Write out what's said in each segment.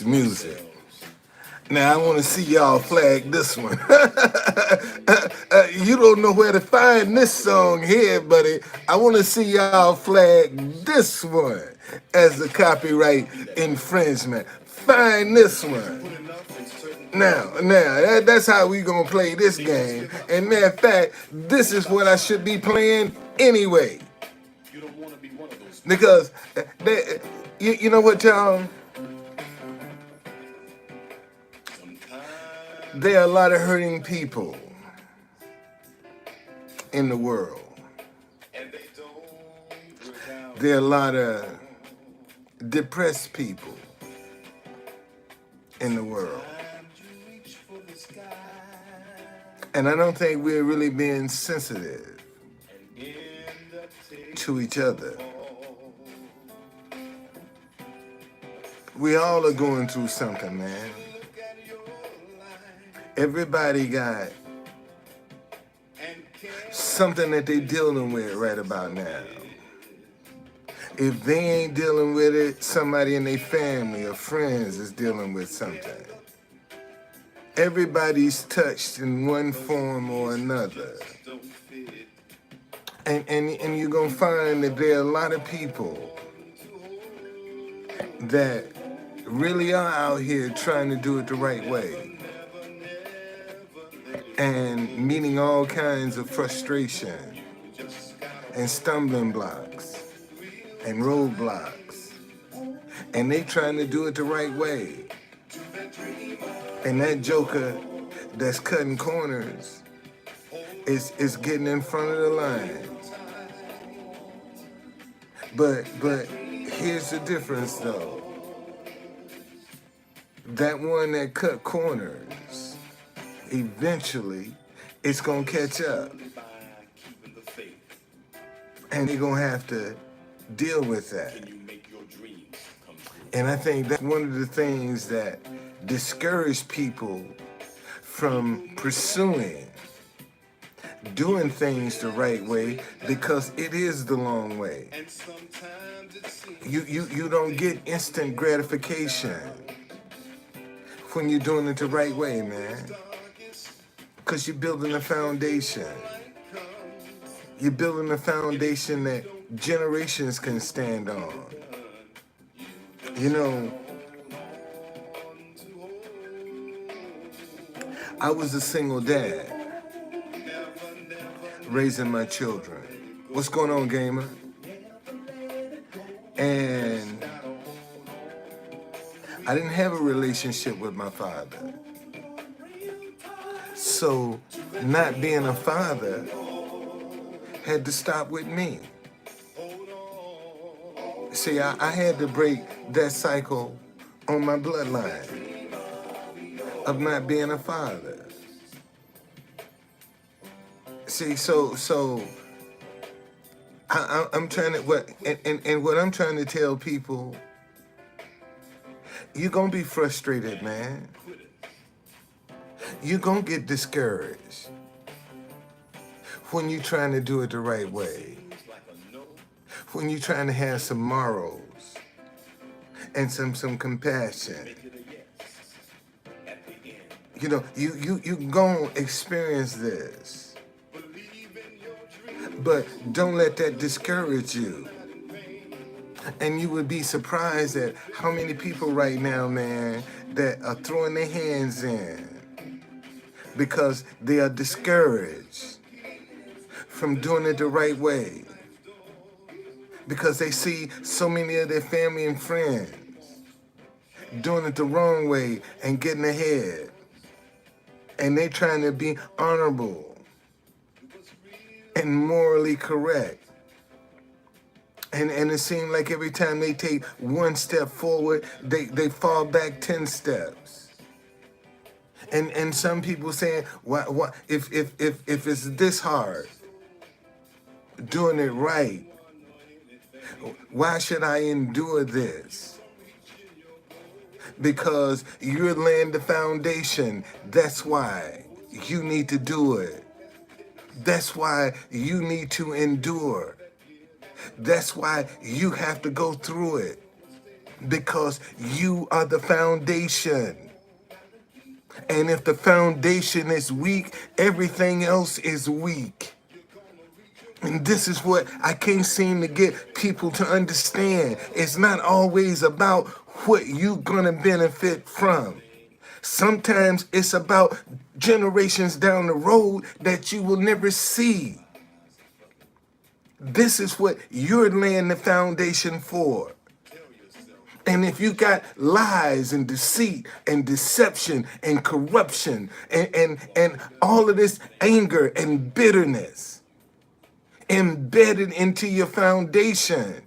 this music. Now I want to see y'all flag this one. You don't know where to find this song here, buddy. I want to see y'all flag this one as a copyright infringement. Find this one. Now, that's how we gonna play this game. And matter of fact, this is what I should be playing anyway. Because you know what, y'all? There are a lot of hurting people in the world. There are a lot of depressed people in the world. And I don't think we're really being sensitive to each other. We all are going through something, man. Everybody got something that they dealing with right about now. If they ain't dealing with it, somebody in their family or friends is dealing with something. Everybody's touched in one form or another. And you're going to find that there are a lot of people that really are out here trying to do it the right way and meeting all kinds of frustration and stumbling blocks and roadblocks, and they trying to do it the right way. And that joker that's cutting corners is getting in front of the line. But here's the difference, though. That one that cut corners, eventually, it's gonna catch up, and they're gonna have to deal with that. And I think that's one of the things that discourage people from pursuing doing things the right way, because it is the long way. You don't get instant gratification when you're doing it the right way, man. Because you're building a foundation. You're building a foundation that generations can stand on. You know, I was a single dad raising my children. What's going on, gamer? And I didn't have a relationship with my father. So not being a father had to stop with me. See, I had to break that cycle on my bloodline of not being a father. See, so I'm trying to what I'm trying to tell people, you're gonna be frustrated, man. You're gonna get discouraged when you're trying to do it the right way. When you're trying to have some morals and some compassion. You know, you gonna experience this. But don't let that discourage you. And you would be surprised at how many people right now, man, that are throwing their hands in because they are discouraged from doing it the right way. Because they see so many of their family and friends doing it the wrong way and getting ahead. And they trying to be honorable and morally correct. And it seems like every time they take one step forward, they fall back 10 steps. And some people saying, why if it's this hard, doing it right, why should I endure this? Because you're laying the foundation. That's why you need to do it. That's why you need to endure. That's why you have to go through it. because you are the foundation. And if the foundation is weak, everything else is weak. And this is what I can't seem to get people to understand. It's not always about what you're going to benefit from. Sometimes it's about generations down the road that you will never see. This is what you're laying the foundation for. And if you got lies and deceit and deception and corruption and all of this anger and bitterness embedded into your foundation,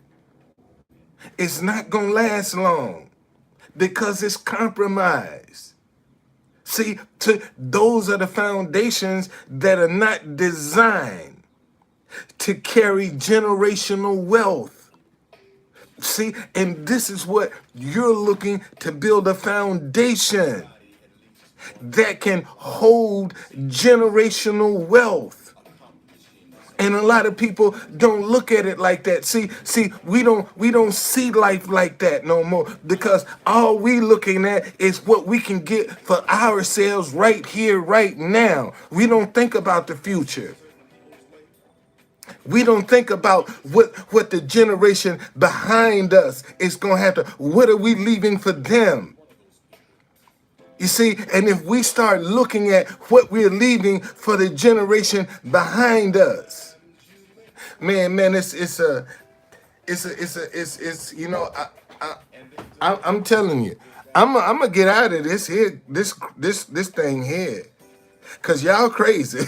it's not going to last long because it's compromised. See, those are the foundations that are not designed to carry generational wealth. See, and this is what you're looking to build a foundation that can hold generational wealth. And a lot of people don't look at it like that. See, we don't see life like that no more because all we looking at is what we can get for ourselves right here, right now. We don't think about the future. We don't think about what the generation behind us is going to have to, what are we leaving for them? You see, and if we start looking at what we're leaving for the generation behind us, man, it's you know, I'm telling you, I'm gonna get out of this here, this thing here, cause y'all crazy.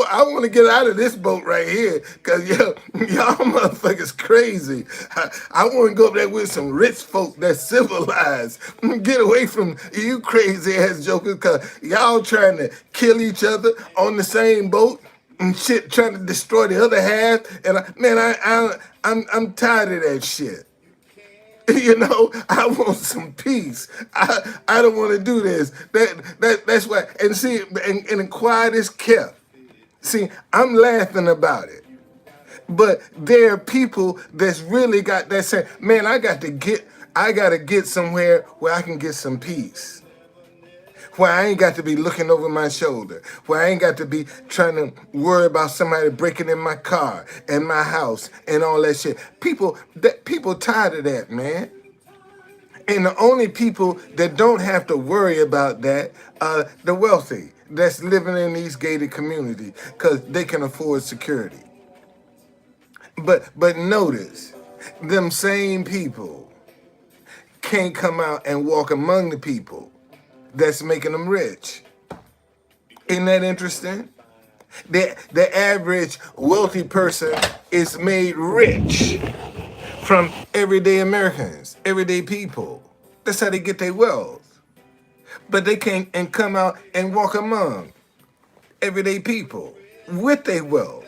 I want to get out of this boat right here because y'all motherfuckers crazy. I want to go there with some rich folk that's civilized. Get away from you crazy ass jokers because y'all trying to kill each other on the same boat and shit, trying to destroy the other half. And I'm tired of that shit. You know, I want some peace. I don't want to do this. That's why. And see, and quiet is kept. See, I'm laughing about it, but there are people that's really got that saying, man, I got to get somewhere where I can get some peace. Where I ain't got to be looking over my shoulder. Where I ain't got to be trying to worry about somebody breaking in my car and my house and all that shit. People tired of that, man. And the only people that don't have to worry about that are the wealthy that's living in these gated communities because they can afford security. But notice, them same people can't come out and walk among the people that's making them rich. Isn't that interesting? The average wealthy person is made rich from everyday Americans, everyday people. That's how they get their wealth. But they can't and come out and walk among everyday people with their wealth.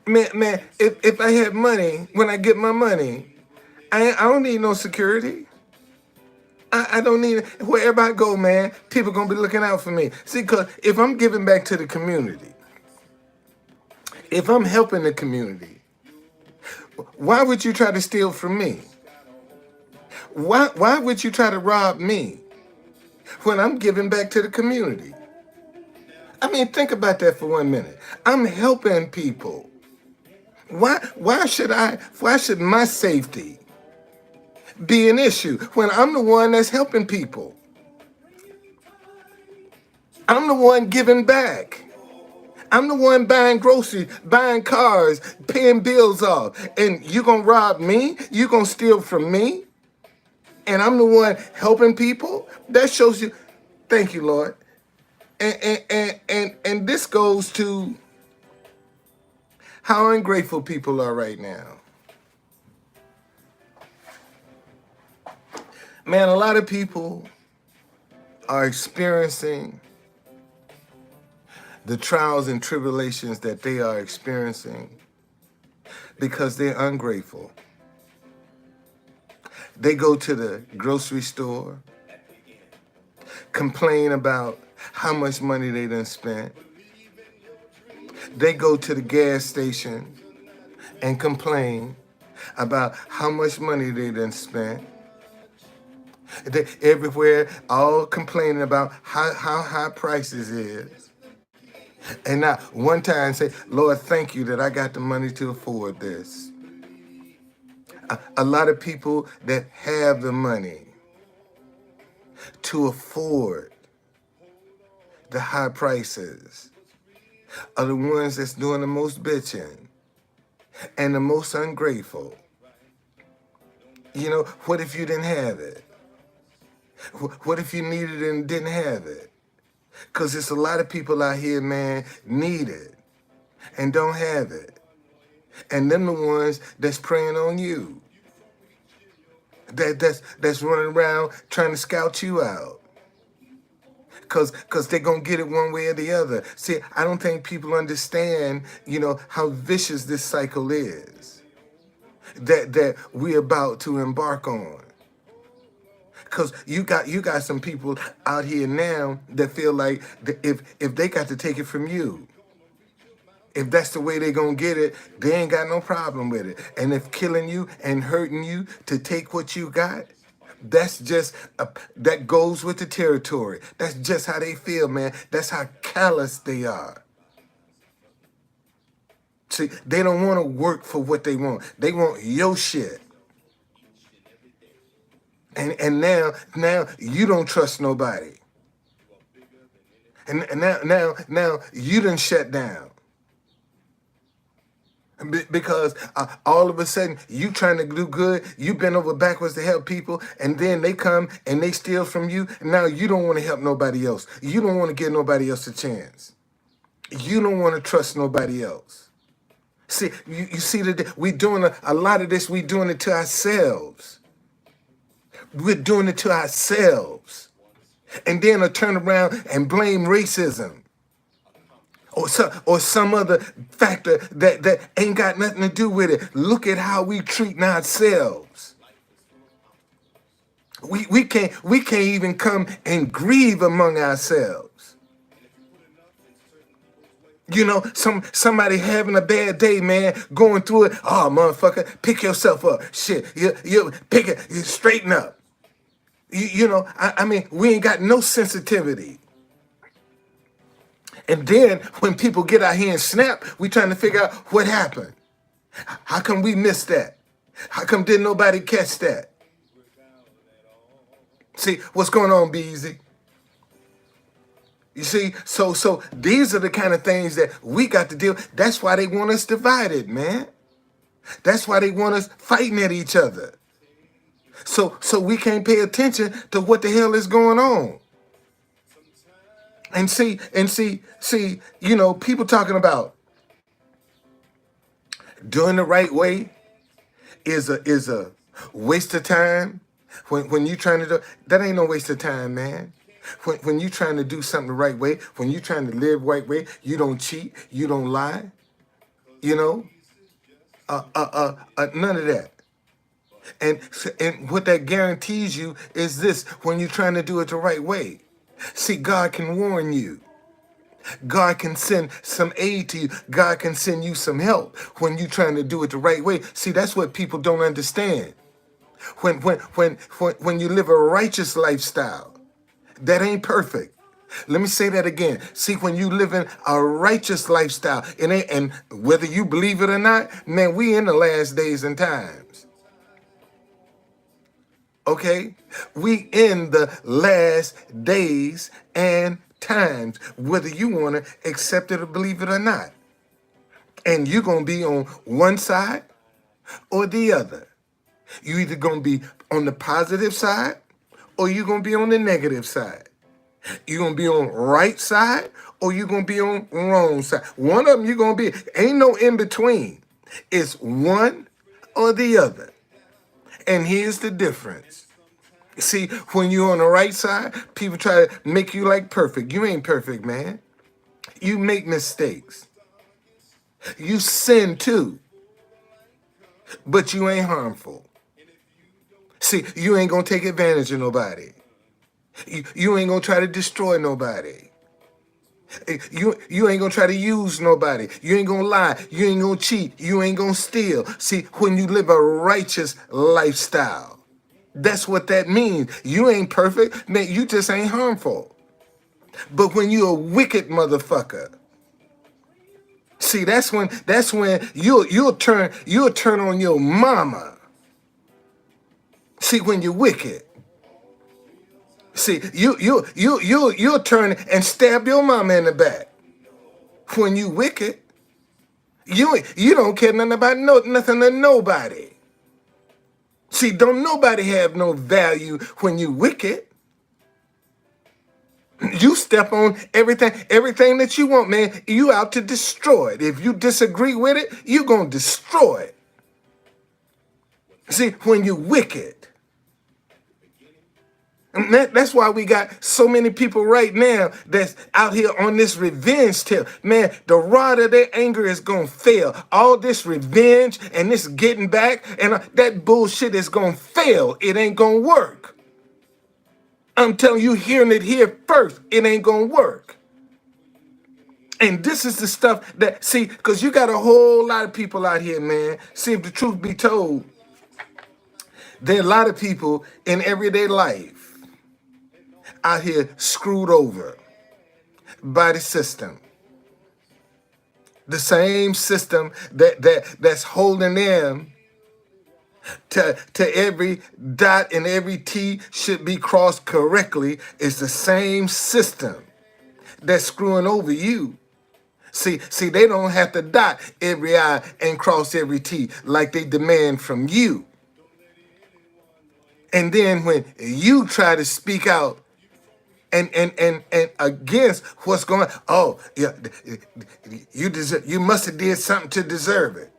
Man, if I had money, when I get my money, I don't need no security. I don't need, wherever I go, man, people gonna be looking out for me. See, because if I'm giving back to the community, if I'm helping the community, why would you try to steal from me? Why would you try to rob me when I'm giving back to the community? I mean, think about that for 1 minute. I'm helping people. Why should my safety be an issue when I'm the one that's helping people? I'm the one giving back. I'm the one buying groceries, buying cars, paying bills off. And you gonna rob me? You gonna steal from me? And I'm the one helping people? That shows you, thank you, Lord. And this goes to how ungrateful people are right now. Man, a lot of people are experiencing the trials and tribulations that they are experiencing because they're ungrateful. They go to the grocery store, complain about how much money they done spent. they go to the gas station and complain about how much money they done spent. They everywhere, all complaining about how high prices is. And not one time say, Lord, thank you that I got the money to afford this. A lot of people that have the money to afford the high prices are the ones that's doing the most bitching and the most ungrateful. You know, what if you didn't have it? What if you needed it and didn't have it? Because there's a lot of people out here, man, need it and don't have it. And them the ones that's preying on you. That's running around trying to scout you out. Because they're going to get it one way or the other. See, I don't think people understand, how vicious this cycle is that we're about to embark on. Because you got some people out here now that feel like if they got to take it from you, if that's the way they're going to get it, they ain't got no problem with it. And if killing you and hurting you to take what you got, that's just, that goes with the territory. That's just how they feel, man. That's how callous they are. See, they don't want to work for what they want. They want your shit. And now you don't trust nobody. And now you done shut down. Because all of a sudden you trying to do good, you bend over backwards to help people, and then they come and they steal from you. And now you don't want to help nobody else. You don't want to give nobody else a chance. You don't want to trust nobody else. See, you see that we doing a lot of this. We doing it to ourselves. We're doing it to ourselves, and then I turn around and blame racism. Or some other factor that ain't got nothing to do with it. Look at how we treating ourselves. We can't even come and grieve among ourselves. Somebody having a bad day, man, going through it. Oh, motherfucker, pick yourself up. Shit, you pick it, you straighten up. I mean, we ain't got no sensitivity. And then when people get out here and snap, we trying to figure out what happened. How come we missed that? How come didn't nobody catch that? See, what's going on, Beezy? You see, so these are the kind of things that we got to deal. That's why they want us divided, man. That's why they want us fighting at each other. So we can't pay attention to what the hell is going on. And see, people talking about doing the right way is a waste of time. When you trying to do that, ain't no waste of time, man. When you trying to do something the right way, when you trying to live the right way, you don't cheat, you don't lie, none of that. And what that guarantees you is this: when you're trying to do it the right way. See, God can warn you. God can send some aid to you. God can send you some help when you're trying to do it the right way. See, that's what people don't understand. When you live a righteous lifestyle, that ain't perfect. Let me say that again. See, when you live in a righteous lifestyle, and whether you believe it or not, man, we in the last days and times. Okay? We in the last days and times, whether you want to accept it or believe it or not. And you're going to be on one side or the other. You either going to be on the positive side or you're going to be on the negative side. You're going to be on right side or you're going to be on wrong side. One of them you're going to be. Ain't no in between. It's one or the other. And here's the difference. See, when you're on the right side, people try to make you like perfect. You ain't perfect, man. You make mistakes. You sin too. But you ain't harmful. See, you ain't going to take advantage of nobody. You ain't going to try to destroy nobody. You ain't gonna try to use nobody. You ain't gonna lie. You ain't gonna cheat. You ain't gonna steal. See, when you live a righteous lifestyle, that's what that means. You ain't perfect, man. You just ain't harmful. But when you a wicked motherfucker, see, that's when you'll turn on your mama. See, when you're wicked. See, you'll turn and stab your mama in the back. When you wicked, you don't care nothing about nothing to nobody. See, don't nobody have no value when you wicked. You step on everything that you want, man. You out to destroy it. If you disagree with it, you gonna destroy it. See, when you wicked. And that's why we got so many people right now that's out here on this revenge tip. Man, the rod of their anger is going to fail. All this revenge and this getting back and that bullshit is going to fail. It ain't going to work. I'm telling you, hearing it here first, it ain't going to work. And this is the stuff that, see, because you got a whole lot of people out here, man. See, if the truth be told, there are a lot of people in everyday life out here screwed over by the system. The same system that's holding them to every dot and every T should be crossed correctly is the same system that's screwing over you. See, they don't have to dot every I and cross every T like they demand from you. And then when you try to speak out and against what's going on. Oh, yeah, you must have did something to deserve it.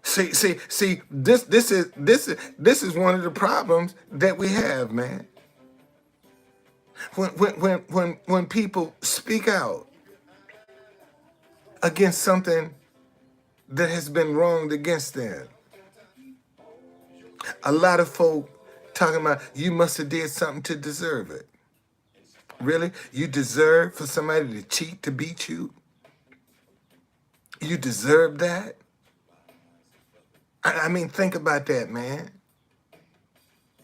See, this is one of the problems that we have, man. When people speak out against something that has been wronged against them, a lot of folk talking about you must have did something to deserve it. Really? You deserve for somebody to cheat to beat you? You deserve that? I mean, think about that, man.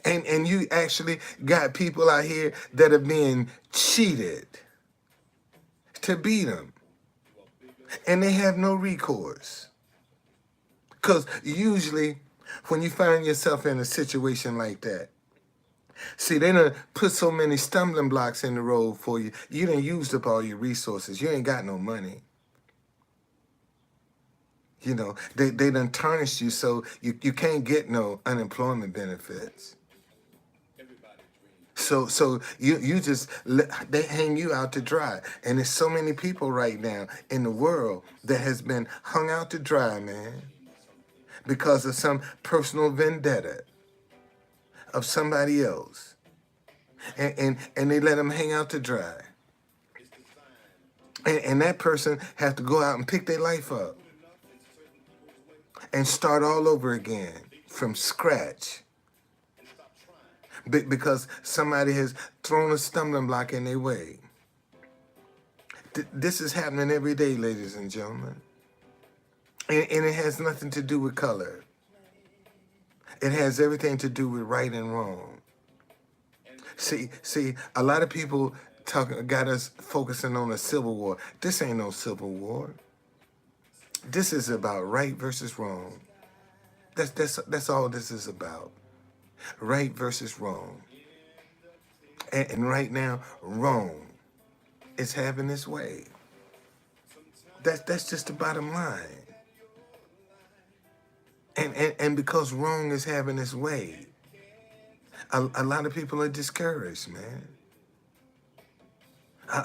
And you actually got people out here that are being cheated to beat them. And they have no recourse. Because usually when you find yourself in a situation like that, see, they done put so many stumbling blocks in the road for you. You done used up all your resources. You ain't got no money. You know, they done tarnished you so you can't get no unemployment benefits. So you just they hang you out to dry. And there's so many people right now in the world that has been hung out to dry, man, because of some personal vendetta of somebody else. And they let them hang out to dry. And that person has to go out and pick their life up and start all over again from scratch. Because somebody has thrown a stumbling block in their way. This is happening every day, ladies and gentlemen. And it has nothing to do with color. It has everything to do with right and wrong. See, a lot of people got us focusing on a civil war. This ain't no civil war. This is about right versus wrong. That's all this is about. Right versus wrong. And right now, wrong is having its way. That's just the bottom line. And because wrong is having its way, a lot of people are discouraged, man.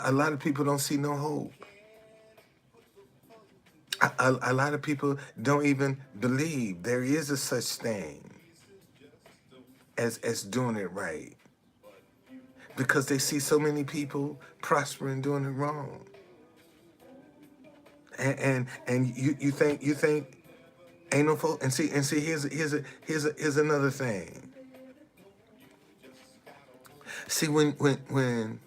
A lot of people don't see no hope. A lot of people don't even believe there is a such thing as doing it right, because they see so many people prospering doing it wrong. And you think ain't no folk. And see here's another thing. See, when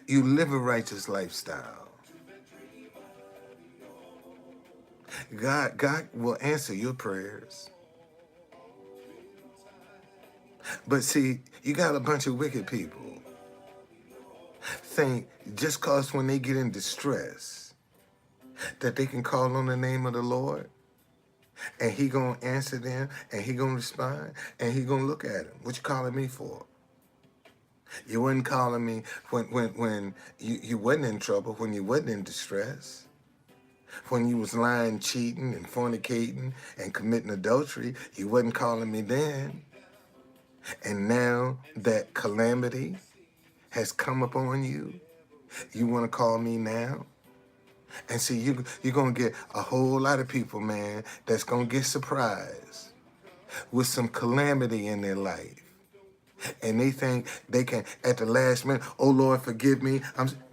You live a righteous lifestyle. God will answer your prayers. But see, you got a bunch of wicked people think just cause when they get in distress that they can call on the name of the Lord and he gonna answer them and he gonna respond and he gonna look at them. What you calling me for? You wasn't calling me when you wasn't in trouble, when you wasn't in distress, when you was lying, cheating, and fornicating and committing adultery. You wasn't calling me then. And now that calamity has come upon you, you want to call me now? And see, you're going to get a whole lot of people, man, that's going to get surprised with some calamity in their life. And they think they can, at the last minute, oh, Lord, forgive me.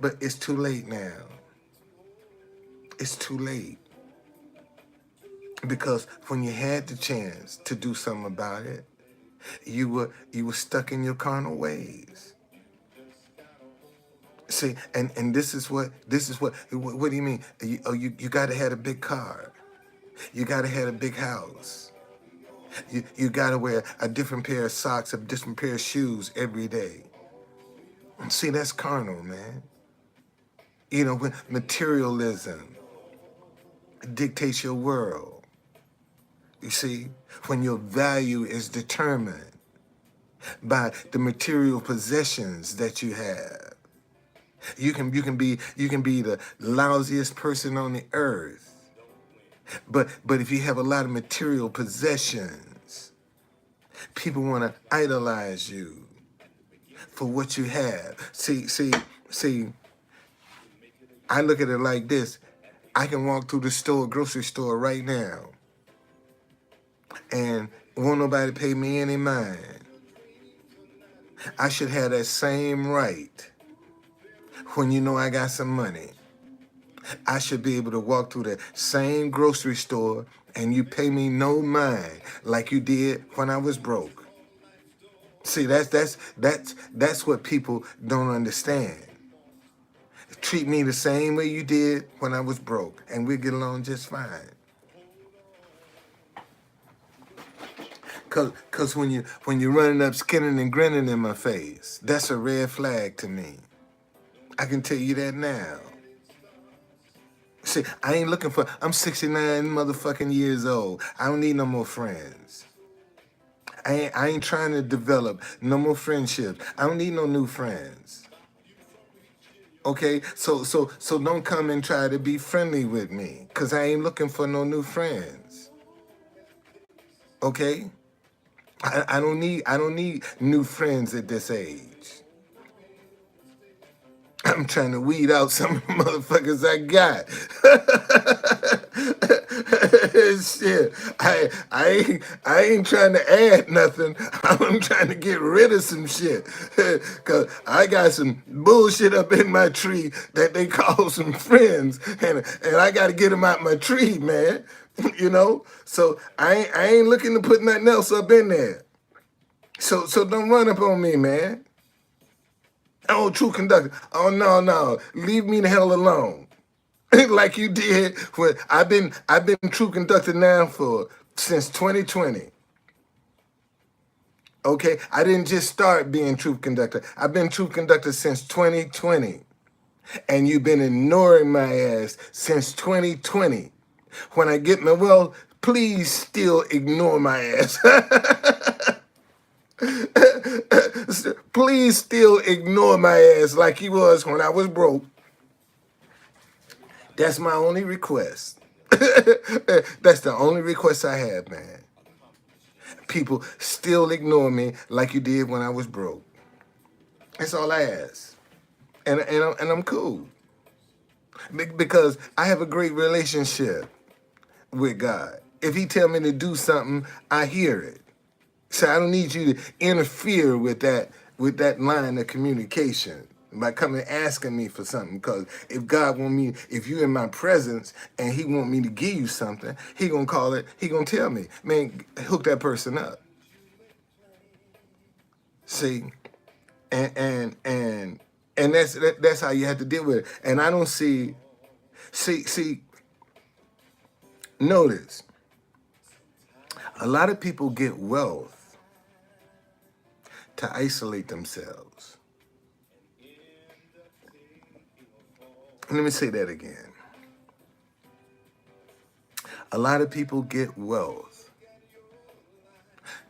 But it's too late now. It's too late. Because when you had the chance to do something about it, you were stuck in your carnal ways. See, and this is what do you mean? You got to have a big car. You got to have a big house. You got to wear a different pair of socks, a different pair of shoes every day. See, that's carnal, man. You know, when materialism dictates your world. You see, when your value is determined by the material possessions that you have. You can be the lousiest person on the earth. But if you have a lot of material possessions, people want to idolize you for what you have. See, I look at it like this. I can walk through the store, grocery store right now, and won't nobody pay me any mind. I should have that same right when you know I got some money. I should be able to walk through the same grocery store and you pay me no mind like you did when I was broke. See, that's what people don't understand. Treat me the same way you did when I was broke, and we'll get along just fine. Cause when you're running up, skinning and grinning in my face, that's a red flag to me. I can tell you that now. See, I ain't looking for, I'm 69 motherfucking years old. I don't need no more friends. I ain't trying to develop no more friendships. I don't need no new friends. Okay, so don't come and try to be friendly with me, cause I ain't looking for no new friends. Okay, I don't need new friends at this age. I'm trying to weed out some of the motherfuckers I got. Shit, I ain't trying to add nothing. I'm trying to get rid of some shit. Cause I got some bullshit up in my tree that they call some friends, and I got to get them out my tree, man. You know, so I ain't looking to put nothing else up in there. So don't run up on me, man. Oh, true conductor. Oh no, leave me the hell alone. Like you did when I've been true conductor now since 2020. Okay, I didn't just start being true conductor. I've been true conductor since 2020, and you've been ignoring my ass since 2020. When I get my please still ignore my ass. Please still ignore my ass like he was when I was broke. That's my only request. That's the only request I have, man. People still ignore me like you did when I was broke. That's all I ask. And I'm cool. Because I have a great relationship with God. If he tell me to do something, I hear it. So I don't need you to interfere with that line of communication by coming asking me for something. Because if God want me, if you in my presence and he want me to give you something, he gonna call it, he gonna tell me, man, hook that person up. See, and And that's how you have to deal with it. And I don't see, notice, a lot of people get wealth to isolate themselves. Let me say that again. A lot of people get wealth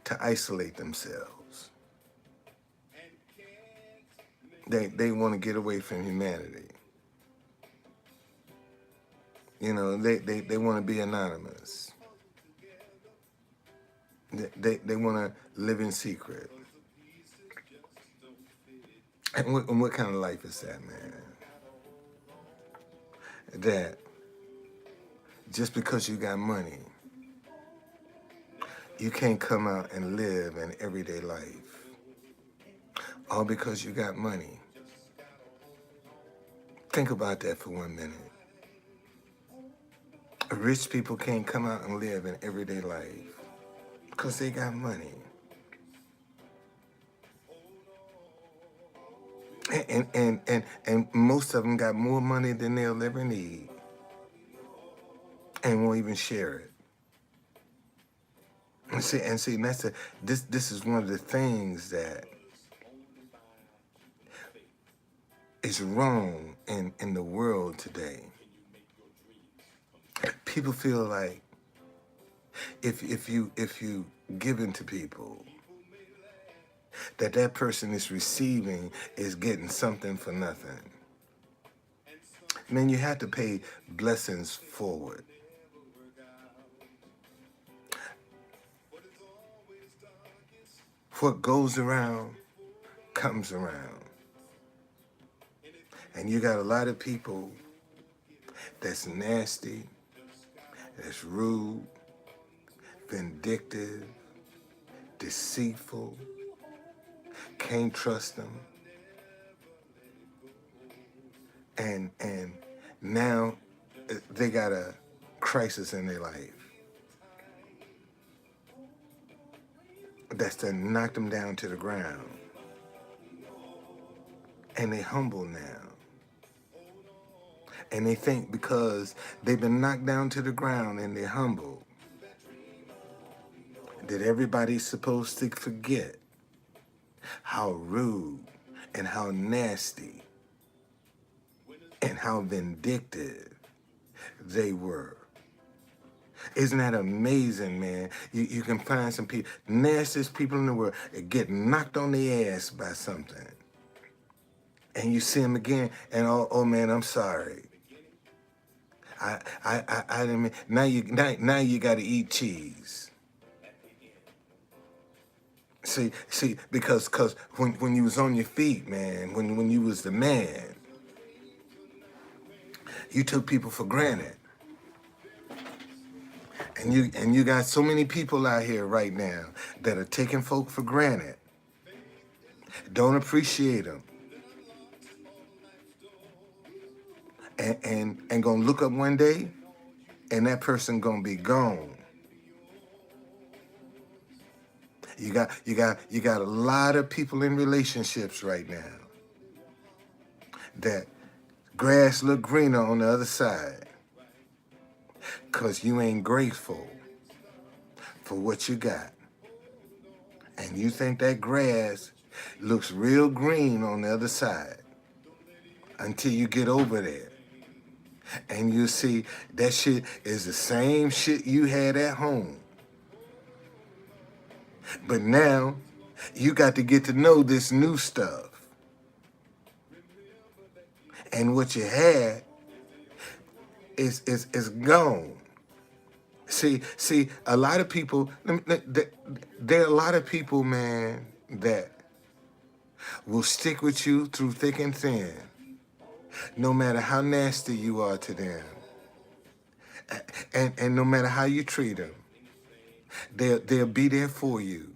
to isolate themselves. They want to get away from humanity. You know, they want to be anonymous. They want to live in secret. And what kind of life is that, man? That just because you got money, you can't come out and live an everyday life. All because you got money. Think about that for 1 minute. Rich people can't come out and live an everyday life because they got money. And most of them got more money than they'll ever need and won't even share it. And see, that's this is one of the things that is wrong in the world today. People feel like if you give in to people, that person is receiving is getting something for nothing. Man, you have to pay blessings forward. What goes around comes around. And you got a lot of people that's nasty, that's rude, vindictive, deceitful, can't trust them. And now they got a crisis in their life. That's to knock them down to the ground. And they humble now. And they think because they've been knocked down to the ground and they're humble, that everybody's supposed to forget how rude and how nasty and how vindictive they were. Isn't that amazing, man? You can find some people, nastiest people in the world, that get knocked on the ass by something. And you see them again, and oh man, I'm sorry. I didn't mean, now you got to eat cheese. See, because when you was on your feet, man, when you was the man, you took people for granted. And you got so many people out here right now that are taking folk for granted. Don't appreciate them. And gonna look up one day and that person gonna be gone. You got a lot of people in relationships right now that grass look greener on the other side because you ain't grateful for what you got. And you think that grass looks real green on the other side until you get over there. And you see that shit is the same shit you had at home. But now you got to get to know this new stuff. And what you had is gone. See, a lot of people, there are a lot of people, man, that will stick with you through thick and thin, no matter how nasty you are to them. And no matter how you treat them, they'll be there for you.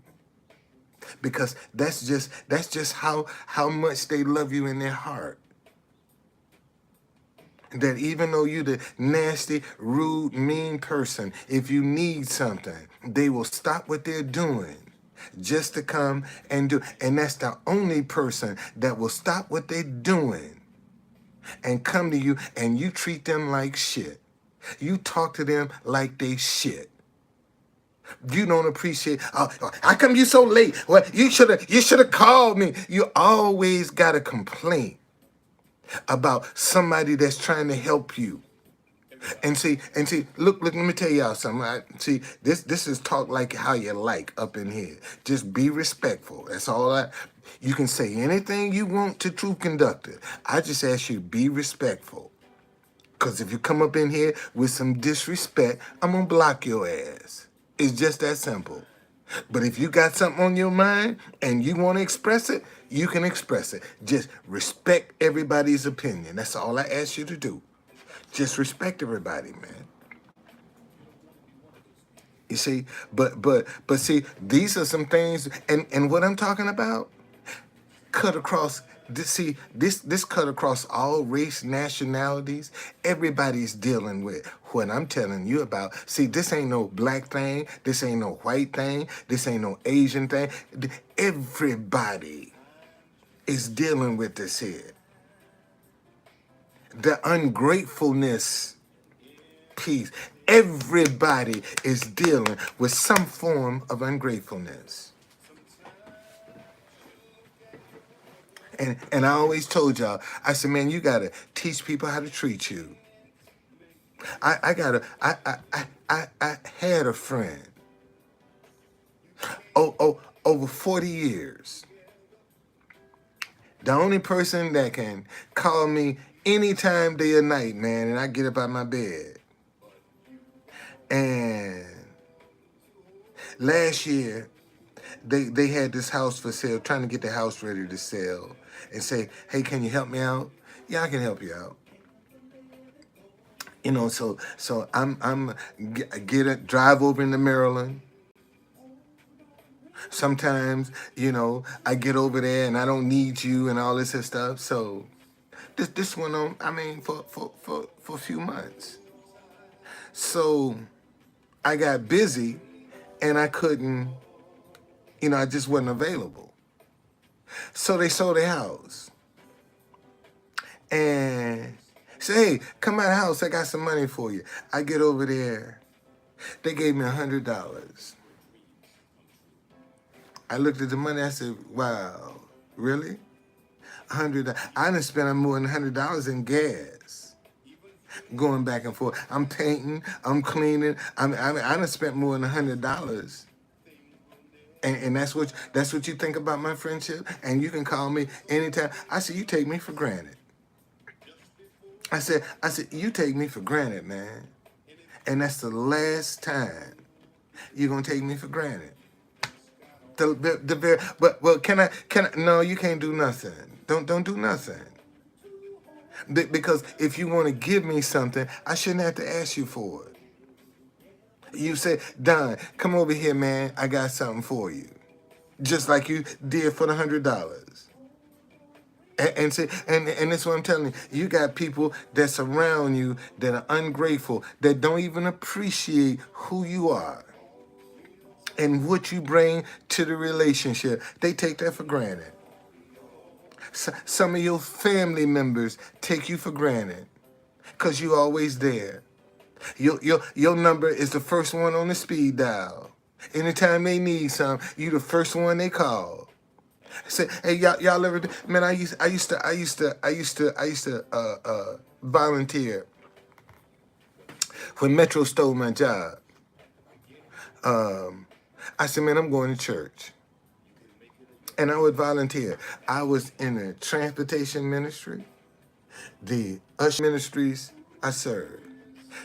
Because that's just how much they love you in their heart. That even though you're the nasty, rude, mean person, if you need something, they will stop what they're doing just to come and do. And that's the only person that will stop what they're doing and come to you, and you treat them like shit. You talk to them like they shit. You don't appreciate. How come you so late? Well, you should have called me. You always got a complaint about somebody that's trying to help you. And see, look, let me tell y'all something. See, this is talk like how you like up in here. Just be respectful. That's all you can say anything you want to Truth Conductor. I just ask you to be respectful. Because if you come up in here with some disrespect, I'm going to block your ass. It's just that simple. But if you got something on your mind and you want to express it, you can express it. Just respect everybody's opinion. That's all I ask you to do. Just respect everybody, man. You see, but see, these are some things, and what I'm talking about cut across. This cut across all race, nationalities. Everybody's dealing with what I'm telling you about. See, this ain't no black thing. This ain't no white thing. This ain't no Asian thing. Everybody is dealing with this here. The ungratefulness piece. Everybody is dealing with some form of ungratefulness. And I always told y'all, I said, man, you gotta teach people how to treat you. I had a friend, over 40 years. The only person that can call me anytime, day or night, man, and I get up out of my bed. And last year, they had this house for sale, trying to get the house ready to sell, and say, hey, can you help me out? Yeah, I can help you out. You know, so I'm drive over into Maryland. Sometimes, you know, I get over there and I don't need you and all this stuff. So this went on, I mean, for a few months. So I got busy and I couldn't, I just wasn't available. So they sold the house and say, hey, come out of the house. I got some money for you. I get over there. They gave me $100. I looked at the money. I said, wow, really? $100. I done spent more than $100 in gas going back and forth. I'm painting. I'm cleaning. I done spent more than $100. And that's what you think about my friendship? And you can call me anytime. I said, you take me for granted. I said, you take me for granted, man. And that's the last time you're going to take me for granted. But can I, no, you can't do nothing. Don't do nothing. Because if you want to give me something, I shouldn't have to ask you for it. You say, Don, come over here, man. I got something for you. Just like you did for the $100. And that's what I'm telling you. You got people that surround you that are ungrateful, that don't even appreciate who you are and what you bring to the relationship. They take that for granted. Some of your family members take you for granted because you're always there. Your number is the first one on the speed dial. Anytime they need something, you the first one they call. Say, hey, y'all ever? Man, I used to volunteer when Metro stole my job. I said, man, I'm going to church, and I would volunteer. I was in the transportation ministry, the usher ministries I served,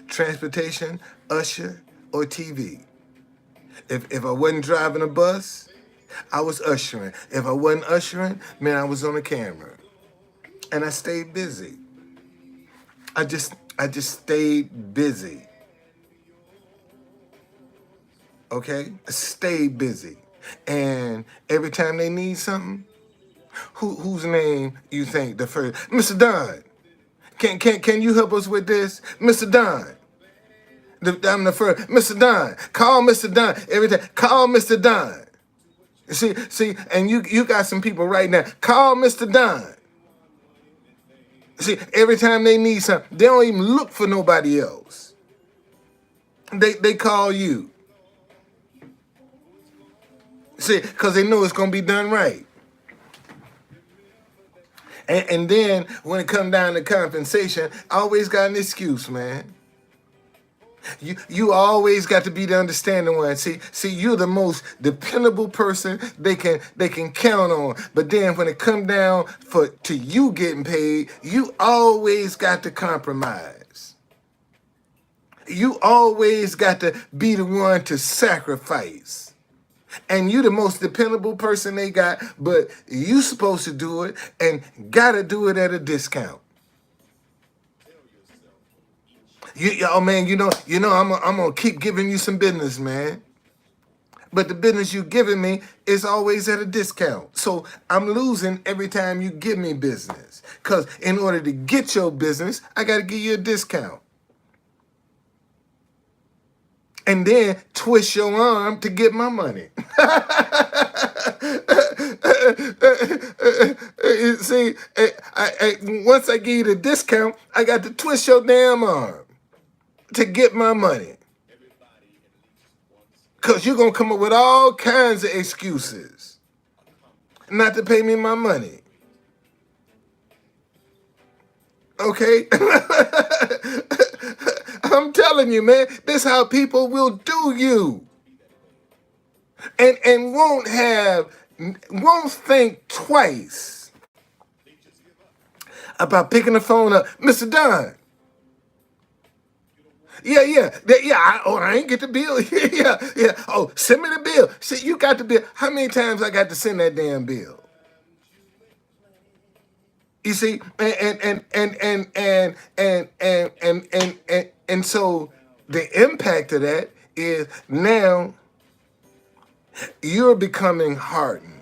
transportation, usher, or TV. If I wasn't driving a bus, I was ushering. If I wasn't ushering, man, I was on the camera. And I stayed busy. I just stayed busy. Okay? I stayed busy. And every time they need something, whose name you think the first? Mr. Don, can you help us with this? Mr. Don. I'm the first. Mr. Don. Call Mr. Don. Every time. Call Mr. Don. See, and you got some people right now. Call Mr. Don. See, every time they need something, they don't even look for nobody else. They call you. See, because they know it's gonna be done right. And then when it comes down to compensation, I always got an excuse, man. You always got to be the understanding one. See, you're the most dependable person they can count on. But then when it come down to you getting paid, you always got to compromise. You always got to be the one to sacrifice. And you the most dependable person they got, but you supposed to do it and gotta do it at a discount. Oh man, I'm gonna keep giving you some business, man. But the business you giving me is always at a discount. So I'm losing every time you give me business. Cause in order to get your business, I gotta give you a discount. And then twist your arm to get my money. See, once I give you the discount, I got to twist your damn arm to get my money. Because you're going to come up with all kinds of excuses not to pay me my money. Okay? I'm telling you, man, this is how people will do you. And won't think twice about picking the phone up. Mr. Don. Yeah. I ain't get the bill. Yeah. Oh, send me the bill. See, you got the bill. How many times I got to send that damn bill? You see, and so the impact of that is now you're becoming hardened.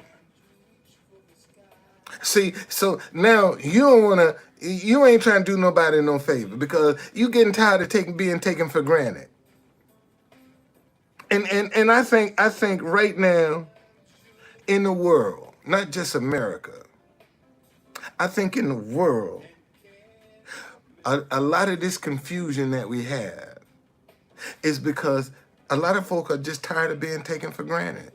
See, so now you ain't trying to do nobody no favor because you getting tired of being taken for granted. And I think right now in the world, not just America, I think in the world, a lot of this confusion that we have is because a lot of folk are just tired of being taken for granted.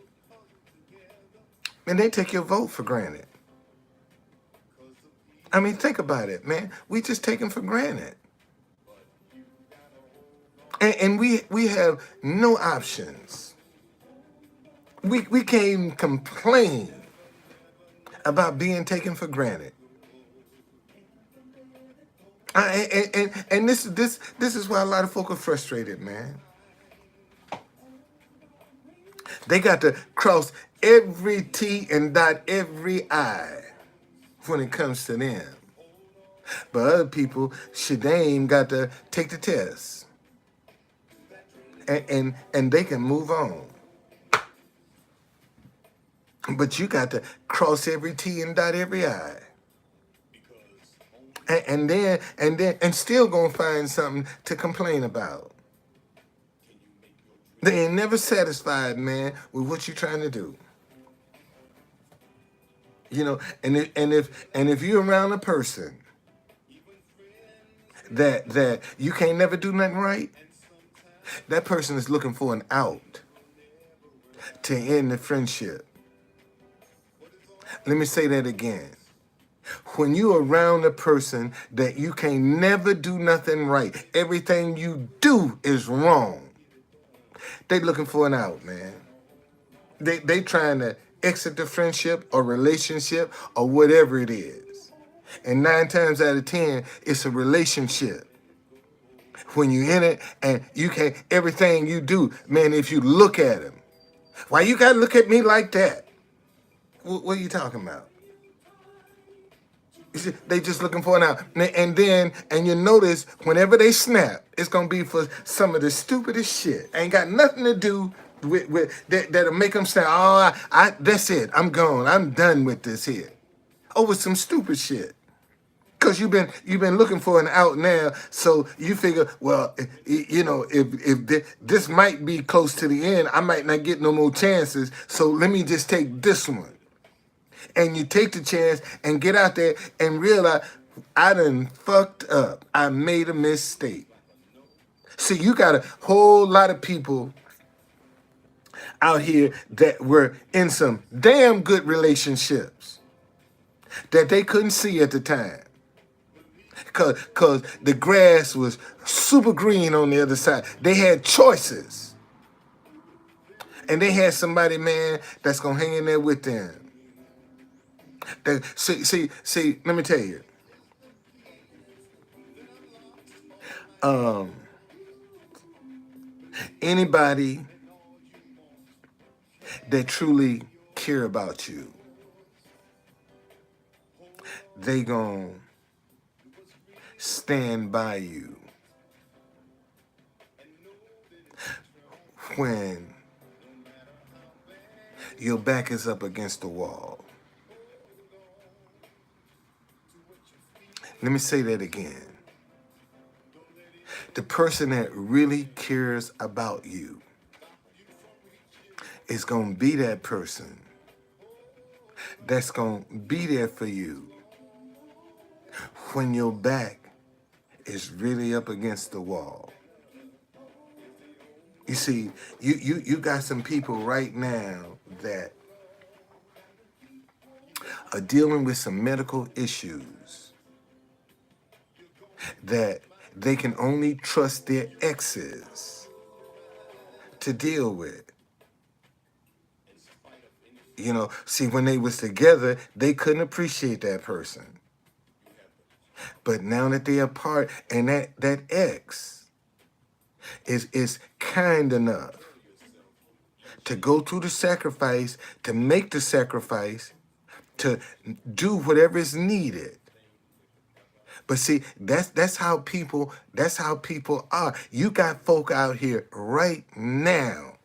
And they take your vote for granted. I mean, think about it, man. We just take them for granted. And we have no options. We can't even complain about being taken for granted. And this is why a lot of folk are frustrated, man. They got to cross every T and dot every I when it comes to them. But other people, shit, they ain't got to take the test. And they can move on. But you got to cross every T and dot every I. And still gonna find something to complain about. They ain't never satisfied, man, with what you're trying to do. You know, and if you're around a person that you can't never do nothing right, that person is looking for an out to end the friendship. Let me say that again. When you're around a person that you can never do nothing right, everything you do is wrong, they looking for an out, man. They trying to exit the friendship or relationship or whatever it is. And 9 times out of 10, it's a relationship. When you're in it and you can't, everything you do, man, if you look at him, why you gotta look at me like that? What are you talking about? You see, they just looking for an out. And you notice whenever they snap, it's gonna be for some of the stupidest shit. Ain't got nothing to do with that'll make them say, oh, I that's it. I'm gone. I'm done with this here. Over some stupid shit. Cause you've been looking for an out now, so you figure, well, if this might be close to the end, I might not get no more chances. So let me just take this one, and you take the chance and get out there and realize I done fucked up. I made a mistake. See, you got a whole lot of people out here that were in some damn good relationships that they couldn't see at the time. Cause the grass was super green on the other side. They had choices. And they had somebody, man, that's gonna hang in there with them. See, let me tell you. Anybody that truly care about you, they gonna stand by you when your back is up against the wall. Let me say that again. The person that really cares about you is going to be that person that's going to be there for you when your back is really up against the wall. You see, you got some people right now that are dealing with some medical issues that they can only trust their exes to deal with. See, when they was together, they couldn't appreciate that person. But now that they're apart, and that ex is kind enough to go through the sacrifice, to make the sacrifice, to do whatever is needed. But see, that's how people are. You got folk out here right now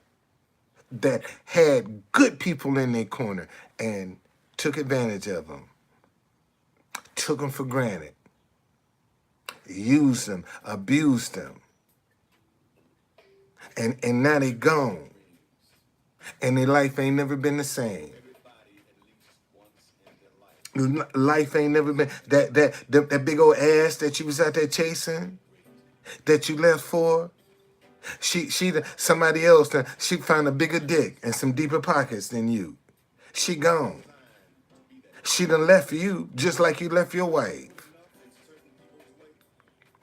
that had good people in their corner and took advantage of them, took them for granted, used them, abused them, and now they gone, and their life ain't never been the same. Life ain't never been that big old ass that you was out there chasing, that you left for. Somebody else, she found a bigger dick and some deeper pockets than you. She gone. She done left you just like you left your wife.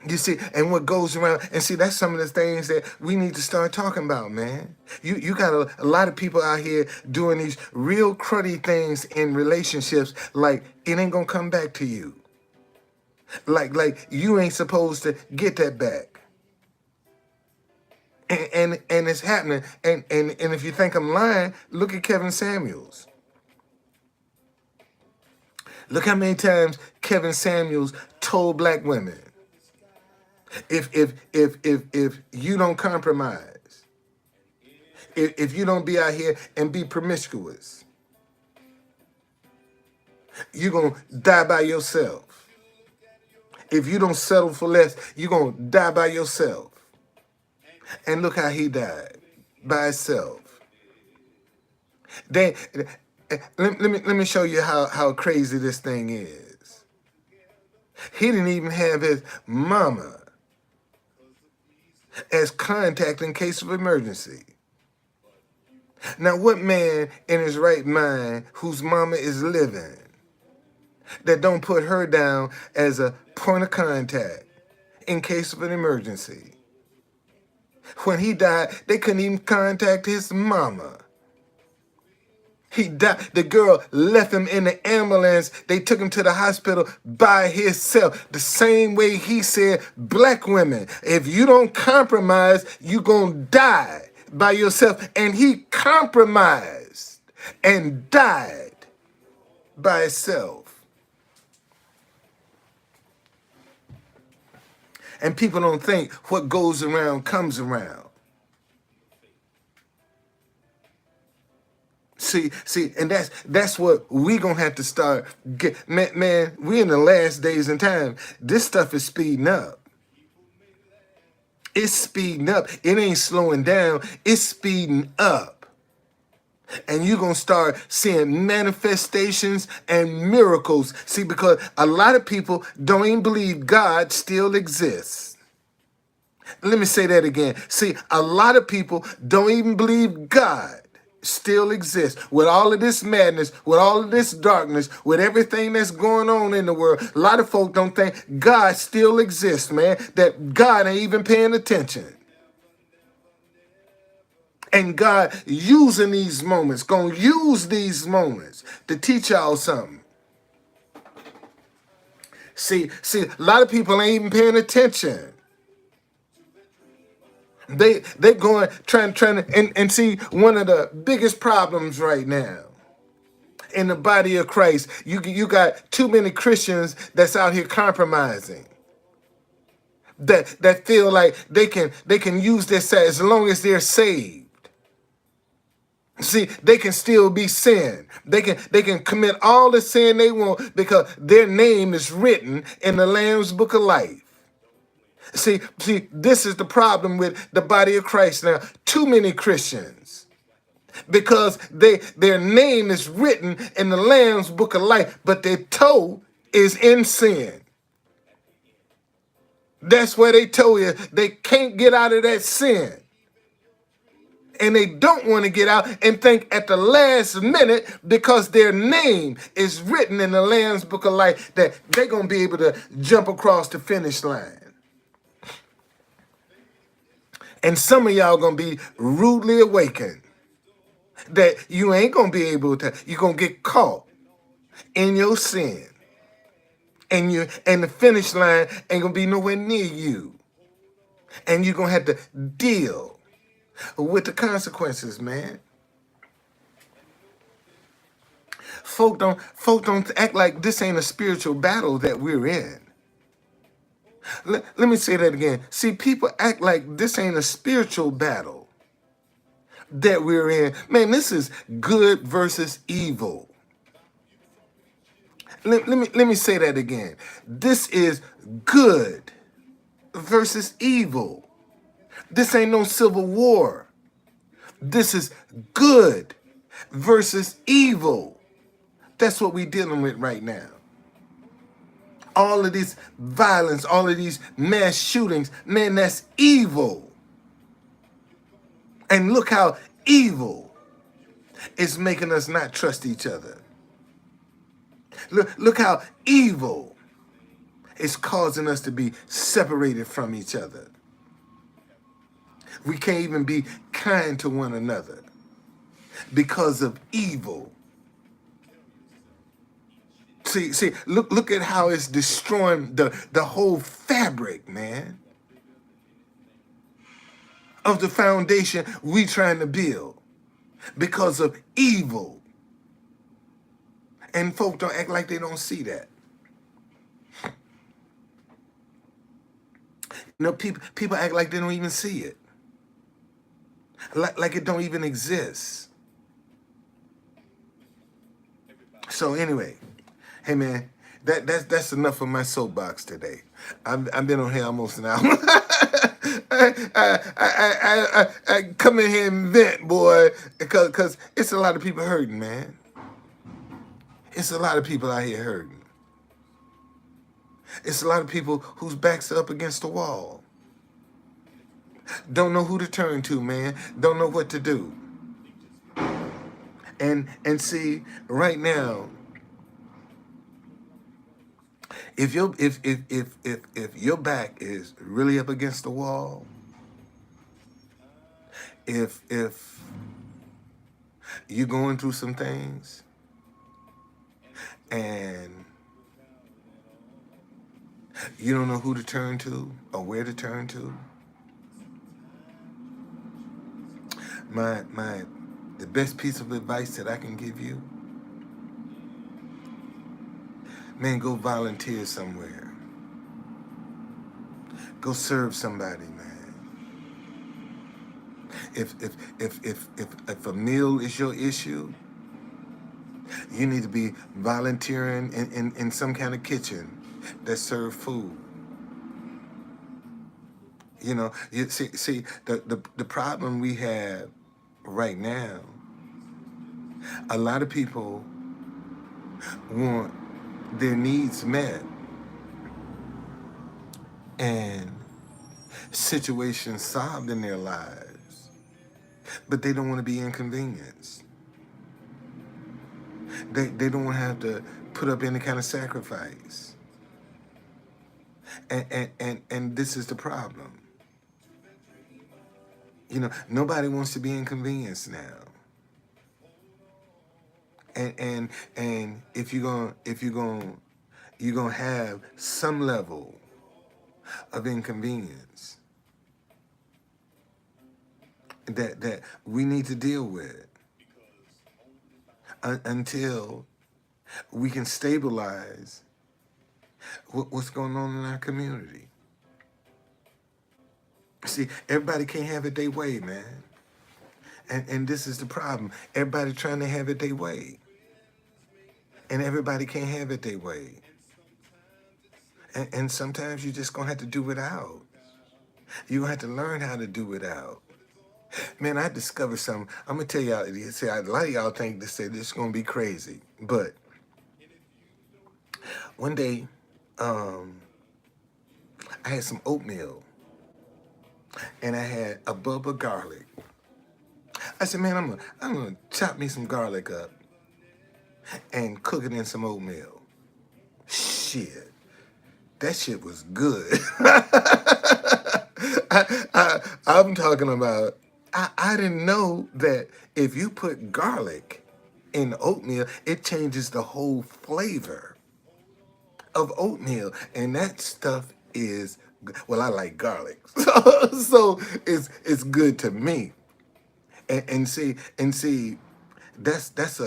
You see, and what goes around, and see, that's some of the things that we need to start talking about, man. You got a lot of people out here doing these real cruddy things in relationships, like it ain't gonna come back to you. Like you ain't supposed to get that back. And it's happening. And if you think I'm lying, look at Kevin Samuels. Look how many times Kevin Samuels told black women, if you don't compromise, if you don't be out here and be promiscuous, you're going to die by yourself. If you don't settle for less, you're going to die by yourself. And look how he died, by himself. Let me show you how crazy this thing is. He didn't even have his mama as contact in case of emergency. Now, what man in his right mind whose mama is living that don't put her down as a point of contact in case of an emergency? When he died, they couldn't even contact his mama. He died. The girl left him in the ambulance. They took him to the hospital by himself. The same way he said, black women, if you don't compromise, you're going to die by yourself. And he compromised and died by himself. And people don't think what goes around comes around. See, and that's what we gonna have to start. Man, we in the last days and time. This stuff is speeding up. It's speeding up. It ain't slowing down. It's speeding up. And you're going to start seeing manifestations and miracles. See, because a lot of people don't even believe God still exists. Let me say that again. See, a lot of people don't even believe God still exists. With all of this madness, with all of this darkness, with everything that's going on in the world, a lot of folk don't think God still exists, man. That God ain't even paying attention. And God using these moments, gonna use these moments to teach y'all something. See, a lot of people ain't even paying attention. They going trying to and see one of the biggest problems right now in the body of Christ. You got too many Christians that's out here compromising. That feel like they can use this as long as they're saved. See, they can still be sin. They can commit all the sin they want because their name is written in the Lamb's Book of Life. See, this is the problem with the body of Christ now. Too many Christians, because their name is written in the Lamb's Book of Life, but their toe is in sin. That's where they toe is. They can't get out of that sin. And they don't want to get out and think at the last minute, because their name is written in the Lamb's Book of Life, that they're going to be able to jump across the finish line. And some of y'all going to be rudely awakened that you ain't going to be able to, you're going to get caught in your sin. And the finish line ain't going to be nowhere near you. And you're going to have to deal with the consequences, man. Folk don't act like this ain't a spiritual battle that we're in. Let me say that again. See, people act like this ain't a spiritual battle that we're in. Man, this is good versus evil. Let me say that again. This is good versus evil. This ain't no civil war. This is good versus evil. That's what we're dealing with right now. All of this violence, all of these mass shootings, man, that's evil. And look how evil is making us not trust each other. Look how evil is causing us to be separated from each other. We can't even be kind to one another because of evil. See, look at how it's destroying the whole fabric, man, of the foundation we trying to build because of evil. And folk don't act like they don't see that. You know, people act like they don't even see it. Like it don't even exist. So anyway, hey man, that's enough of my soapbox today. I've been on here almost an hour. I come in here and vent, boy, because it's a lot of people hurting, man. It's a lot of people out here hurting. It's a lot of people whose backs are up against the wall. Don't know who to turn to, man. Don't know what to do. And see, right now, if your back is really up against the wall, if you're going through some things and you don't know who to turn to or where to turn to, the best piece of advice that I can give you, man, go volunteer somewhere. Go serve somebody, man. If a meal is your issue, You need to be volunteering in some kind of kitchen that serve food. You know, you see the problem we have right now, a lot of people want their needs met and situations solved in their lives, but they don't want to be inconvenienced. They don't want to have to put up any kind of sacrifice. And this is the problem. You know, nobody wants to be inconvenienced now. And if you're gonna have some level of inconvenience that we need to deal with until we can stabilize what's going on in our community. See, everybody can't have it their way, man. And this is the problem. Everybody trying to have it their way. And everybody can't have it their way. And sometimes you're just going to have to do without. You're going to have to learn how to do without. Man, I discovered something. I'm going to tell y'all, see, a lot of y'all think this is going to be crazy. But one day, I had some oatmeal. And I had a bulb of garlic. I said, man, I'm gonna chop me some garlic up and cook it in some oatmeal. Shit, that shit was good. I'm talking about, I didn't know that if you put garlic in oatmeal, it changes the whole flavor of oatmeal. And that stuff is, well, I like garlic. So it's good to me. And see, that's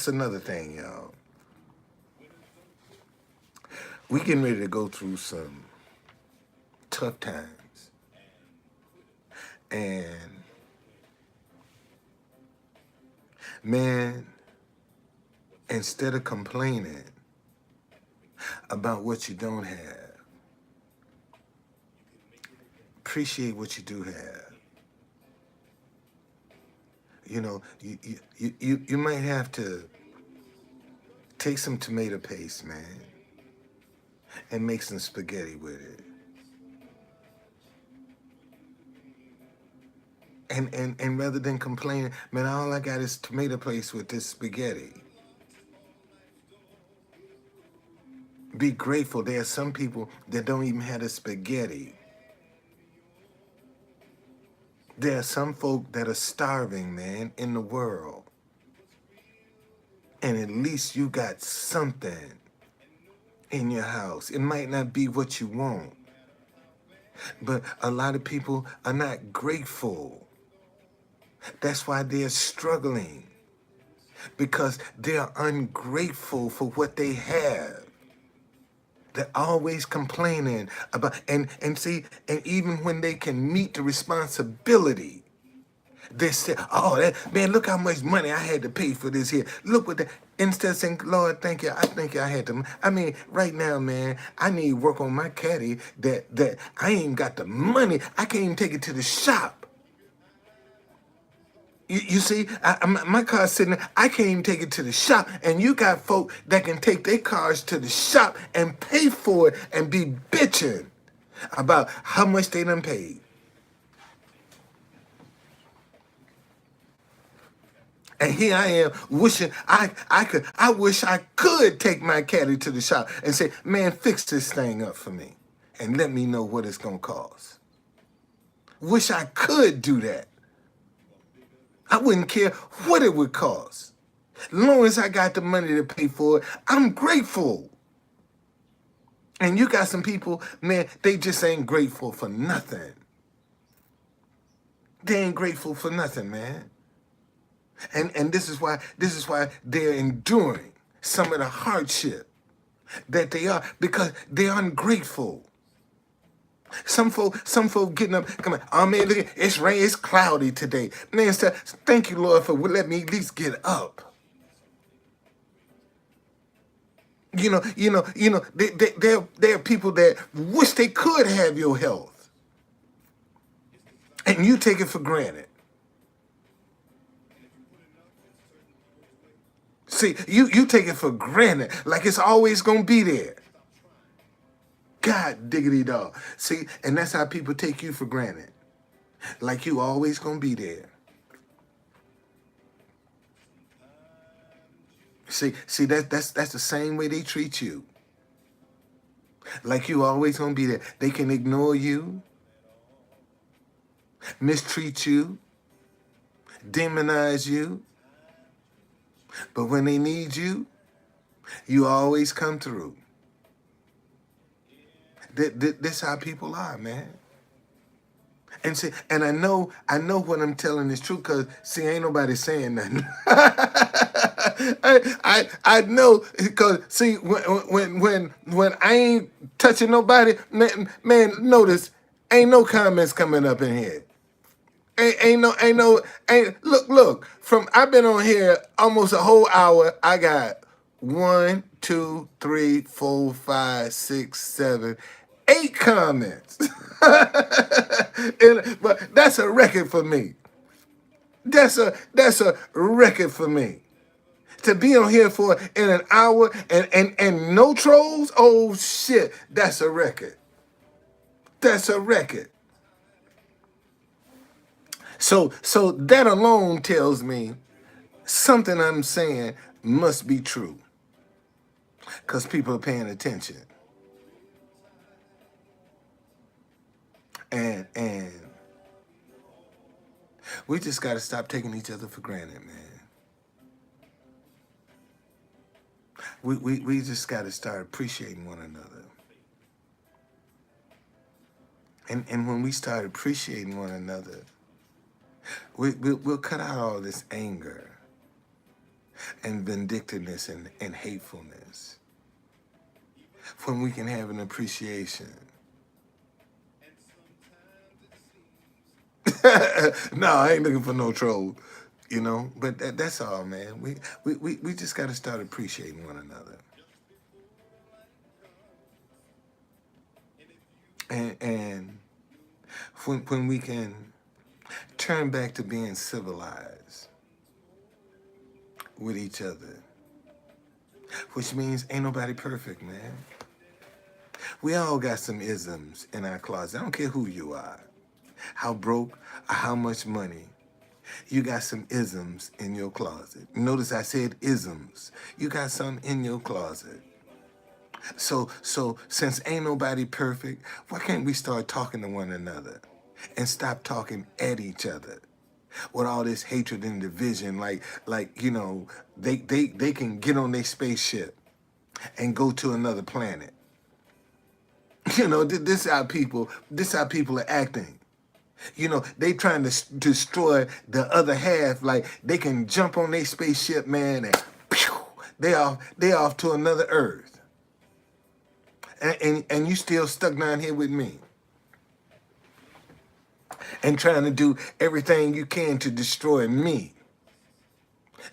another thing, y'all. We getting ready to go through some tough times, and man, instead of complaining about what you don't have, appreciate what you do have. You know, you might have to take some tomato paste, man, and make some spaghetti with it. And rather than complaining, man, all I got is tomato paste with this spaghetti. Be grateful. There are some people that don't even have the spaghetti. There are some folk that are starving, man, in the world. And at least you got something in your house. It might not be what you want, but a lot of people are not grateful. That's why they're struggling, because they are ungrateful for what they have. They're always complaining about, and see, and even when they can meet the responsibility, they say, oh, man, look how much money I had to pay for this here. Look what that, instead of saying, Lord, thank you, I think I had to. I mean, right now, man, I need work on my caddy that I ain't got the money. I can't even take it to the shop. You see, my car's sitting there. I can't even take it to the shop. And you got folk that can take their cars to the shop and pay for it and be bitching about how much they done paid. And here I am wishing I wish I could take my caddy to the shop and say, man, fix this thing up for me and let me know what it's going to cost. Wish I could do that. I wouldn't care what it would cost. As long as I got the money to pay for it, I'm grateful. And you got some people, man, they just ain't grateful for nothing. They ain't grateful for nothing, man. And this is why they're enduring some of the hardship that they are, because they're ungrateful. Some folk getting up, come on, oh man, look, it's rain, it's cloudy today. Man, thank you, Lord, for letting me at least get up. There are people that wish they could have your health, and you take it for granted. See, you take it for granted, like it's always gonna be there. God diggity dog. See, and that's how people take you for granted, like you always gonna be there. See that's the same way they treat you, like you always gonna be there. They can ignore you, mistreat you, demonize you, but when they need you, you always come through. This how people are, man. And see, and I know what I'm telling is true, because see, ain't nobody saying nothing. I know, because see, when I ain't touching nobody, man, notice ain't no comments coming up in here. Ain't look. From I've been on here almost a whole hour. I got 1, 2, 3, 4, 5, 6, 7, 8 comments. But that's a record for me. That's a record for me. To be on here for in an hour and no trolls. Oh shit, that's a record. That's a record. So that alone tells me something I'm saying must be true, because people are paying attention. And we just got to stop taking each other for granted, man. We just got to start appreciating one another. And when we start appreciating one another, we'll cut out all this anger and vindictiveness and hatefulness. When we can have an appreciation. No, I ain't looking for no troll, But that's all, man. We just got to start appreciating one another. And when we can turn back to being civilized with each other, which means ain't nobody perfect, man. We all got some isms in our closet. I don't care who you are, how broke or how much money. You got some isms in your closet. Notice I said isms. You got some in your closet. So since ain't nobody perfect, why can't we start talking to one another and stop talking at each other with all this hatred and division? Like they can get on their spaceship and go to another planet. This how people are acting. They trying to destroy the other half. Like they can jump on their spaceship, man, and pew, they off to another Earth. And you still stuck down here with me. And trying to do everything you can to destroy me.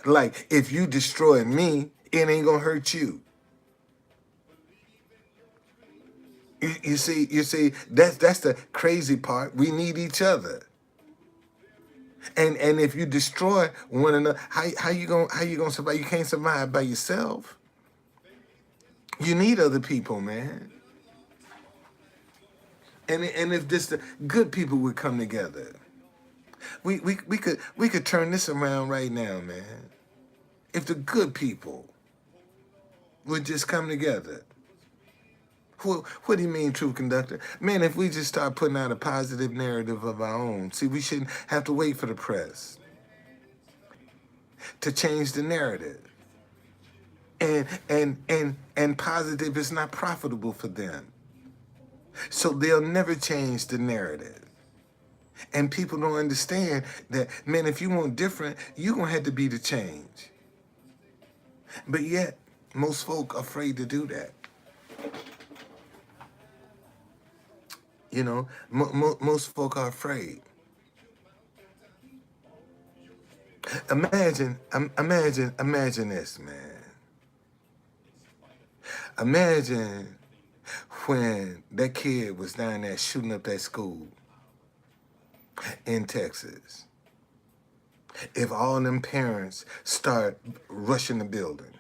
Like if you destroy me, it ain't gonna hurt you. You see, that's the crazy part. We need each other. And if you destroy one another, how you gonna survive? You can't survive by yourself. You need other people, man. And if this the good people would come together, we could turn this around right now, man. If the good people would just come together. What do you mean, Truth Conductor? Man, if we just start putting out a positive narrative of our own, see, we shouldn't have to wait for the press to change the narrative. And positive is not profitable for them. So they'll never change the narrative. And people don't understand that, man, if you want different, you're going to have to be the change. But yet, most folk are afraid to do that. Most folk are afraid. Imagine this, man. Imagine when that kid was down there shooting up that school in Texas. If all them parents start rushing the building,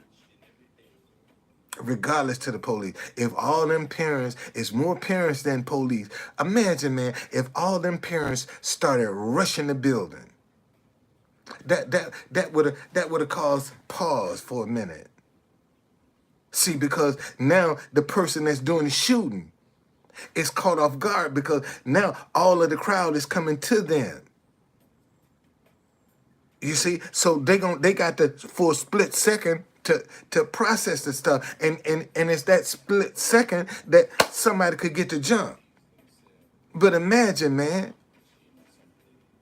regardless to the police, if all them parents, it's more parents than police. Imagine, man, if all them parents started rushing the building. That would have caused pause for a minute. See, because now the person that's doing the shooting is caught off guard because now all of the crowd is coming to them. You see, so they got the for a split second to process the stuff, and it's that split second that somebody could get to jump. But imagine, man,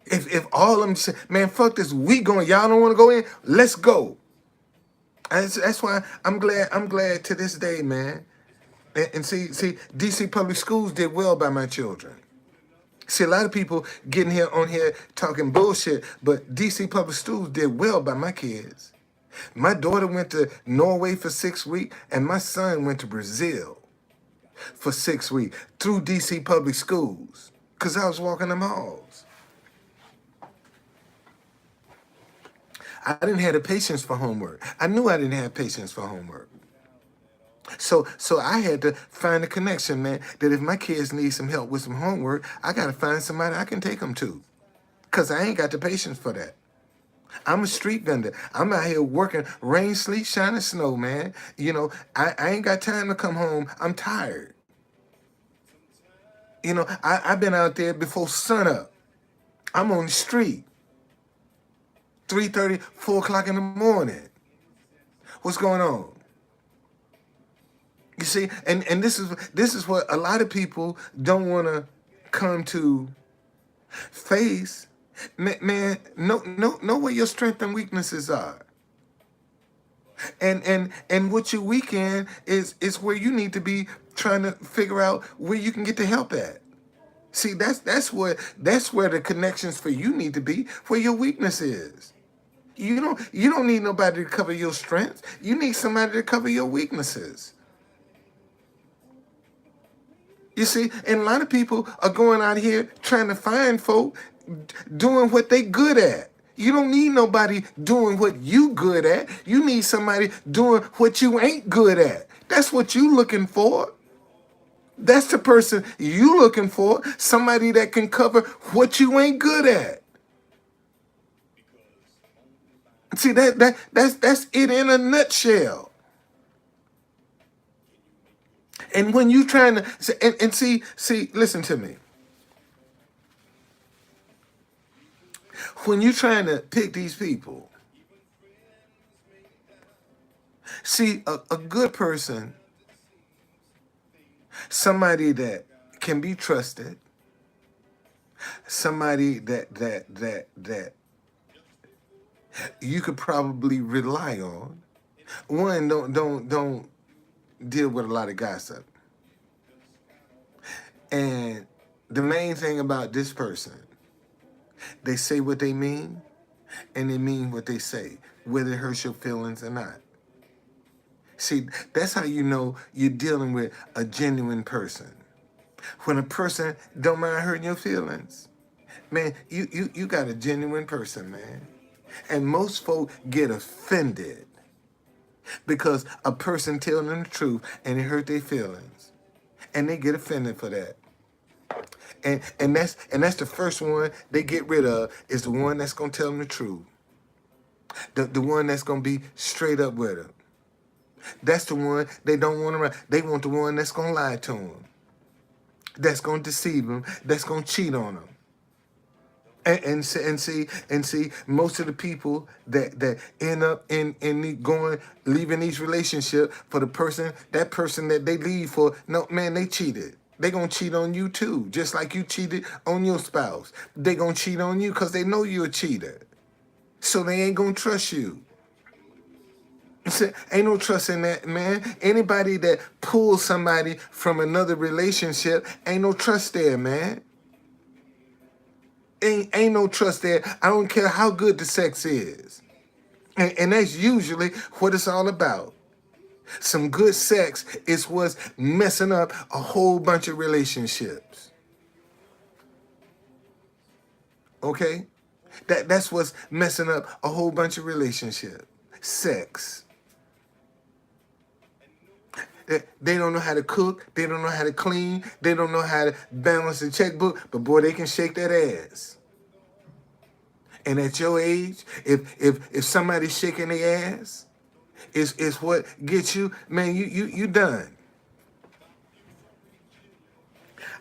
if all of them say, man, fuck this, we going, y'all don't want to go in, let's go. And that's why I'm glad to this day, man. And see, DC Public Schools did well by my children. See, a lot of people getting here on here talking bullshit, but DC Public Schools did well by my kids. My daughter went to Norway for 6 weeks, and my son went to Brazil for 6 weeks through DC Public Schools because I was walking them halls. I didn't have the patience for homework. I knew I didn't have patience for homework. So I had to find a connection, man, that if my kids need some help with some homework, I got to find somebody I can take them to because I ain't got the patience for that. I'm a street vendor. I'm out here working rain, sleet, shine, and snow, man. You know, I ain't got time to come home. I'm tired. You know, I've been out there before sunup. I'm on the street. 3:30, 4 o'clock in the morning. What's going on? You see, and this is what a lot of people don't want to come to face. Man, know where your strengths and weaknesses are. And what you weak in is where you need to be trying to figure out where you can get the help at. See, that's where the connections for you need to be, where your weakness is. You don't need nobody to cover your strengths. You need somebody to cover your weaknesses. You see, and a lot of people are going out here trying to find folk doing what they good at. You don't need nobody doing what you good at. You need somebody doing what you ain't good at. That's what you looking for. That's the person you looking for. Somebody that can cover what you ain't good at. See, that's it in a nutshell. And when you trying to and see, listen to me. When you trying to pick these people, see, a good person, somebody that can be trusted, somebody that you could probably rely on. One, don't deal with a lot of gossip. And the main thing about this person, they say what they mean, and they mean what they say, whether it hurts your feelings or not. See, that's how you know you're dealing with a genuine person. When a person don't mind hurting your feelings, man, you got a genuine person, man. And most folk get offended because a person telling them the truth and it hurt their feelings, and they get offended for that. And that's the first one they get rid of, is the one that's gonna tell them the truth, the one that's gonna be straight up with them. That's the one they don't want around. They want the one that's gonna lie to them, that's gonna deceive them, that's gonna cheat on them. And see, most of the people that end up leaving these relationships for that person that they leave for, no, man, they cheated. They gonna cheat on you too, just like you cheated on your spouse. They gonna cheat on you because they know you're a cheater, so they ain't gonna trust you. See, ain't no trust in that, man. Anybody that pulls somebody from another relationship, ain't no trust there, man. Ain't no trust there. I don't care how good the sex is. And that's usually what it's all about. Some good sex is what's messing up a whole bunch of relationships. Okay? That's what's messing up a whole bunch of relationships. Sex. They don't know how to cook. They don't know how to clean. They don't know how to balance the checkbook. But boy, they can shake that ass. And at your age, if somebody's shaking their ass, is what gets you, man, you done.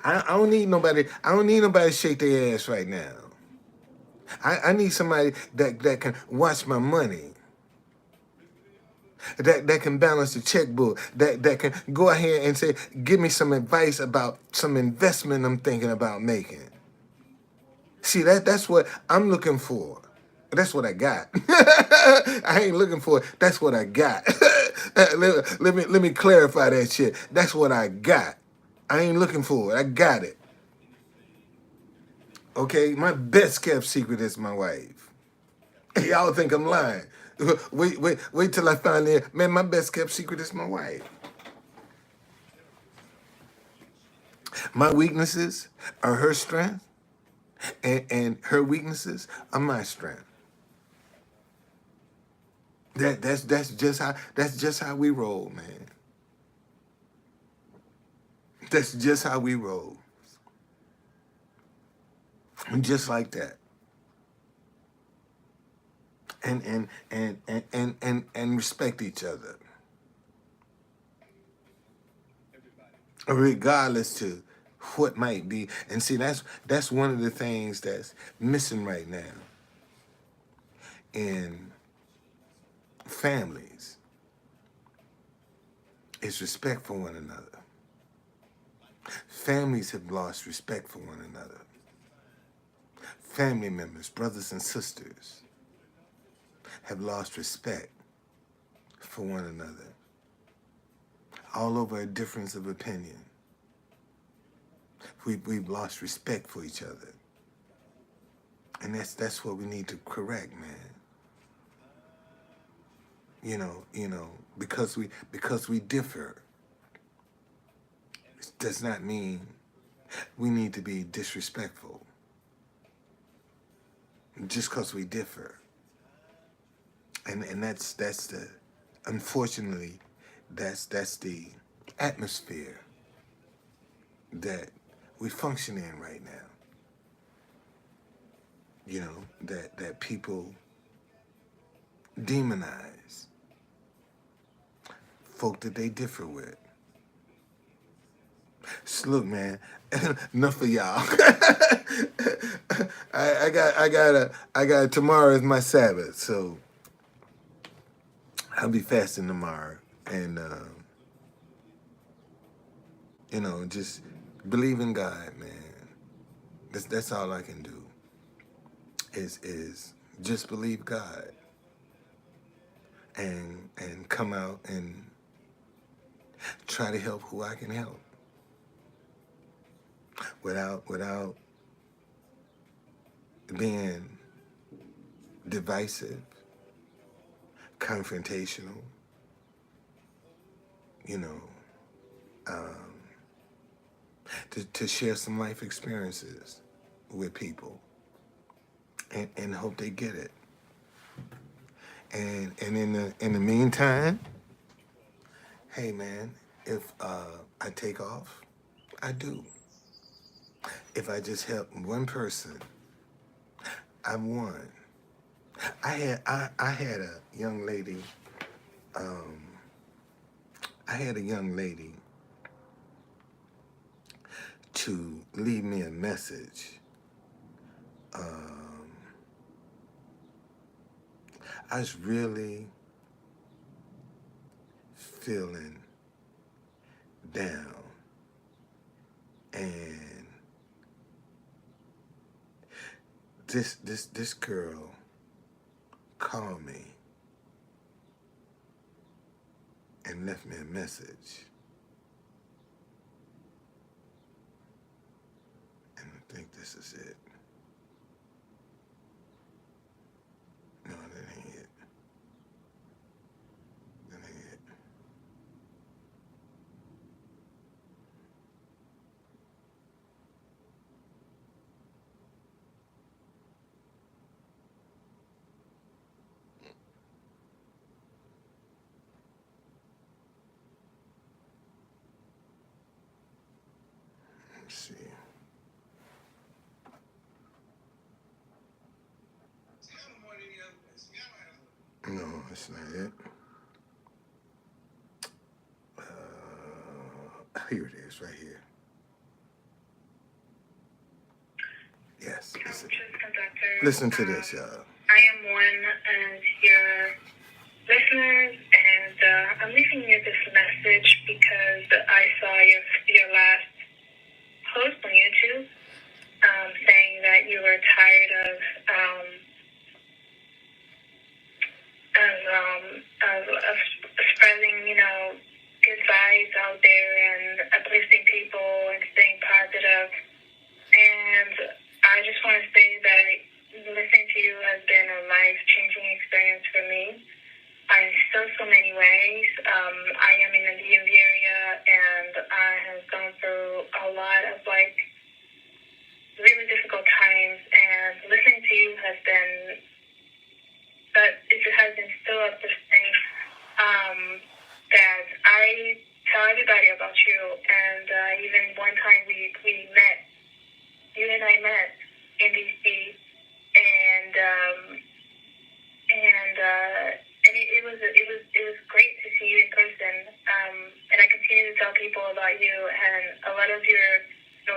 I don't need nobody. I don't need nobody to shake their ass right now. I need somebody that can watch my money. That can balance the checkbook, that can go ahead and say, give me some advice about some investment I'm thinking about making. See, that's what I'm looking for. That's what I got. I ain't looking for it. That's what I got. let me clarify that shit. That's what I got. I ain't looking for it. I got it. Okay? My best kept secret is my wife. Y'all think I'm lying. Wait till I find it. Man, my best kept secret is my wife. My weaknesses are her strength, and her weaknesses are my strength. That's just how we roll, man. That's just how we roll. Just like that. And respect each other. Regardless to what might be. And see, that's one of the things that's missing right now in families is respect for one another. Families have lost respect for one another. Family members, brothers and sisters, have lost respect for one another. All over a difference of opinion. We've lost respect for each other. And that's what we need to correct, man. You know, because we differ, it does not mean we need to be disrespectful. Just because we differ. And that's the, unfortunately, that's the atmosphere that we function in right now. You know, that people demonize folk that they differ with. So look, man, enough of y'all. I got tomorrow is my Sabbath, so I'll be fasting tomorrow, and just believe in God, man. That's all I can do. Is just believe God, and come out and try to help who I can help, without being divisive, confrontational, to share some life experiences with people, and hope they get it. And in the meantime, hey man, if I take off, I do. If I just help one person, I won. I had a young lady. I had a young lady to leave me a message. I was really feeling down, and this girl called me and left me a message. And I think this is it. No, that ain't it. That ain't it. see. No, that's not it. Here it is, right here. Yes. Listen to this, y'all. I am one of your listeners, and I'm leaving you this message because I saw your last post on YouTube saying that you were tired of spreading, good vibes out there and uplifting people and staying positive. And I just want to say that listening to you has been a life-changing experience for me in so many ways. I am in the DMV area, and I have gone through a lot of really difficult times. And listening to you has been so uplifting that I tell everybody about you. And even one time we met, you and I met in DC, and it was great to see you in person. And I continue to tell people about you, and a lot of your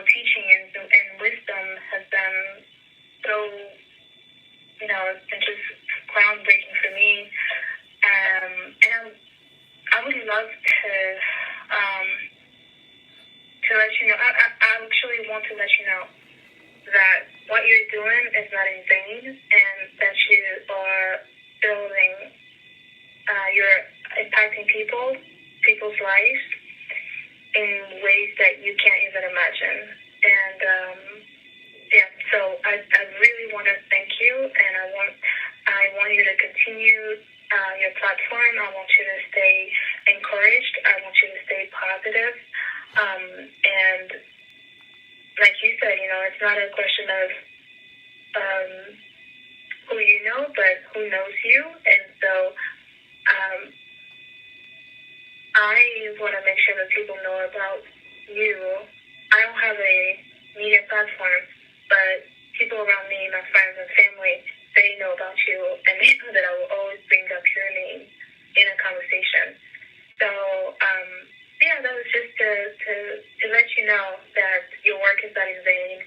teaching and wisdom has been so it's been just groundbreaking for me. And I would love to let you know. I actually want to let you know that what you're doing is not in vain, and that you are building, you're impacting people's lives in ways that you can't even imagine. And so I really want to thank you, and I want you to continue your platform. I want you to stay encouraged. I want you to stay positive. And like you said, it's not a question of who you know, but who knows you. And so I want to make sure that people know about you. I don't have a media platform, but people around me, my friends and family, they know about you, and they know that I will always bring up your name in a conversation. So, that was just to let you know that your work is not in vain.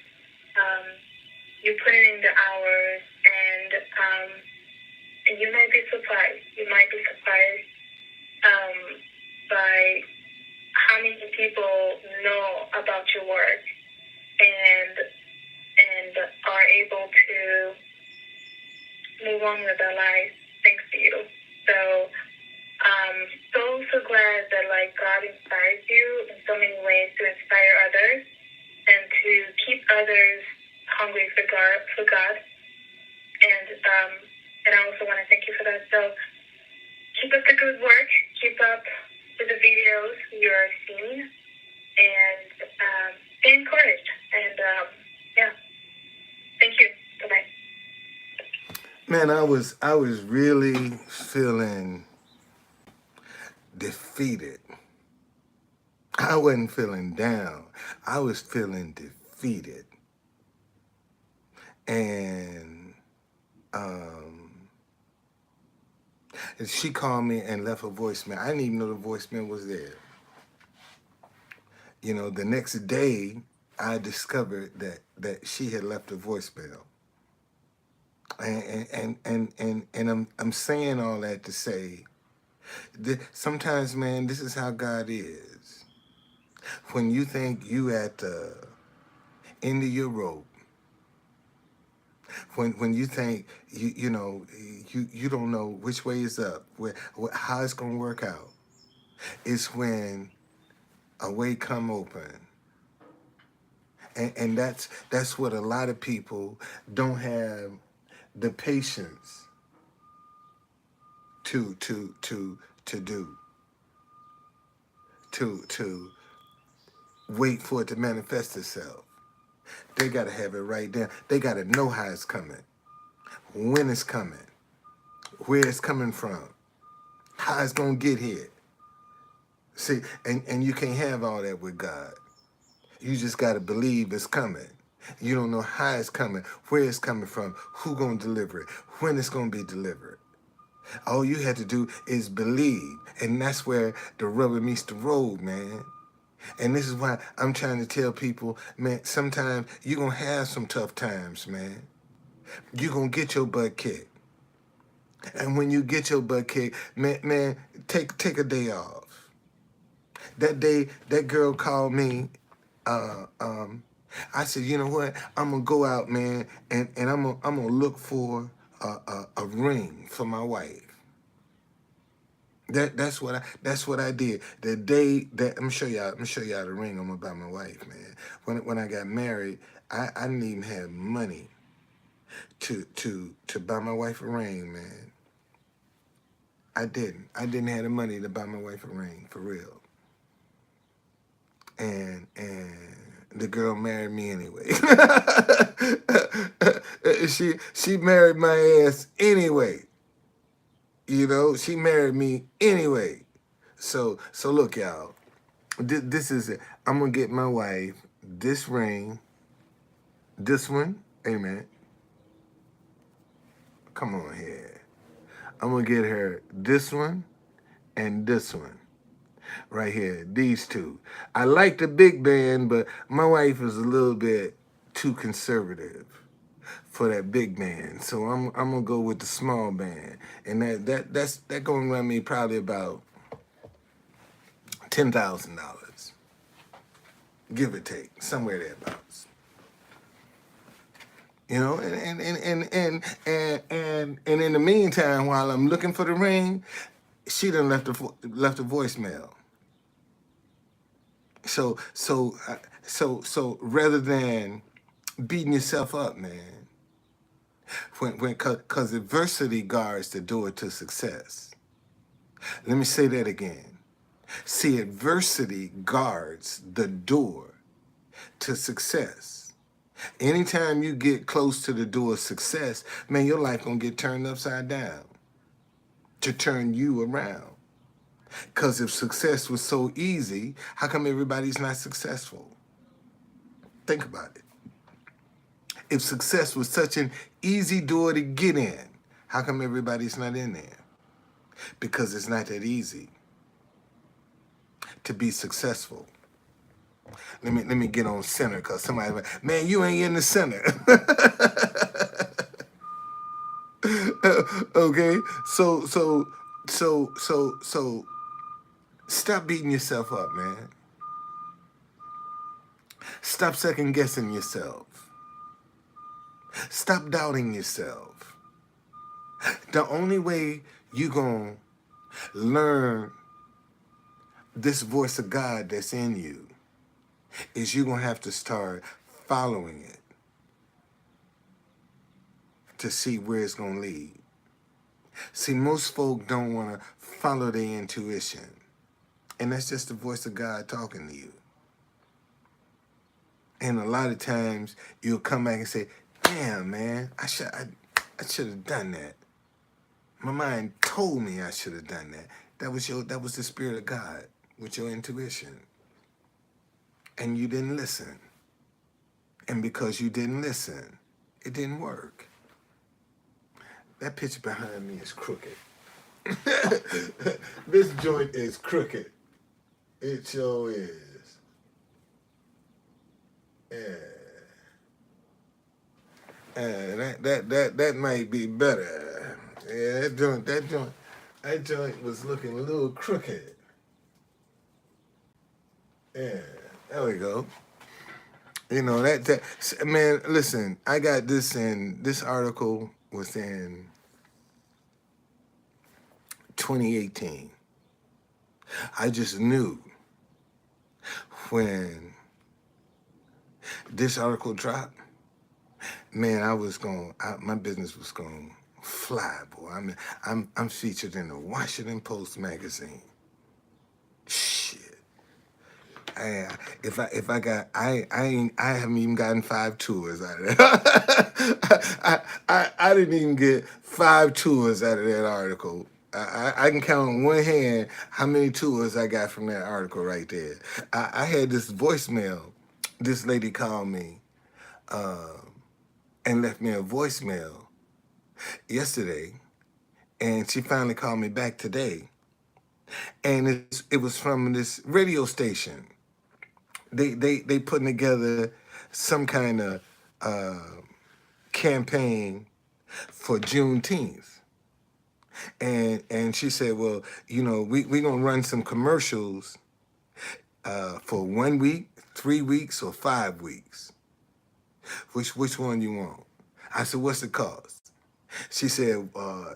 You put in the hours, and you might be surprised. You might be surprised by how many people know about your work and are able to move on with their lives thanks to you. So so glad that God inspires you in so many ways to inspire others and to keep others hungry for God. And I also want to thank you for that. So keep up the good work. Keep up with the videos you're seeing, and stay encouraged. And thank you. Bye-bye. Man, I was really feeling defeated. I wasn't feeling down. I was feeling defeated. And she called me and left a voicemail. I didn't even know the voicemail was there. The next day, I discovered that she had left a voicemail. And I'm saying all that to say that sometimes, man, this is how God is. When you think you at the end of your rope, when you think you don't know which way is up, how it's gonna work out, it's when a way come open. And that's what a lot of people don't have the patience to do, to wait for it to manifest itself. They gotta have it right down. They gotta know how it's coming, when it's coming, where it's coming from, how it's gonna get here. See, and you can't have all that with God. You just got to believe it's coming. You don't know how it's coming, where it's coming from, who gonna deliver it, when it's gonna be delivered. All you had to do is believe, and that's where the rubber meets the road, man. And this is why I'm trying to tell people, man, sometimes you're gonna have some tough times, man. You're gonna get your butt kicked. And when you get your butt kicked, man, take a day off. That day, that girl called me. Uh, um, I said, you know what? I'm gonna go out, man, and I'm gonna look for a ring for my wife. That's what I did. The day that I'm gonna show y'all the ring I'm gonna buy my wife, man. When I got married, I didn't even have money to buy my wife a ring, man. I didn't. I didn't have the money to buy my wife a ring, for real. And the girl married me anyway. She married my ass anyway. You know, she married me anyway. So look, y'all. This is it. I'm gonna get my wife this ring, this one. Amen. Come on here. I'm gonna get her this one and this one right here. These two. I like the big band, but my wife is a little bit too conservative for that big band. So I'm gonna go with the small band, and that's gonna run me probably about $10,000, give or take, somewhere thereabouts. You know, and in the meantime, while I'm looking for the ring, she done left a voicemail. So rather than beating yourself up, man, cause adversity guards the door to success. Let me say that again. See, adversity guards the door to success. Anytime you get close to the door of success, man, your life gonna get turned upside down to turn you around. Because if success was so easy, how come everybody's not successful? Think about it. If success was such an easy door to get in, how come everybody's not in there? Because it's not that easy to be successful. Let me get on center, because somebody like, man, you ain't in the center. Okay? So stop beating yourself up, man. Stop second guessing yourself. Stop doubting yourself. The only way you gonna learn this voice of God that's in you is you're gonna have to start following it to see where it's gonna lead. See, most folk don't wanna follow their intuition. And that's just the voice of God talking to you. And a lot of times you'll come back and say, damn, man, I should have done that. My mind told me I should have done that. That was the Spirit of God with your intuition. And you didn't listen. And because you didn't listen, it didn't work. That picture behind me is crooked. This joint is crooked. It sure is. Yeah. That might be better. Yeah, that joint was looking a little crooked. Yeah, there we go. You know that man. Listen, I got this article was in 2018. I just knew when this article dropped, man, my business was going to fly, boy. I mean, I'm featured in the Washington Post magazine. Shit. I haven't even gotten 5 tours out of that. I didn't even get 5 tours out of that article. I can count on one hand how many tours I got from that article right there. I had this voicemail this lady called me and left me a voicemail yesterday, and she finally called me back today, and it was from this radio station. They putting together some kind of campaign for Juneteenth, and she said, well, you know, we gonna run some commercials for 1 week, 3 weeks, or 5 weeks. Which one you want? I said, what's the cost? She said,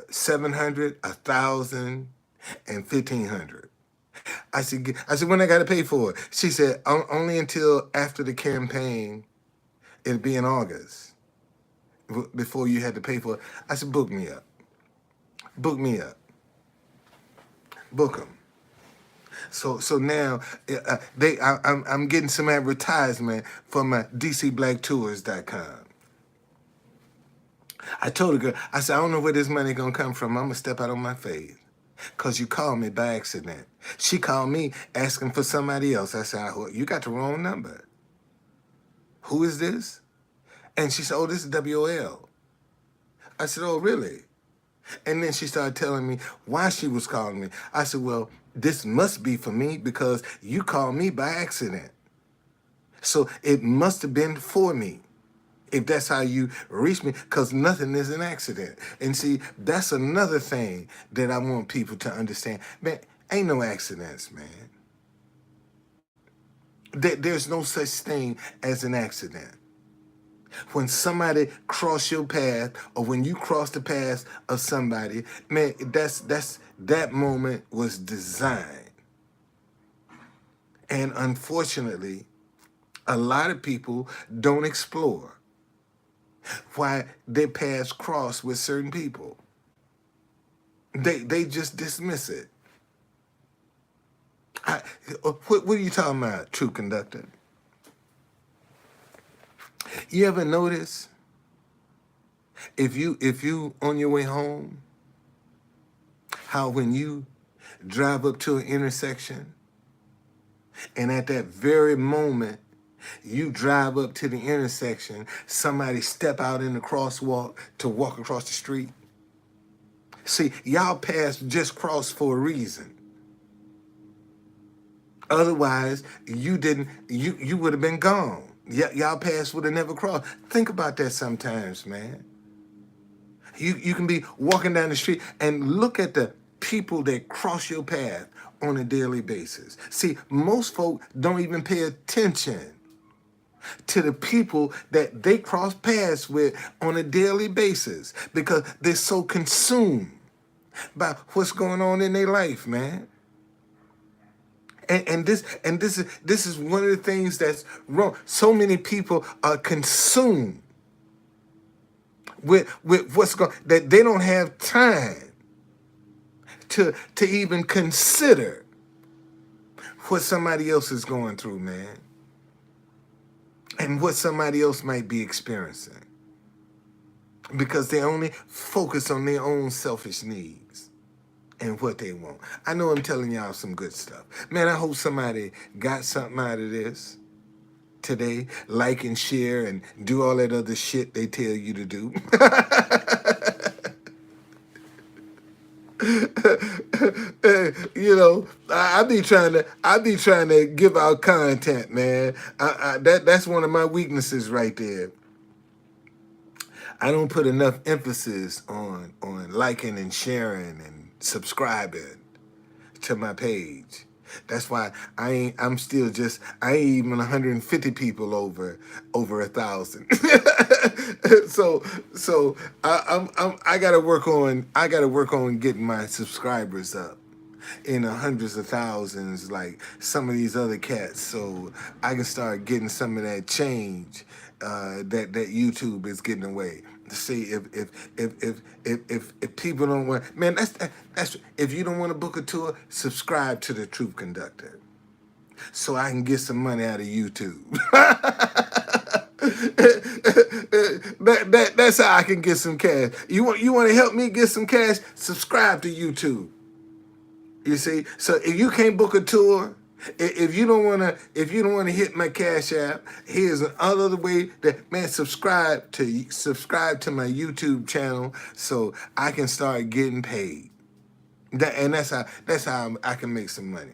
700, 1,000, and 1,500. I said, when I got to pay for it? She said, only until after the campaign. It'll be in August before you had to pay for it. I said, book me up. Book me up. Book them. So now I'm getting some advertisement from my DCBlackTours.com. I told the girl, I said, I don't know where this money gonna come from. I'm gonna step out on my face. Cause you called me by accident. She called me asking for somebody else. I said, you got the wrong number. Who is this? And she said, oh, this is WOL. I said, oh, really? And then she started telling me why she was calling me. I said, well, this must be for me because you called me by accident. So it must have been for me, if that's how you reach me, because nothing is an accident. And see, that's another thing that I want people to understand. Man, ain't no accidents, man. There's no such thing as an accident. When somebody cross your path, or when you cross the path of somebody, man, that moment was designed. And unfortunately, a lot of people don't explore why their paths cross with certain people. They just dismiss it. What are you talking about, True Conductor? You ever notice if you on your way home, how when you drive up to an intersection, and at that very moment you drive up to the intersection, somebody step out in the crosswalk to walk across the street? See, y'all paths just crossed for a reason. Otherwise, you would have been gone. Y'all paths would have never crossed. Think about that sometimes, man. You can be walking down the street and look at the people that cross your path on a daily basis. See, most folk don't even pay attention to the people that they cross paths with on a daily basis because they're so consumed by what's going on in their life, man. And this is one of the things that's wrong. So many people are consumed with what's going, that they don't have time to even consider what somebody else is going through, man, and what somebody else might be experiencing, because they only focus on their own selfish needs and what they want. I know I'm telling y'all some good stuff. Man, I hope somebody got something out of this today. Like and share and do all that other shit they tell you to do. You know, I be trying to give out content, man. That's one of my weaknesses right there. I don't put enough emphasis on liking and sharing and subscribing to my page. That's why I ain't even 150 people over 1,000. So I gotta work on getting my subscribers up in the hundreds of thousands like some of these other cats, so I can start getting some of that change that YouTube is getting away. See, if people don't want, man, that's if you don't want to book a tour, subscribe to the Truth Conductor so I can get some money out of YouTube. That's how I can get some cash. You want to help me get some cash? Subscribe to YouTube. You see, so if you can't book a tour If you don't wanna hit my Cash App, here's another way that, man, subscribe to my YouTube channel so I can start getting paid. And that's how I can make some money.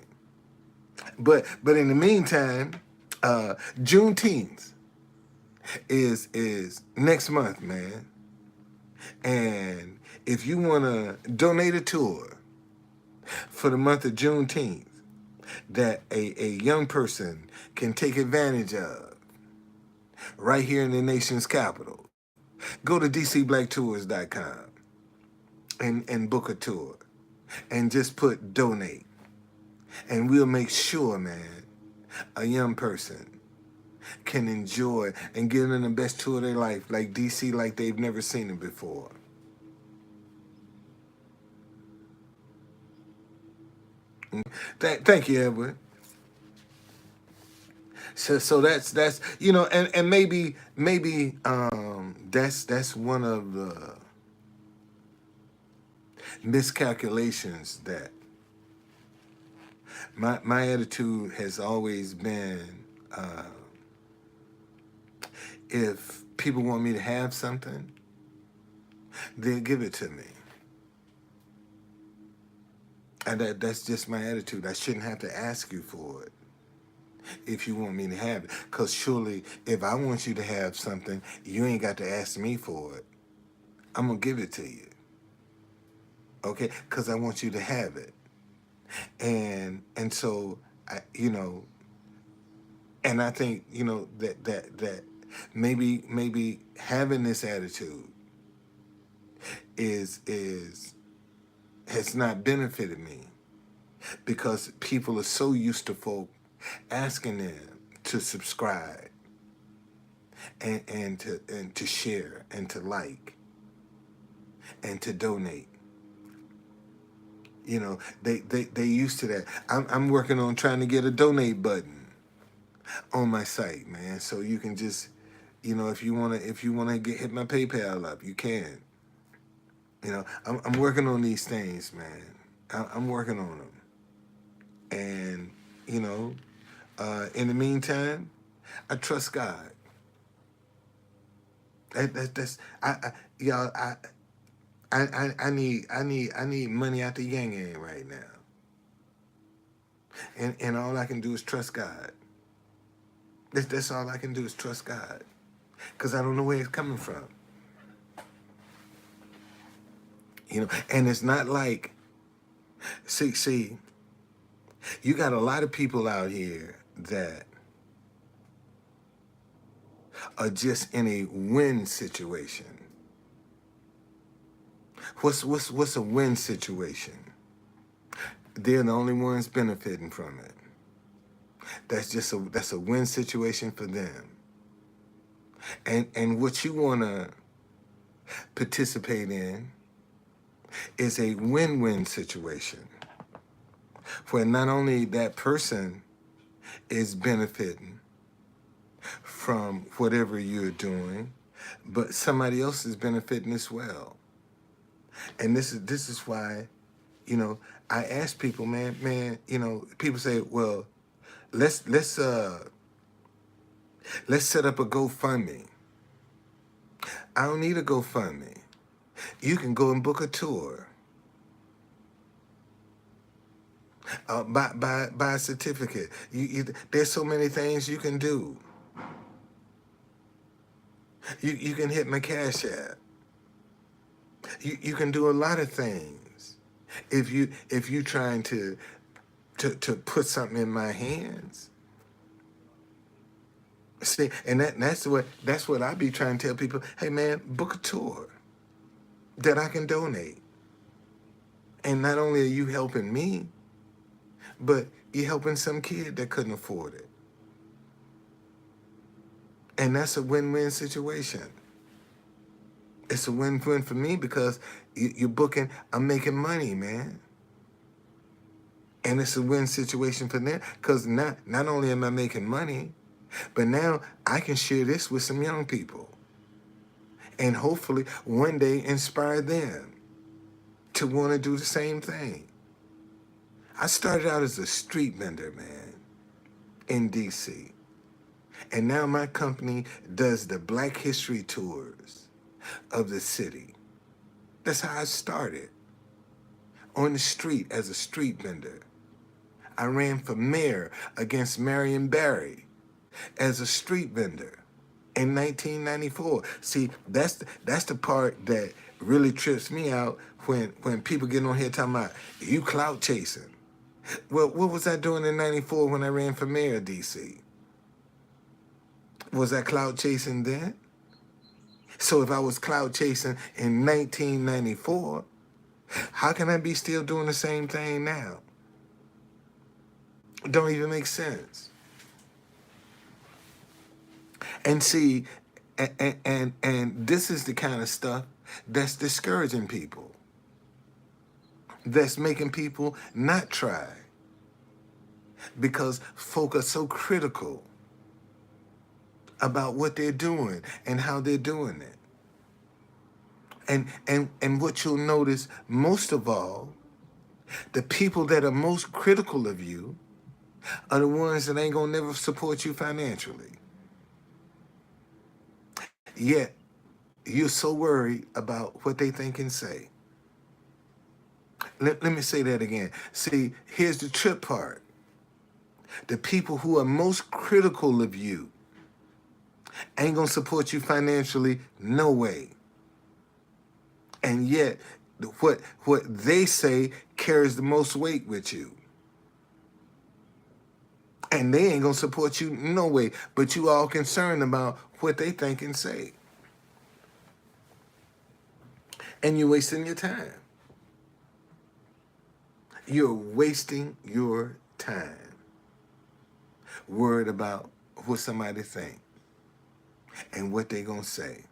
But in the meantime, Juneteenth is next month, man. And if you wanna donate a tour for the month of Juneteenth that a young person can take advantage of right here in the nation's capital, go to dcblacktours.com and book a tour and just put donate. And we'll make sure, man, a young person can enjoy and get in the best tour of their life, like DC, like they've never seen it before. Thank you, Edward. So that's and maybe that's one of the miscalculations that my attitude has always been, if people want me to have something, they'll give it to me. And that's just my attitude. I shouldn't have to ask you for it if you want me to have it. Because surely if I want you to have something, you ain't got to ask me for it. I'm going to give it to you. Okay? Because I want you to have it. And so, and I think, that maybe having this attitude has not benefited me, because people are so used to folk asking them to subscribe and to share and to like and to donate. They used to that. I'm working on trying to get a donate button on my site, man. So you can just, if you wanna hit my PayPal up, you can. I'm working on these things, man. I'm working on them. And, in the meantime, I trust God. That's y'all. I need money out the yang yang right now. And all I can do is trust God. That's all I can do is trust God, because I don't know where it's coming from. And it's not like, see, you got a lot of people out here that are just in a win situation. What's a win situation? They're the only ones benefiting from it. That's a win situation for them. And what you want to participate in is a win-win situation, where not only that person is benefiting from whatever you're doing, but somebody else is benefiting as well. And this is why, I ask people, man, people say, well, let's set up a GoFundMe. I don't need a GoFundMe. You can go and book a tour. Buy a certificate. There's so many things you can do. You can hit my Cash App. You can do a lot of things if you trying to put something in my hands. See, and that's what I be trying to tell people. Hey, man, book a tour that I can donate. And not only are you helping me, but you're helping some kid that couldn't afford it. And that's a win-win situation. It's a win-win for me, because you're booking, I'm making money, man. And it's a win situation for them, because not only am I making money, but now I can share this with some young people and hopefully one day inspire them to want to do the same thing. I started out as a street vendor, man. in DC. And now my company does the Black History tours of the city. That's how I started. On the street as a street vendor. I ran for mayor against Marion Barry as a street vendor in 1994. See, that's the part that really trips me out when people get on here talking about you clout chasing. Well, what was I doing in 94 when I ran for mayor of DC? Was I clout chasing then? So if I was clout chasing in 1994, how can I be still doing the same thing now? It don't even make sense. And see, and this is the kind of stuff that's discouraging people. That's making people not try. Because folk are so critical about what they're doing and how they're doing it. And what you'll notice most of all, the people that are most critical of you are the ones that ain't gonna never support you financially. Yet, you're so worried about what they think and say. Let me say that again. See, here's the trip part. The people who are most critical of you ain't gonna support you financially, no way. And yet, what they say carries the most weight with you. And they ain't gonna support you no way, but you all concerned about what they think and say. And you're wasting your time. You're wasting your time worried about what somebody think and what they gonna say.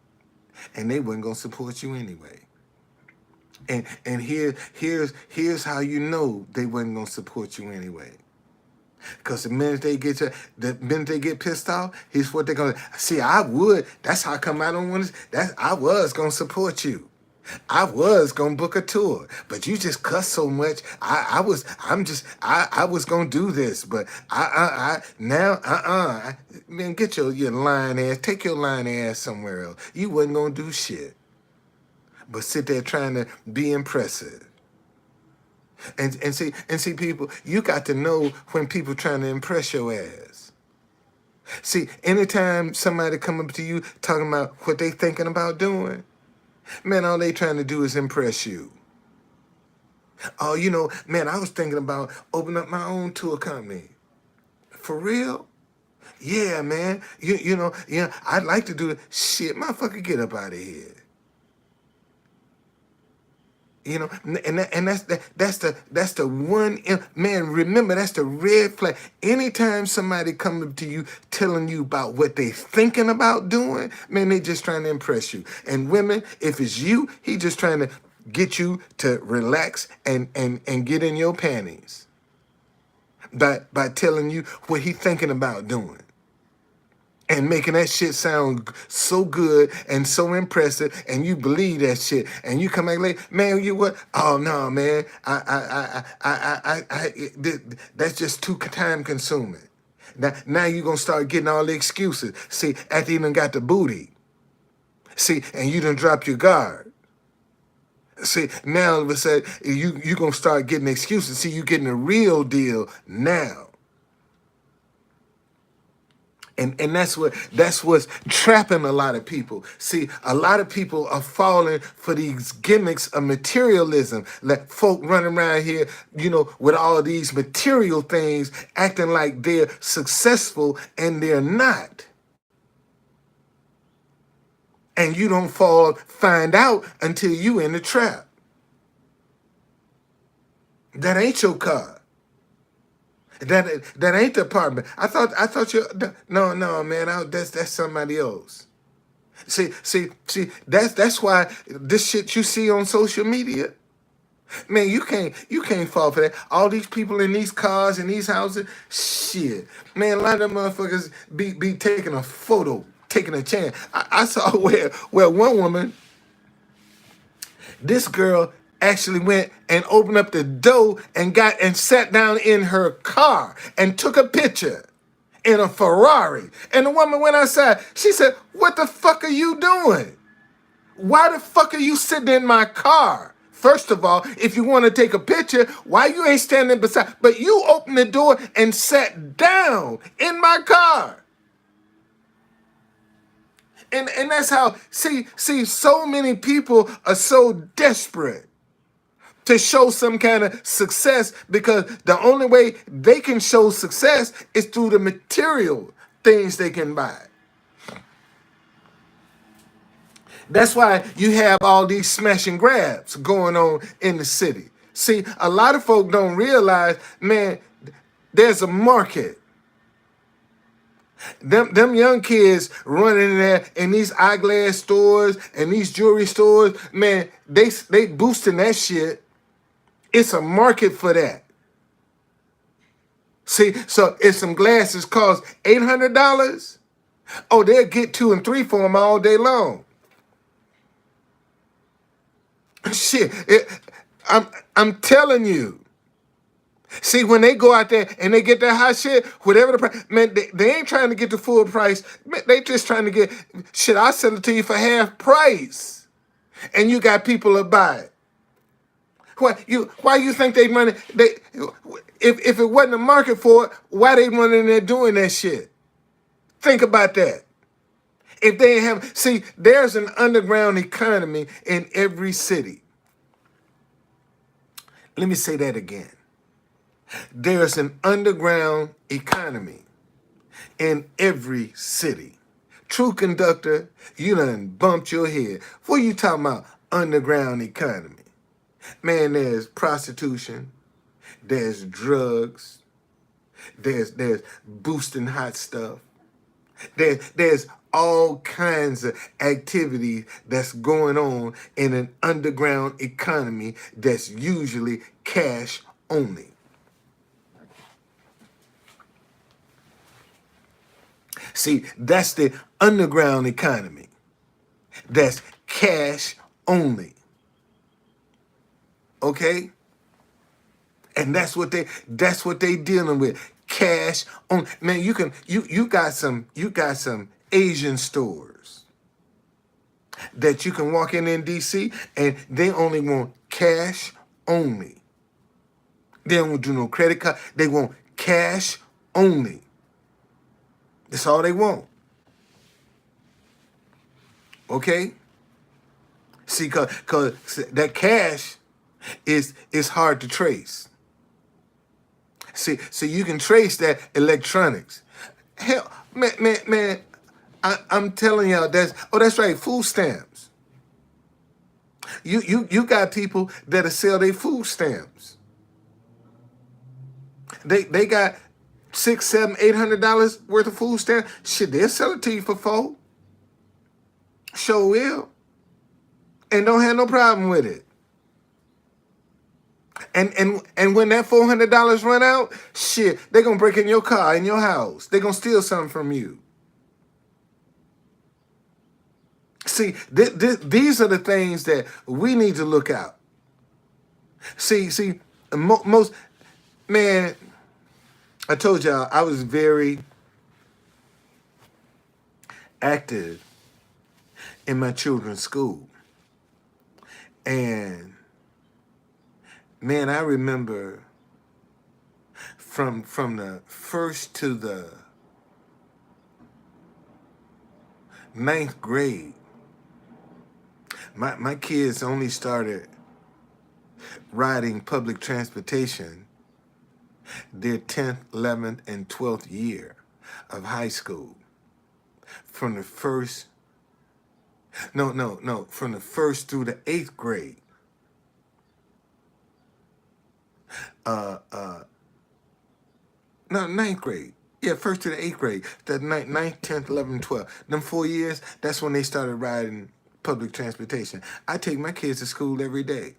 And they wasn't gonna support you anyway. And here's how you know they wasn't gonna support you anyway. Because the minute they get pissed off, here's what they're gonna see. I would. That's how come I don't want to. I was gonna support you. I was gonna book a tour, but you just cuss so much. I was gonna do this, but man, get your lying ass, take your lying ass somewhere else. You wasn't gonna do shit, but sit there trying to be impressive. And see people, you got to know when people trying to impress your ass. See, anytime somebody come up to you talking about what they thinking about doing, man, all they trying to do is impress you. Oh, man, I was thinking about opening up my own tour company. For real? Yeah, man. I'd like to do it. Shit, motherfucker, get up out of here. And that's the one, man, remember, that's the red flag. Anytime somebody comes up to you telling you about what they thinking about doing, man, they just trying to impress you. And women, if it's you, he just trying to get you to relax and get in your panties by telling you what he thinking about doing. And making that shit sound so good and so impressive, and you believe that shit, and you come back later, man. You what? Oh no, man. That's just too time consuming. Now you gonna start getting all the excuses. See, after you done got the booty. See, and you done drop your guard. See, now all of a sudden you gonna start getting excuses. See, you getting a real deal now. And that's what's trapping a lot of people. See, a lot of people are falling for these gimmicks of materialism. Like folk running around here, with all of these material things, acting like they're successful and they're not. And you don't find out until you in the trap. That ain't your car. That ain't the apartment. I thought you. No, man. That's somebody else. See. That's why this shit you see on social media, man. You can't fall for that. All these people in these cars and these houses, shit, man. A lot of them motherfuckers be taking a photo, taking a chance. I saw where one woman, this girl actually went and opened up the door and sat down in her car and took a picture in a Ferrari. And the woman went outside. She said, "What the fuck are you doing? Why the fuck are you sitting in my car? First of all, if you want to take a picture, why you ain't standing beside?" But you opened the door and sat down in my car. And that's how, see, so many people are so desperate to show some kind of success, because the only way they can show success is through the material things they can buy. That's why you have all these smash and grabs going on in the city. See, a lot of folk don't realize, man, there's a market. Them young kids running in there in these eyeglass stores and these jewelry stores, man, they boosting that shit. It's a market for that. See, so if some glasses cost $800, oh, they'll get 2 and 3 for them all day long. Shit, I'm telling you. See, when they go out there and they get that hot shit, whatever the price, man, they ain't trying to get the full price. Man, they just trying to get shit. I sell it to you for half price, and you got people to buy it. Why you think they money? If it wasn't a market for it, why they running there doing that shit? Think about that. If they have, see, there's an underground economy in every city. Let me say that again. There's an underground economy in every city. True conductor, you done bumped your head. What are you talking about, underground economy? Man, there's prostitution, there's drugs, there's boosting hot stuff. There's all kinds of activity that's going on in an underground economy that's usually cash only. See, that's the underground economy. That's cash only. Okay? And that's what they dealing with. Cash on. Man, you got some Asian stores that you can walk in DC, and they only want cash only. They don't do no credit card. They want cash only. That's all they want. Okay? See, cause that cash is hard to trace. See, so you can trace that electronics. Hell, man, I'm telling y'all, that's right, food stamps. You got people that'll sell their food stamps. They got $600, $700, $800 worth of food stamps. Shit, they'll sell it to you for $4. Sure will. And don't have no problem with it. And when that $400 run out, shit, they're gonna break in your car, in your house. They're gonna steal something from you. See, these are the things that we need to look out. See, most, man, I told y'all I was very active in my children's school. And man, I remember from the first to the 9th grade, my kids only started riding public transportation their 10th, 11th, and 12th year of high school. From the first, from the first through the 8th grade. No, 9th grade. Yeah, first to the 8th grade. The 9th, 10th, 11th, 12th. Them 4 years, that's when they started riding public transportation. I take my kids to school every day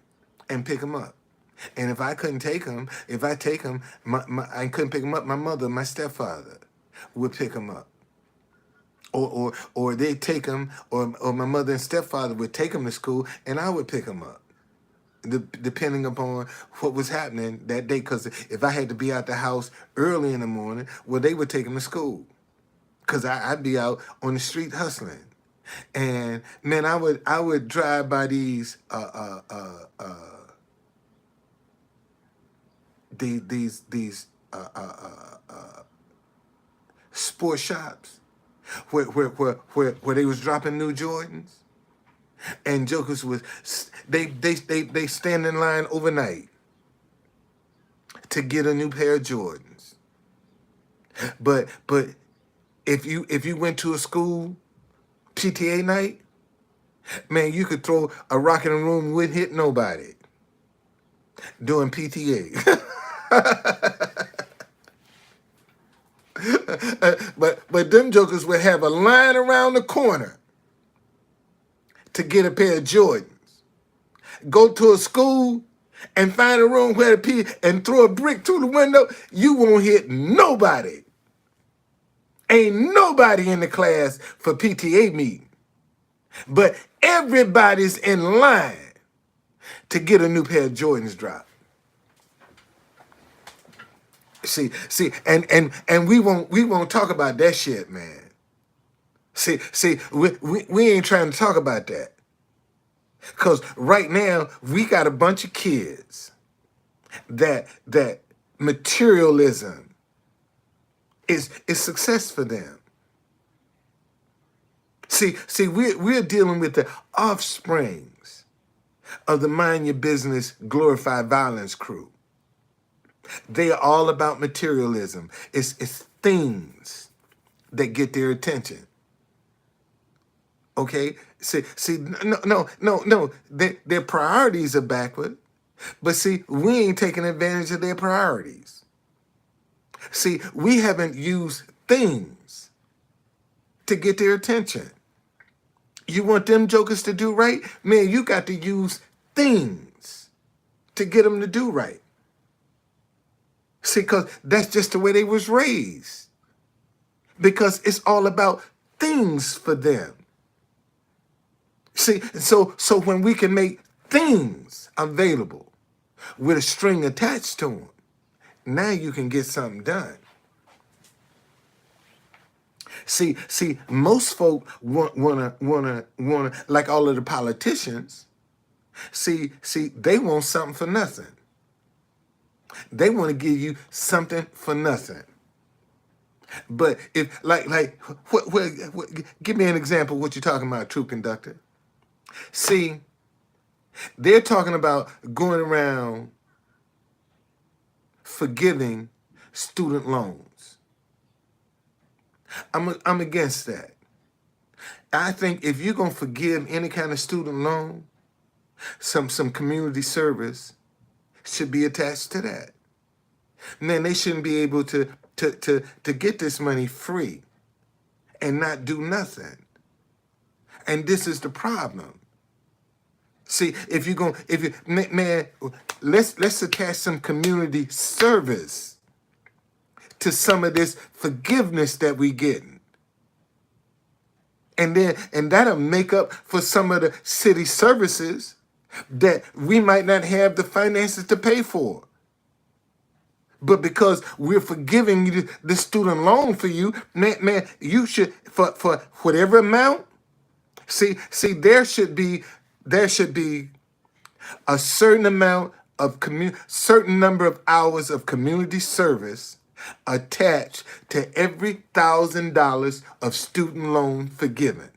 and pick them up. And if I couldn't take them, I couldn't pick them up, my mother, my stepfather would pick them up. Or they'd take them, or my mother and stepfather would take them to school, and I would pick them up. depending upon what was happening that day. Because if I had to be out the house early in the morning, well, they would take them to school. Because I'd be out on the street hustling. And man, I would drive by these sports shops where they was dropping new Jordans, and jokers was they stand in line overnight to get a new pair of Jordans. But if you went to a school PTA night, man, you could throw a rock in the room, wouldn't hit nobody doing PTA. But them jokers would have a line around the corner to get a pair of Jordans. Go to a school and find a room where the P and throw a brick through the window. You won't hit nobody. Ain't nobody in the class for PTA meeting. But everybody's in line to get a new pair of Jordans dropped. See, and we won't talk about that shit, man. See, we ain't trying to talk about that. Because right now, we got a bunch of kids that materialism is success for them. See, we're dealing with the offsprings of the mind your business, glorify violence crew. They are all about materialism. It's things that get their attention. Okay? See, no. Their priorities are backward. But see, we ain't taking advantage of their priorities. See, we haven't used things to get their attention. You want them jokers to do right? Man, you got to use things to get them to do right. See, because that's just the way they was raised. Because it's all about things for them. See, so when we can make things available with a string attached to them, now you can get something done. See, most folk wanna like all of the politicians. See, they want something for nothing. They want to give you something for nothing. But if what, give me an example of what you're talking about, True Conductor. See, they're talking about going around forgiving student loans. I'm against that. I think if you're gonna forgive any kind of student loan, some community service should be attached to that. Man, they shouldn't be able to get this money free and not do nothing. And this is the problem. See, man, let's attach some community service to some of this forgiveness that we getting. And that'll make up for some of the city services that we might not have the finances to pay for. But because we're forgiving you the student loan for you, man, you should for whatever amount. See, there should be a certain amount of certain number of hours of community service attached to every $1,000 of student loan forgiven.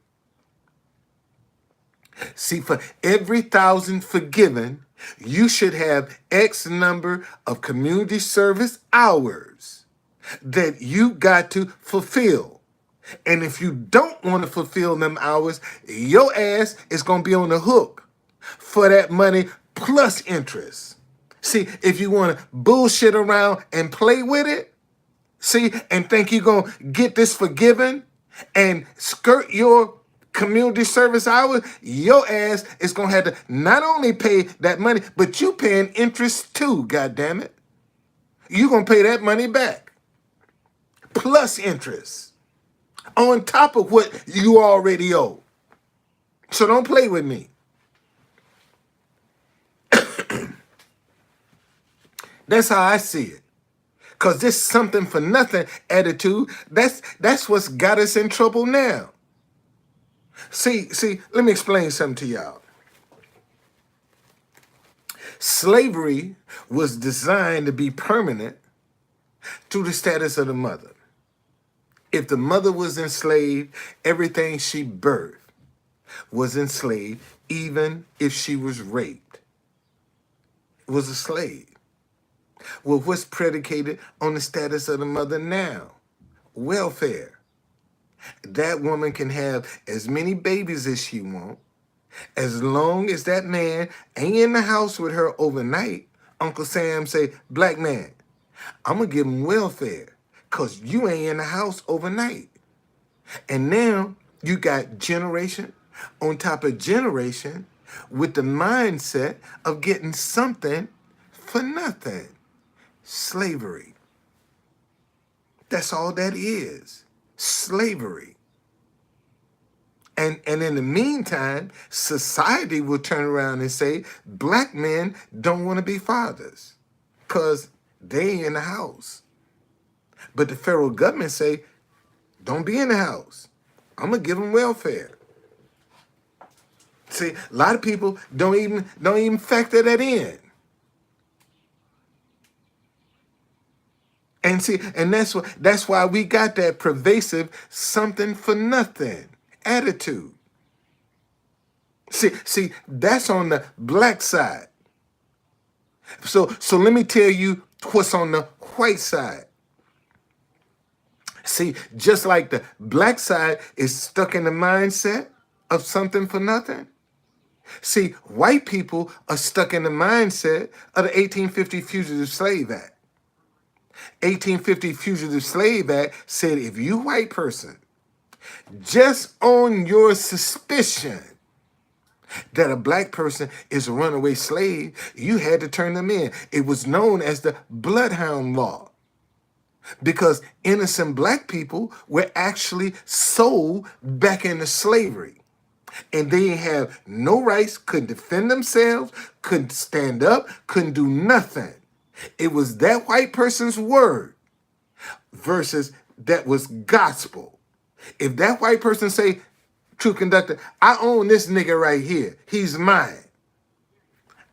See, for every 1,000 forgiven, you should have X number of community service hours that you got to fulfill. And if you don't want to fulfill them hours, your ass is going to be on the hook for that money plus interest. See, if you want to bullshit around and play with it, see, and think you're going to get this forgiven and skirt your community service hours, your ass is going to have to not only pay that money, but you paying interest too, goddammit. You're going to pay that money back. Plus interest. On top of what you already owe. So don't play with me. That's how I see it. Cause this something for nothing attitude, that's what's got us in trouble now. See, let me explain something to y'all. Slavery was designed to be permanent through the status of the mother. If the mother was enslaved, everything she birthed was enslaved, even if she was raped, was a slave. Well, what's predicated on the status of the mother now? Welfare. That woman can have as many babies as she wants, as long as that man ain't in the house with her overnight. Uncle Sam say, black man, I'm gonna give him welfare because you ain't in the house overnight. And now you got generation on top of generation with the mindset of getting something for nothing. Slavery. That's all that is. Slavery. And in the meantime, society will turn around and say, black men don't want to be fathers because they ain't in the house. But the federal government say, don't be in the house. I'm going to give them welfare. See, a lot of people don't even factor that in. And see, and that's why we got that pervasive something for nothing attitude. See, that's on the black side. So let me tell you what's on the white side. See, just like the black side is stuck in the mindset of something for nothing. See, white people are stuck in the mindset of the 1850 Fugitive Slave Act. 1850 Fugitive Slave Act said if you white person, just on your suspicion that a black person is a runaway slave, you had to turn them in. It was known as the Bloodhound Law because innocent black people were actually sold back into slavery. And they didn't have no rights, couldn't defend themselves, couldn't stand up, couldn't do nothing. It was that white person's word versus that was gospel. If that white person say, true conductor, I own this nigga right here. He's mine.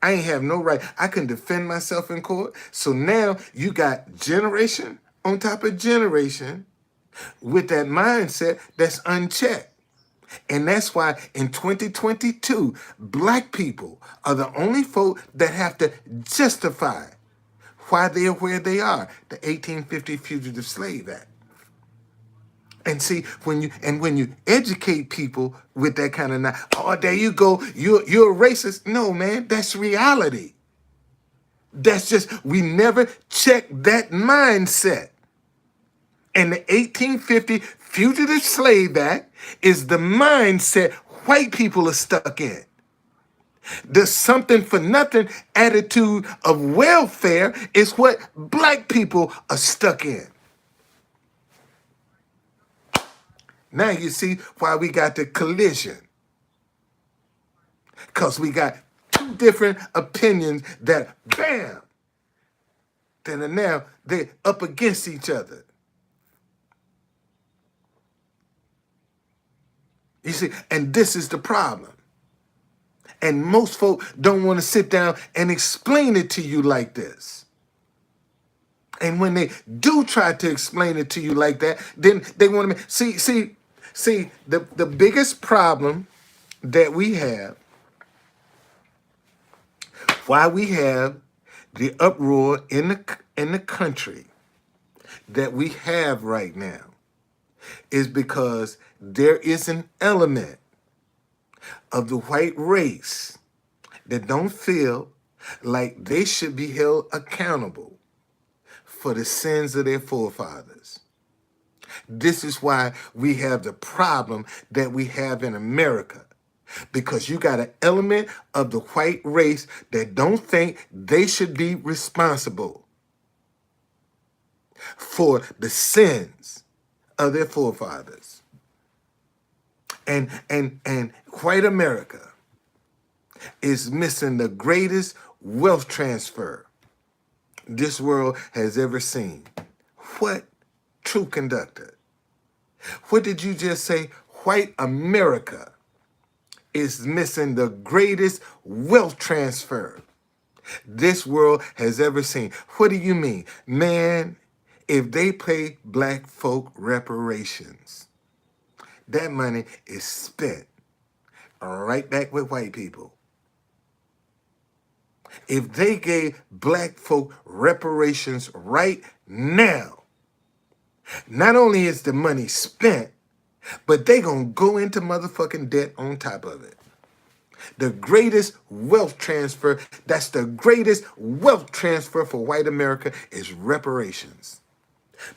I ain't have no right. I couldn't defend myself in court. So now you got generation on top of generation with that mindset that's unchecked. And that's why in 2022, black people are the only folk that have to justify why they are where they are. The 1850 Fugitive Slave Act. And see, when you educate people with that kind of, oh, there you go, you're a racist. No, man, that's reality. That's just, we never check that mindset. And the 1850 Fugitive Slave Act is the mindset white people are stuck in. The something for nothing attitude of welfare is what black people are stuck in. Now you see why we got the collision. Because we got two different opinions that, bam, that are now, they're up against each other. You see, and this is the problem. And most folk don't want to sit down and explain it to you like this. And when they do try to explain it to you like that, then they want to see the biggest problem that we have, why we have the uproar in the country that we have right now, is because there is an element of the white race that don't feel like they should be held accountable for the sins of their forefathers. This is why we have the problem that we have in America. Because you got an element of the white race that don't think they should be responsible for the sins of their forefathers. And white America is missing the greatest wealth transfer this world has ever seen. What? True conductor. What did you just say? White America is missing the greatest wealth transfer this world has ever seen. What do you mean? Man, if they pay black folk reparations, that money is spent right back with white people. If they gave black folk reparations right now, not only is the money spent, but they gonna go into motherfucking debt on top of it. The greatest wealth transfer, that's the greatest wealth transfer for white America is reparations.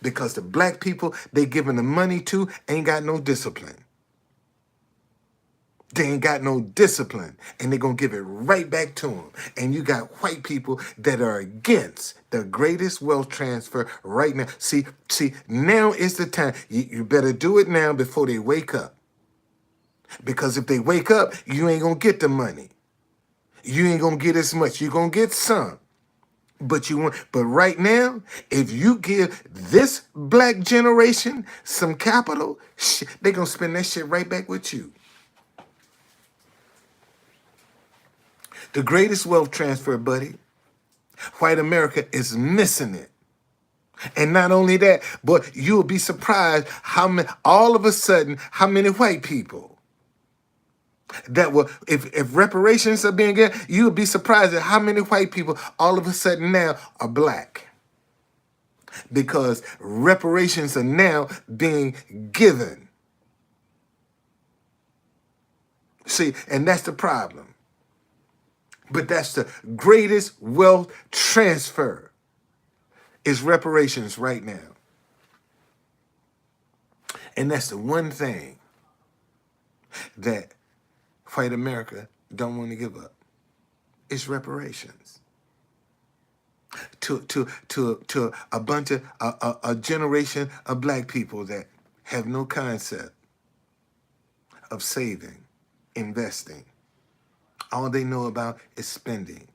Because the black people they giving the money to ain't got no discipline. They ain't got no discipline, and they're going to give it right back to them. And you got white people that are against the greatest wealth transfer right now. See, now is the time. You better do it now before they wake up. Because if they wake up, you ain't going to get the money. You ain't going to get as much. You're going to get some. But right now, if you give this black generation some capital, they're going to spend that shit right back with you. The greatest wealth transfer, buddy. White America is missing it. And not only that, but you'll be surprised how many, all of a sudden, how many white people that will, if reparations are being given, you'll be surprised at how many white people all of a sudden now are black. Because reparations are now being given. See, and that's the problem. But that's the greatest wealth transfer is reparations right now. And that's the one thing that white America don't want to give up. It's reparations. To a bunch of, a generation of black people that have no concept of saving, investing. All they know about is spending,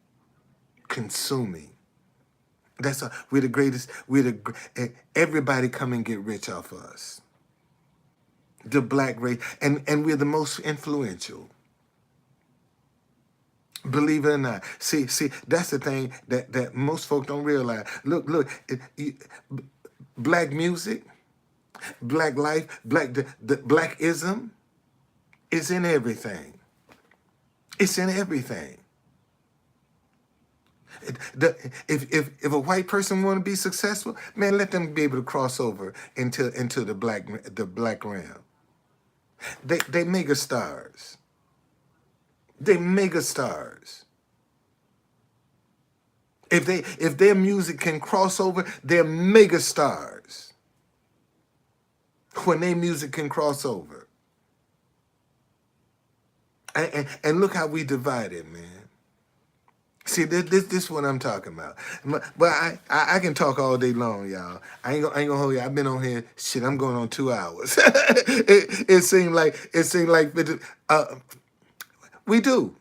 consuming. We're the greatest. Everybody come and get rich off of us. The black race, and we're the most influential. Believe it or not. See, that's the thing that most folk don't realize. Look, black music, black life, the blackism is in everything. It's in everything. If a white person want to be successful, man, let them be able to cross over into the black realm. They mega stars. They mega stars. If their music can cross over, they're mega stars. When their music can cross over. And look how we divided, man. See, this is what I'm talking about. But I can talk all day long, y'all. I ain't gonna hold you. I've been on here. Shit, I'm going on 2 hours. it seemed like we do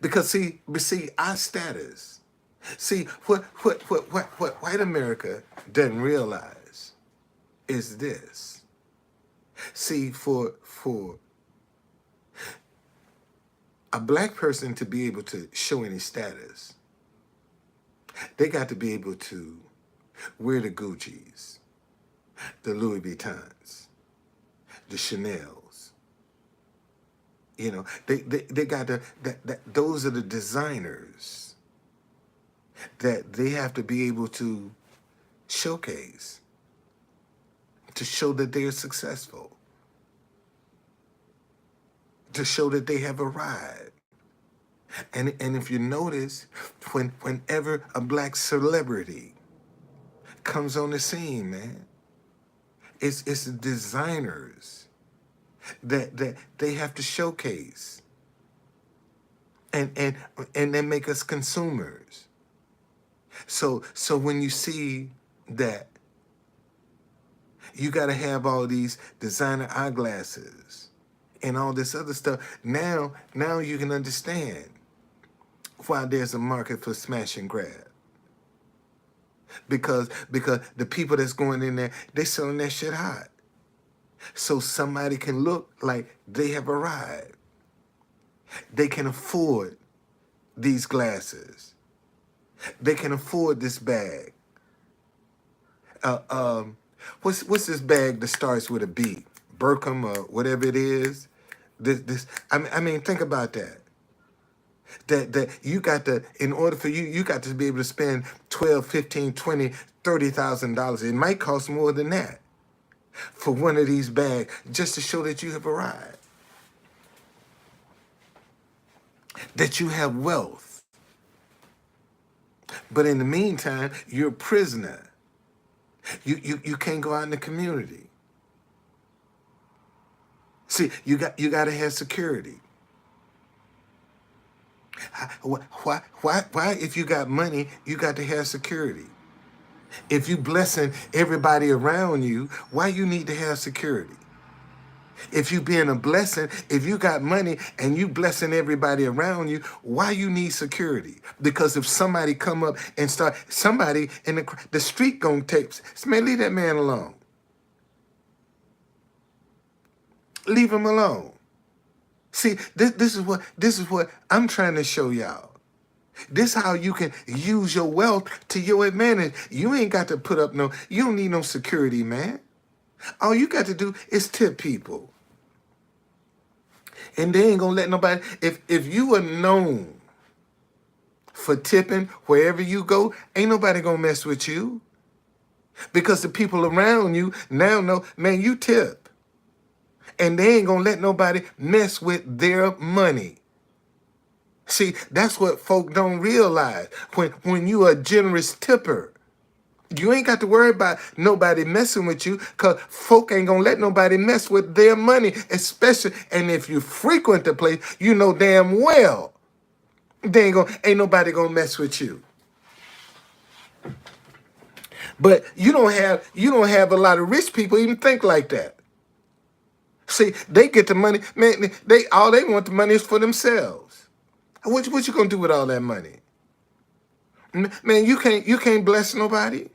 because see our status. See what white America doesn't realize is this. See, for a black person to be able to show any status, they got to be able to wear the Gucci's, the Louis Vuittons, the Chanel's. You know, they got to, those are the designers that they have to be able to showcase to show that they're successful, to show that they have arrived. And if you notice, whenever a black celebrity comes on the scene, man, it's the designers that they have to showcase and then make us consumers. So when you see that you got to have all these designer eyeglasses and all this other stuff, now you can understand why there's a market for smash and grab. Because the people that's going in there, they selling that shit hot. So somebody can look like they have arrived. They can afford these glasses. They can afford this bag. What's this bag that starts with a B? Birkham or whatever it is. I mean, think about that. That you got to, in order for you got to be able to spend 12, 15, 20, $30,000. It might cost more than that for one of these bags just to show that you have arrived. That you have wealth. But in the meantime, you're a prisoner. You can't go out in the community. See, you got to have security. Why if you got money, you got to have security? If you blessing everybody around you, why you need to have security? If you being a blessing, if you got money and you blessing everybody around you, why you need security? Because if somebody come up and start, somebody in the street gonna take, man, leave that man alone. Leave him alone. See, this is what I'm trying to show y'all. This how you can use your wealth to your advantage. You ain't got to put up you don't need no security, man. All you got to do is tip people. And they ain't gonna let nobody, if you are known for tipping wherever you go, ain't nobody gonna mess with you. Because the people around you now know, man, you tip. And they ain't gonna let nobody mess with their money. See, that's what folk don't realize. When you are a generous tipper, you ain't got to worry about nobody messing with you, because folk ain't gonna let nobody mess with their money, especially, and if you frequent the place, you know damn well ain't nobody gonna mess with you. But you don't have a lot of rich people even think like that. See, they get the money, man, all they want the money is for themselves. What you gonna do with all that money? Man, you can't bless nobody.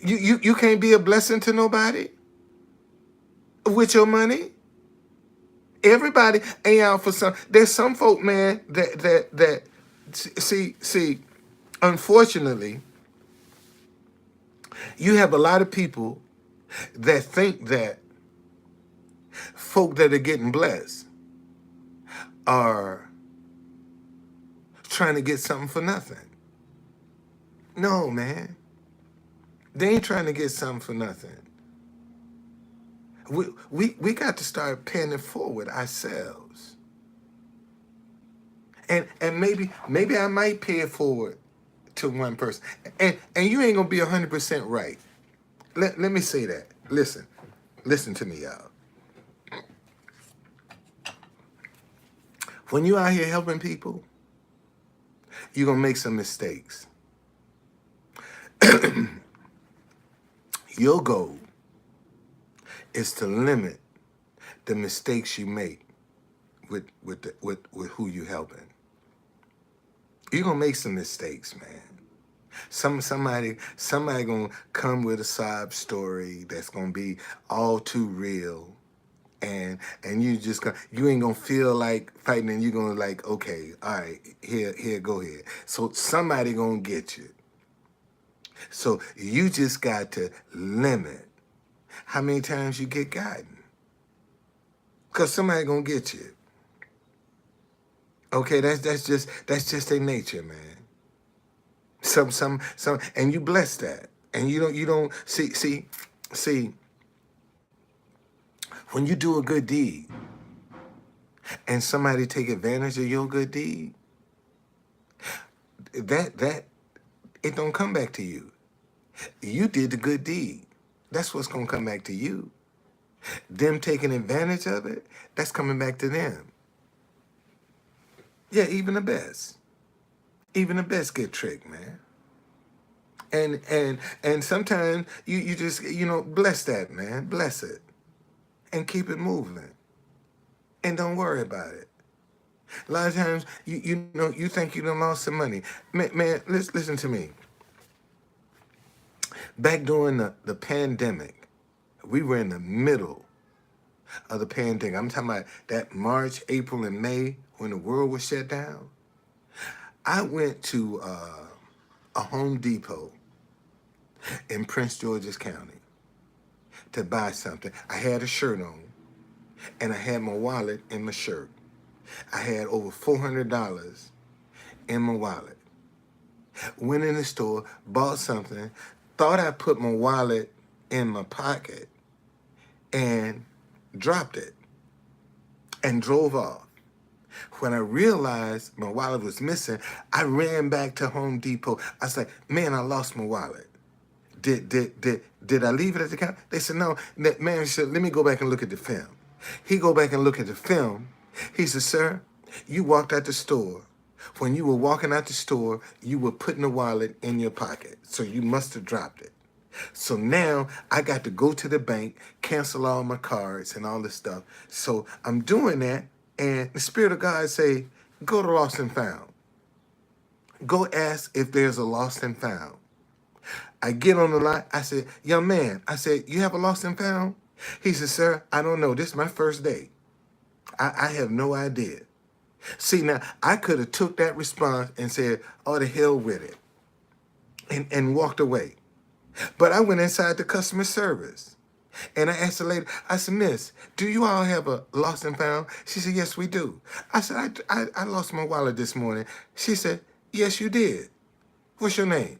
You can't be a blessing to nobody with your money. Everybody ain't out for some. There's some folk, man, that see, unfortunately, you have a lot of people that think that folk that are getting blessed are trying to get something for nothing. No, man. They ain't trying to get something for nothing. We got to start paying it forward ourselves. And maybe I might pay it forward to one person. And you ain't gonna be 100% right. Let me say that. Listen to me, y'all. When you out here helping people, you're gonna make some mistakes. Your goal is to limit the mistakes you make with who you helping. You're gonna make some mistakes, man. Somebody gonna come with a sob story that's gonna be all too real, and you ain't gonna feel like fighting, and you're gonna like, okay, all right, here, go ahead. So somebody gonna get you. So you just got to limit how many times you get gotten, because somebody gonna get you. Okay, that's just their nature, man. Some, and you bless that, and you don't see. When you do a good deed, and somebody take advantage of your good deed, that it don't come back to you. You did the good deed. That's what's gonna come back to you. Them taking advantage of it, that's coming back to them. Yeah, even the best get tricked, man. And sometimes you just bless that, man, bless it, and keep it moving, and don't worry about it. A lot of times, you know, you think you done lost some money. Man, listen to me. Back during the pandemic, we were in the middle of the pandemic. I'm talking about that March, April, and May when the world was shut down. I went to a Home Depot in Prince George's County to buy something. I had a shirt on, and I had my wallet in my shirt. I had over $400 in my wallet. Went in the store, bought something, thought I put my wallet in my pocket, and dropped it, and drove off. When I realized my wallet was missing, I ran back to Home Depot. I said, man, I lost my wallet. Did I leave it at the counter? They said, no. Man said, let me go back and look at the film. He go back and look at the film. He said, sir, you walked out the store. When you were walking out the store, you were putting the wallet in your pocket. So you must have dropped it. So now I got to go to the bank, cancel all my cards and all this stuff. So I'm doing that, and the Spirit of God say, go to Lost and Found. Go ask if there's a lost and found. I get on the line. I said, young man, I said, you have a lost and found? He said, sir, I don't know. This is my first day. I have no idea. See, now, I could have took that response and said, oh, the hell with it, and walked away. But I went inside the customer service, and I asked the lady, I said, miss, do you all have a lost and found? She said, yes, we do. I said, I lost my wallet this morning. She said, yes, you did. What's your name?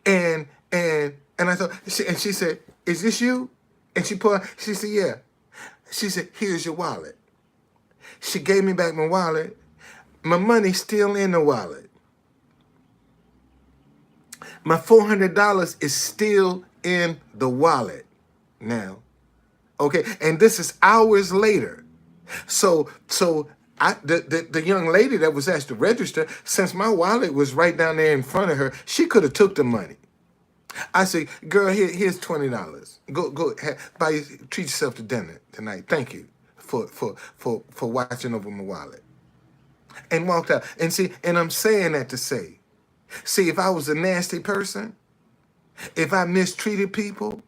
And I thought, she said, is this you? And she said, yeah. She said, here's your wallet. She gave me back my wallet. My money's still in the wallet. My $400 is still in the wallet now. Okay, and this is hours later. So the young lady that was at the register, since my wallet was right down there in front of her, she could have took the money. I say, girl, here's $20. Go treat yourself to dinner tonight. Thank you for watching over my wallet. And walked out. And see, and I'm saying that to say, see, if I was a nasty person, if I mistreated people,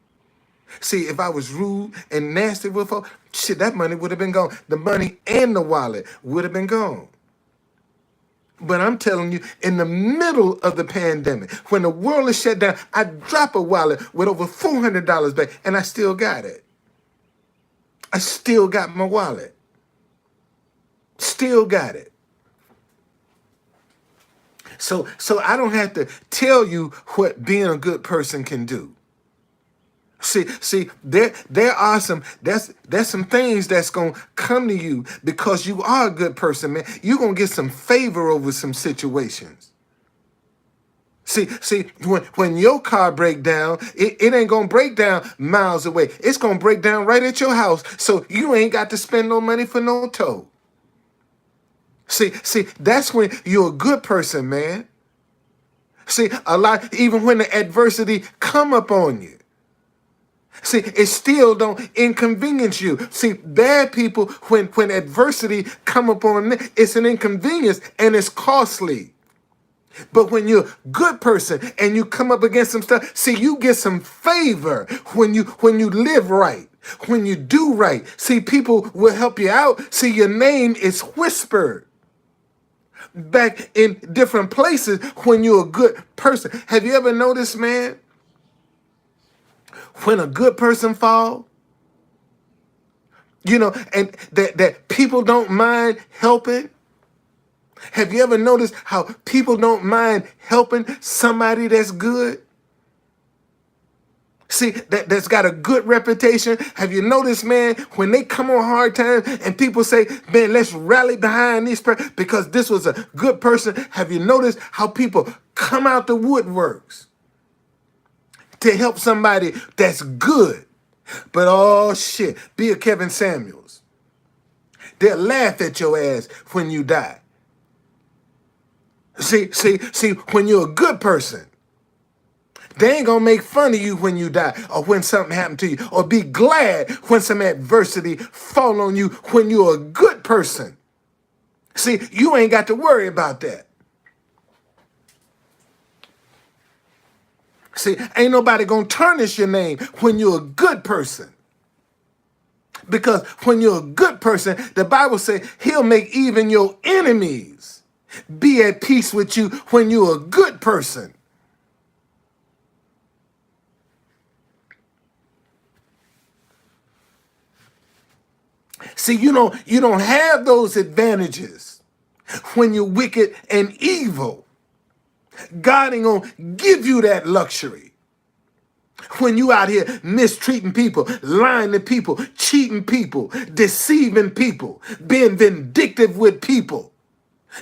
see, if I was rude and nasty with folks, shit, that money would have been gone. The money and the wallet would have been gone. But I'm telling you, in the middle of the pandemic, when the world is shut down, I drop a wallet with over $400 back, and I still got it. I still got my wallet. Still got it. So I don't have to tell you what being a good person can do. See, there are there's some things that's gonna come to you because you are a good person, man. You're gonna get some favor over some situations. See, when your car break down, it ain't gonna break down miles away. It's gonna break down right at your house. So you ain't got to spend no money for no tow. See, that's when you're a good person, man. See, a lot, even when the adversity come up on you. See, it still don't inconvenience you. See, bad people, when adversity come upon them, it's an inconvenience and it's costly. But when you're a good person and you come up against some stuff, see, you get some favor when you live right, when you do right. See, people will help you out. See, your name is whispered back in different places when you're a good person. Have you ever noticed, man? When a good person fall, you know, and that people don't mind helping. Have you ever noticed how people don't mind helping somebody that's good? See, that's got a good reputation. Have you noticed, man, when they come on hard times and people say, man, let's rally behind this person because this was a good person. Have you noticed how people come out the woodworks to help somebody that's good? But oh shit, be a Kevin Samuels. They'll laugh at your ass when you die. See, when you're a good person, they ain't gonna make fun of you when you die or when something happened to you, or be glad when some adversity fall on you when you're a good person. See, you ain't got to worry about that. See, ain't nobody gonna tarnish your name when you're a good person. Because when you're a good person, the Bible says he'll make even your enemies be at peace with you when you're a good person. See, you don't have those advantages when you're wicked and evil. God ain't gonna give you that luxury. When you out here mistreating people, lying to people, cheating people, deceiving people, being vindictive with people,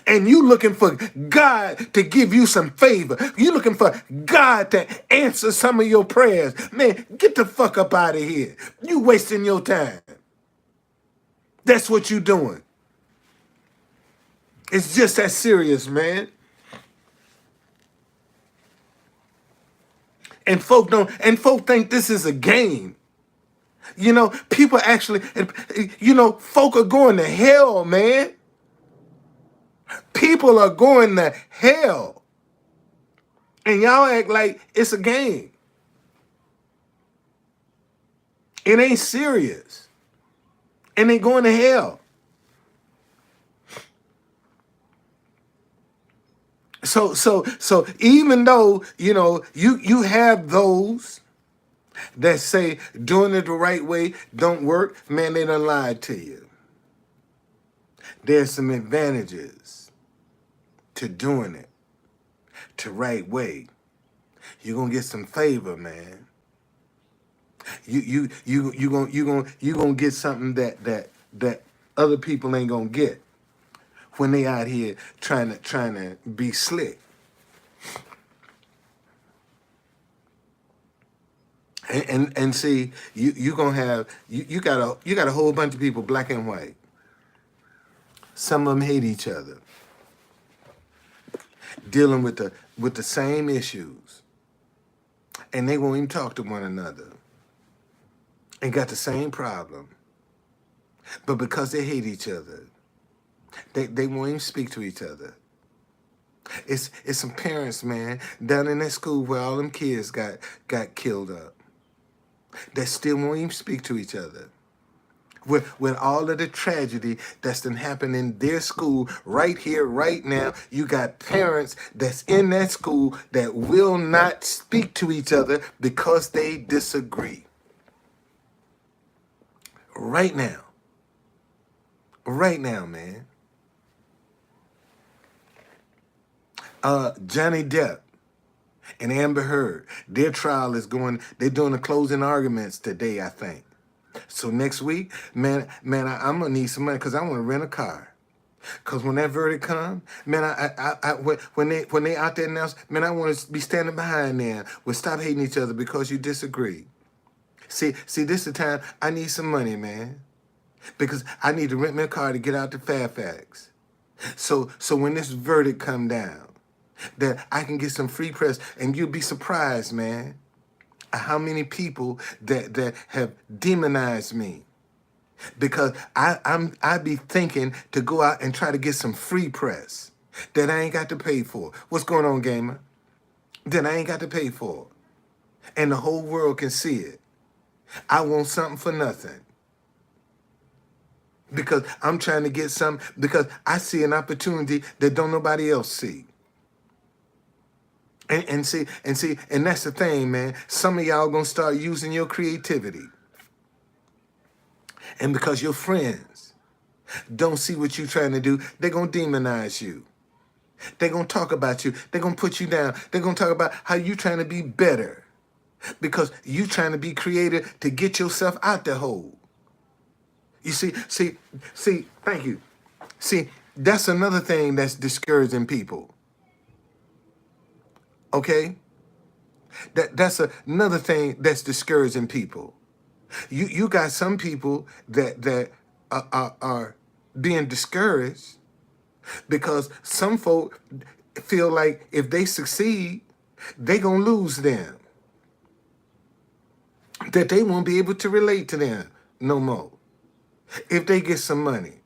and you looking for God to give you some favor. You looking for God to answer some of your prayers. Man, get the fuck up out of here. You wasting your time. That's what you doing. It's just that serious, man. And folk think this is a game. People actually, folk are going to hell, man. People are going to hell. And y'all act like it's a game. It ain't serious. And they going to hell. So even though, you have those that say doing it the right way don't work, man, they done lied to you. There's some advantages to doing it the right way. You're gonna get some favor, man. You gonna get something that other people ain't gonna get when they out here trying to be slick. And see, you gonna have you got a whole bunch of people, black and white. Some of them hate each other, dealing with the same issues, and they won't even talk to one another, and got the same problem. But because they hate each other, they won't even speak to each other. It's some parents, man, down in that school where all them kids got killed up, that still won't even speak to each other. With all of the tragedy that's been happening in their school right here, right now, you got parents that's in that school that will not speak to each other because they disagree. Right now. Right now, man. Johnny Depp and Amber Heard, their trial is they're doing the closing arguments today, I think. So next week, man, I'm gonna need some money because I want to rent a car. Cause when that verdict come, man, when they out there now, man, I want to be standing behind them. We'll stop hating each other because you disagree. See, this is the time I need some money, man, because I need to rent me a car to get out to Fairfax. So when this verdict come down, that I can get some free press, and you'll be surprised, man, how many people that have demonized me. Because I be thinking to go out and try to get some free press that I ain't got to pay for. What's going on, gamer? That I ain't got to pay for. And the whole world can see it. I want something for nothing. Because I'm trying to get something, because I see an opportunity that don't nobody else see. And see, and that's the thing, man. Some of y'all gonna start using your creativity. And because your friends don't see what you're trying to do, they're going to demonize you. They're going to talk about you. They're going to put you down. They're going to talk about how you're trying to be better because you're trying to be creative to get yourself out the hole. You see, thank you. See, that's another thing that's discouraging people. Okay? That's another thing that's discouraging people. You got some people that are being discouraged because some folk feel like if they succeed, they gonna lose them. That they won't be able to relate to them no more if they get some money.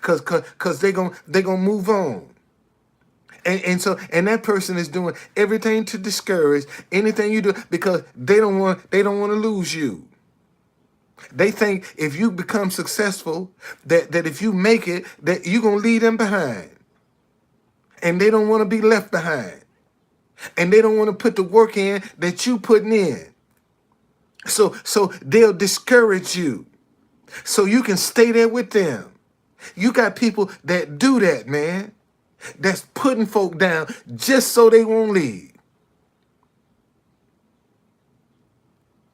Cause they gonna move on. And that person is doing everything to discourage anything you do because they don't want to lose you. They think if you become successful, that if you make it, that you're gonna leave them behind. And they don't want to be left behind. And they don't want to put the work in that you putting in. So they'll discourage you. So you can stay there with them. You got people that do that, man. That's putting folk down just so they won't leave.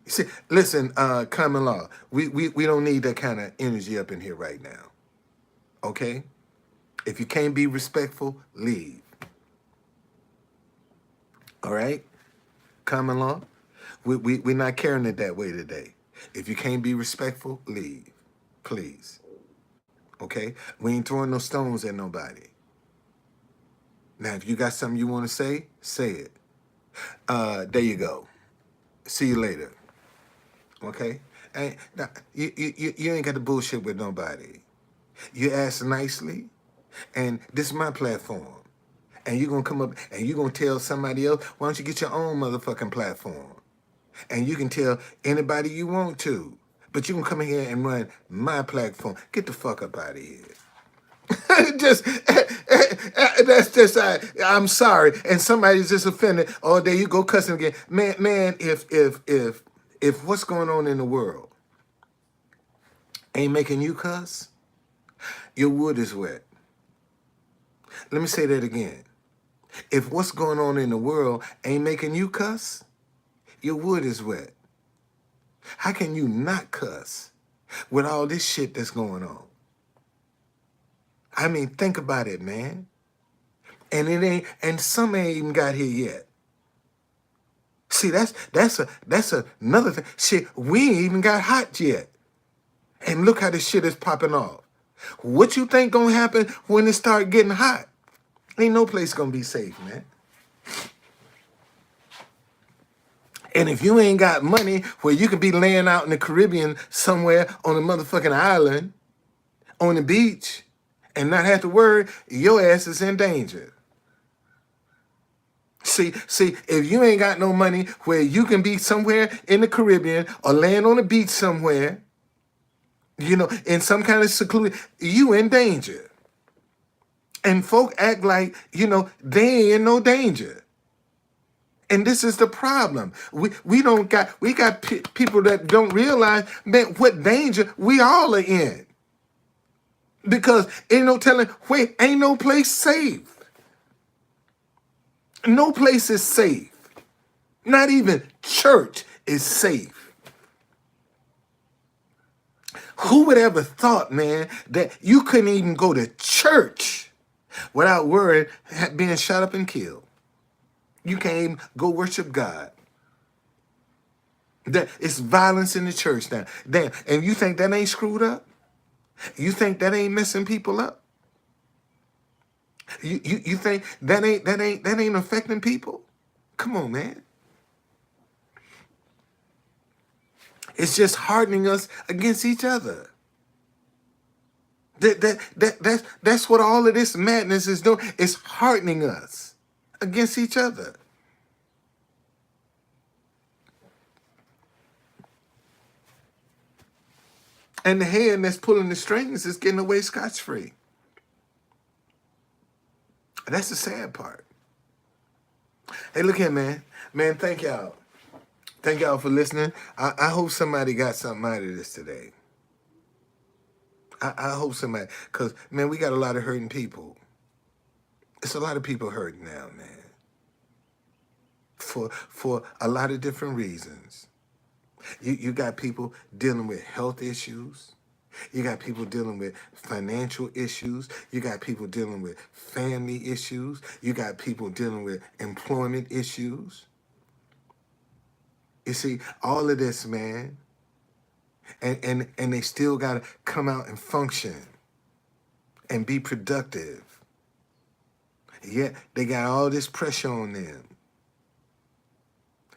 See, listen, common law. We don't need that kind of energy up in here right now. Okay? If you can't be respectful, leave. All right? Common law. We're not carrying it that way today. If you can't be respectful, leave. Please. Okay? We ain't throwing no stones at nobody. Now, if you got something you want to say it. There you go. See you later. Okay? And now, you ain't got to bullshit with nobody. You ask nicely, and this is my platform. And you're going to come up and you're going to tell somebody else, why don't you get your own motherfucking platform? And you can tell anybody you want to. But you can come in here and run my platform. Get the fuck up out of here. just that's just I'm sorry. And somebody's just offended. Oh, there you go cussing again. Man, if what's going on in the world ain't making you cuss, your wood is wet. Let me say that again. If what's going on in the world ain't making you cuss, your wood is wet. How can you not cuss with all this shit that's going on? I mean, think about it, man. And some ain't even got here yet. See, that's another thing. Shit, we ain't even got hot yet. And look how this shit is popping off. What you think gonna happen when it start getting hot? Ain't no place gonna be safe, man. And if you ain't got money where you could be laying out in the Caribbean somewhere on a motherfucking island, on the beach, and not have to worry, your ass is in danger. See, if you ain't got no money where you can be somewhere in the Caribbean or laying on the beach somewhere, in some kind of secluded, you in danger. And folk act like, they ain't in no danger. And this is the problem. We got people that don't realize, man, what danger we all are in. Because ain't no telling, ain't no place safe. No place is safe. Not even church is safe. Who would ever thought, man, that you couldn't even go to church without worrying being shot up and killed? You can't even go worship God. That it's violence in the church now. Damn, and you think that ain't screwed up? You think that ain't messing people up? You think that ain't affecting people? Come on, man. It's just hardening us against each other. That's what all of this madness is doing. It's hardening us against each other. And the hand that's pulling the strings is getting away scotch-free. That's the sad part. Hey, look here, man. Man, thank y'all. Thank y'all for listening. I hope somebody got something out of this today. I hope somebody, because, man, we got a lot of hurting people. It's a lot of people hurting now, man. For a lot of different reasons. You got people dealing with health issues. You got people dealing with financial issues. You got people dealing with family issues. You got people dealing with employment issues. You see, all of this, man, and they still got to come out and function and be productive. Yet they got all this pressure on them.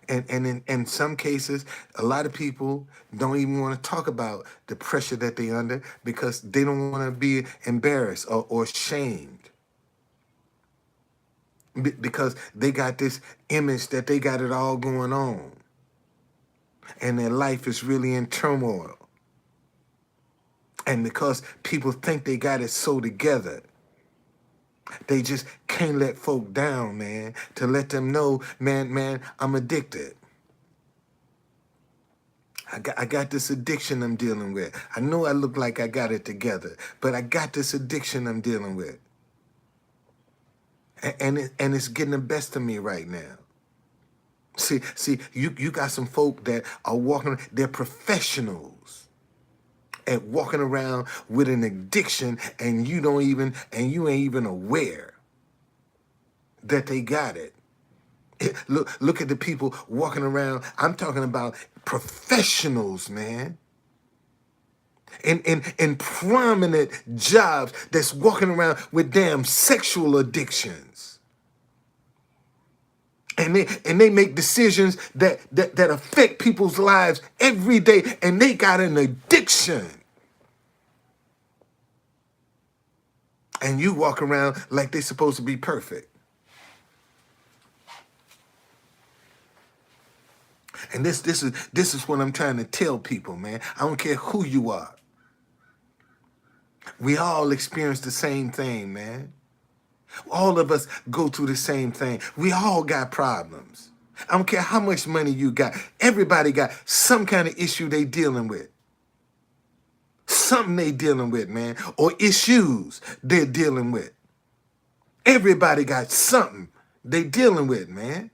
And in some cases, a lot of people don't even want to talk about the pressure that they under because they don't want to be embarrassed or shamed because they got this image that they got it all going on and their life is really in turmoil. And because people think they got it so together, they just can't let folk down, man, to let them know, man, I'm addicted. I got this addiction I'm dealing with. I know I look like I got it together, but I got this addiction I'm dealing with. And it's getting the best of me right now. See, you got some folk that are walking, they're professionals at walking around with an addiction and you ain't even aware that they got it. Look at the people walking around. I'm talking about professionals, man. In prominent jobs that's walking around with damn sexual addictions. And they make decisions that affect people's lives every day, and they got an addiction. And you walk around like they're supposed to be perfect. And this is what I'm trying to tell people, man. I don't care who you are. We all experience the same thing, man. All of us go through the same thing. We all got problems. I don't care how much money you got. Everybody got some kind of issue they dealing with. Something they dealing with, man. Or issues they're dealing with. Everybody got something they dealing with, man.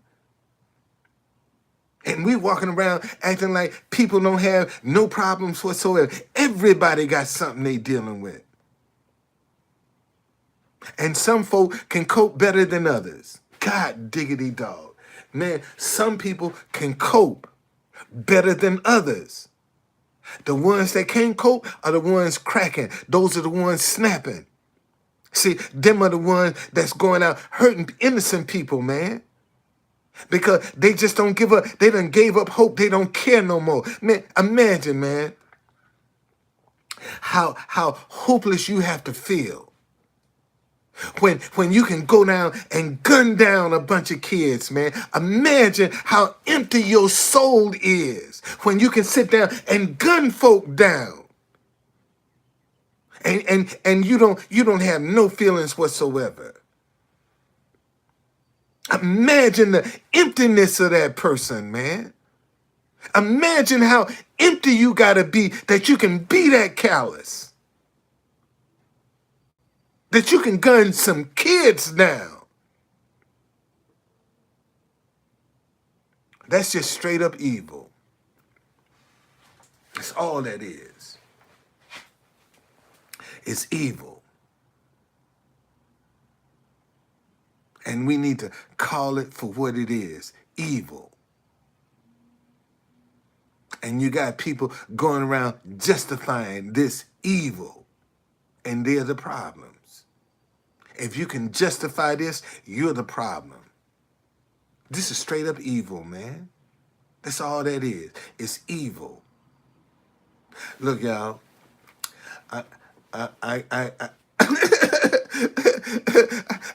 And we walking around acting like people don't have no problems whatsoever. Everybody got something they dealing with. And some folk can cope better than others. God diggity dog. Man, some people can cope better than others. The ones that can't cope are the ones cracking. Those are the ones snapping. See, them are the ones that's going out hurting innocent people, man. Because they just don't give up. They done gave up hope. They don't care no more. Man, imagine, man, how hopeless you have to feel when you can go down and gun down a bunch of kids, man. Imagine how empty your soul is when you can sit down and gun folk down. And you don't have no feelings whatsoever. Imagine the emptiness of that person, man. Imagine how empty you gotta be that you can be that callous. That you can gun some kids down. That's just straight up evil. That's all that is. It's evil. And we need to call it for what it is, evil. And you got people going around justifying this evil. And they're the problems. If you can justify this, you're the problem. This is straight up evil, man. That's all that is. It's evil. Look, y'all. I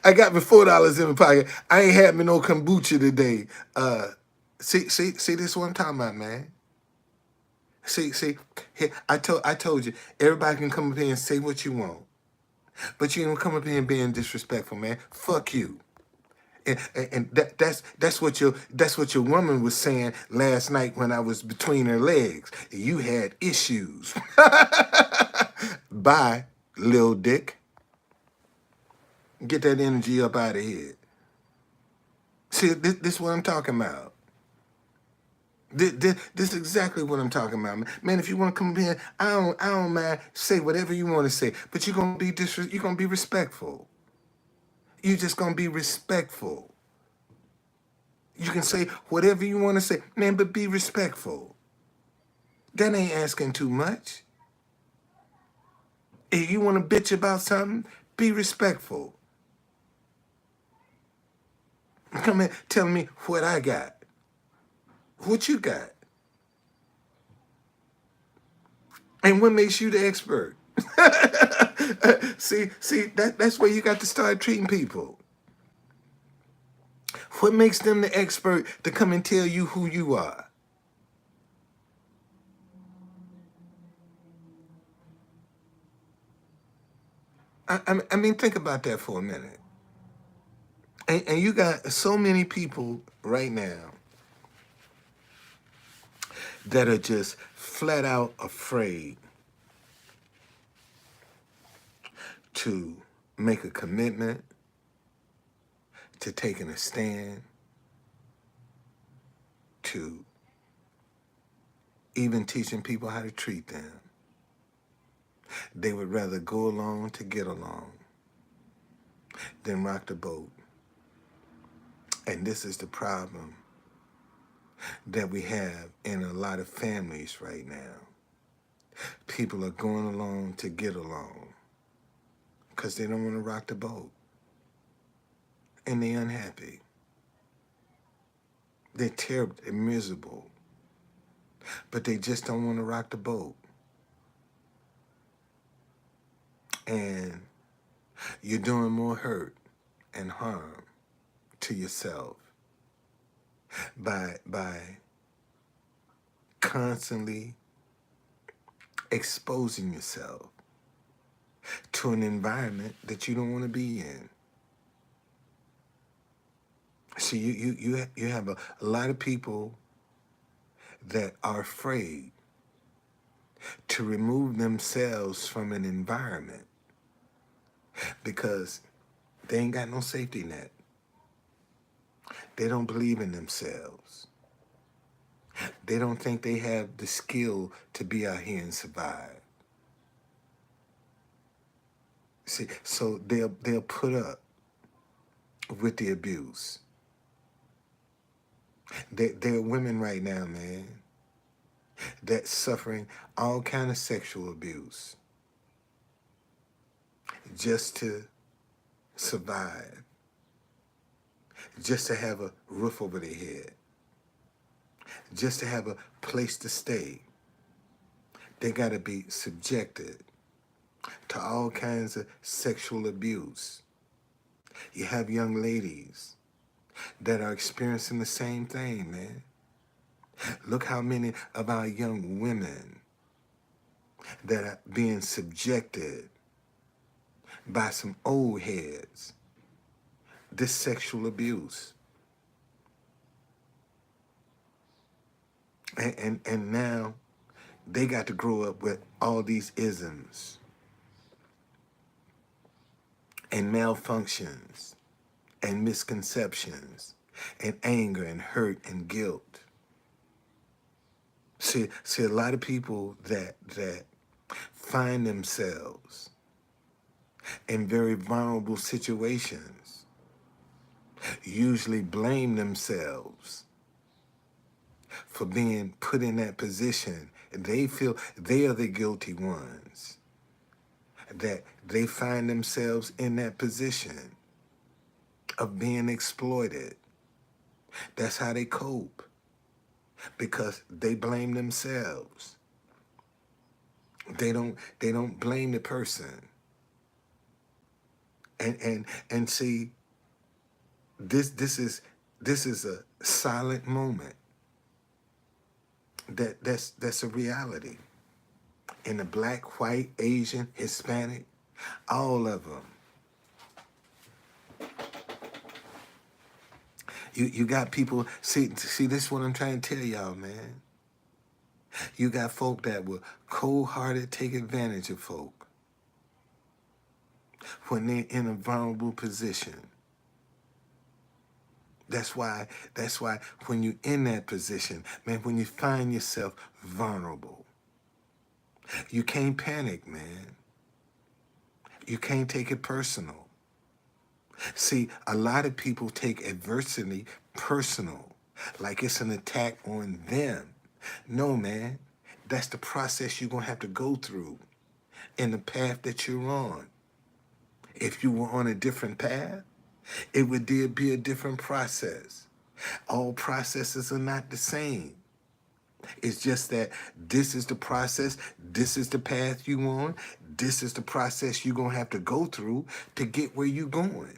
I got me $4 in my pocket. I ain't had me no kombucha today. See, this is what I'm talking about, man. See, here, I told you, everybody can come up here and say what you want. But you don't come up here and being disrespectful, man. Fuck you. And that's what your woman was saying last night when I was between her legs. You had issues. Bye, Lil Dick. Get that energy up out of here. See, this is what I'm talking about. This is exactly what I'm talking about, man. Man, if you want to come in, I don't mind. Say whatever you want to say, but you're gonna be respectful. You just gonna be respectful. You can say whatever you want to say, man, but be respectful. That ain't asking too much. If you want to bitch about something, be respectful. Come in telling me what I got. What you got? And what makes you the expert? see, that's where you got to start treating people. What makes them the expert to come and tell you who you are? I mean, think about that for a minute. And you got so many people right now that are just flat out afraid to make a commitment, to taking a stand, to even teaching people how to treat them. They would rather go along to get along than rock the boat. And this is the problem that we have in a lot of families right now. People are going along to get along because they don't want to rock the boat. And they're unhappy. They're terrible, they're miserable. But they just don't want to rock the boat. And you're doing more hurt and harm to yourself by constantly exposing yourself to an environment that you don't want to be in. See, you have a lot of people that are afraid to remove themselves from an environment because they ain't got no safety net. They don't believe in themselves. They don't think they have the skill to be out here and survive. See, so they'll put up with the abuse. There are women right now, man, that's suffering all kind of sexual abuse just to survive, just to have a roof over their head, just to have a place to stay. They got to be subjected to all kinds of sexual abuse. You have young ladies that are experiencing the same thing, man. Look how many of our young women that are being subjected by some old heads, this sexual abuse. And now they got to grow up with all these isms and malfunctions and misconceptions and anger and hurt and guilt. See, a lot of people that find themselves in very vulnerable situations usually blame themselves for being put in that position. They feel they are the guilty ones, that they find themselves in that position of being exploited. That's how they cope, because they blame themselves. They don't blame the person. And see, this is a silent moment. That's a reality. In the black, white, Asian, Hispanic, all of them. You got people, see, this is what I'm trying to tell y'all, man. You got folk that will cold-hearted take advantage of folk when they're in a vulnerable position. That's why when you're in that position, man, when you find yourself vulnerable, you can't panic, man. You can't take it personal. See, a lot of people take adversity personal, like it's an attack on them. No, man, that's the process you're going to have to go through in the path that you're on. If you were on a different path, it would be a different process. All processes are not the same. It's just that this is the process, this is the path you on, this is the process you're gonna have to go through to get where you're going.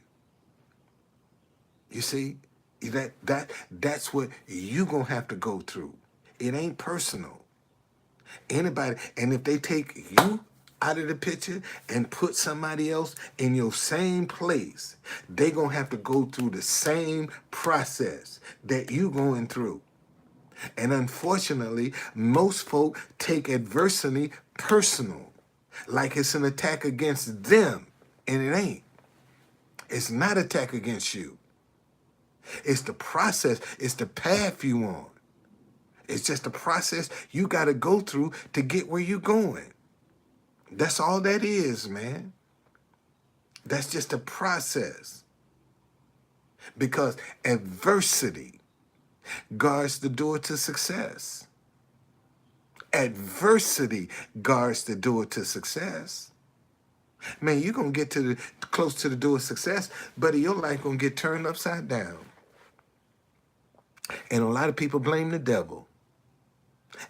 You see, that's what you gonna have to go through. It ain't personal. Anybody, and if they take you out of the picture and put somebody else in your same place, they gonna have to go through the same process that you going through. And unfortunately, most folk take adversity personal, like it's an attack against them, and it ain't. It's not an attack against you. It's the process, it's the path you on. It's just the process you got to go through to get where you're going. That's all that is, man. That's just a process. Because adversity guards the door to success. Adversity guards the door to success. Man, you're going to get to close to the door of success, but your life going to get turned upside down. And a lot of people blame the devil.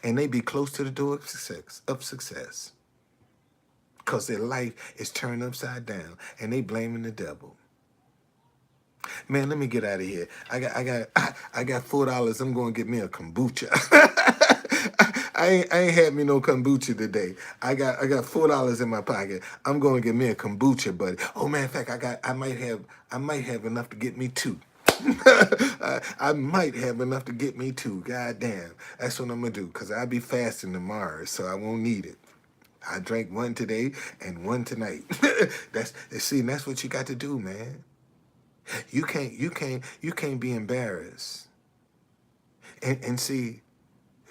And they be close to the door of success. Because their life is turned upside down. And they blaming the devil. Man, let me get out of here. I got $4. I'm going to get me a kombucha. I ain't had me no kombucha today. I got $4 in my pocket. I'm going to get me a kombucha, buddy. Oh man, in fact, I might have enough to get me two. I might have enough to get me two. God damn. That's what I'm gonna do, because I'll be fasting tomorrow, so I won't need it. I drank one today and one tonight. That's what you got to do, man. You can't be embarrassed. And see,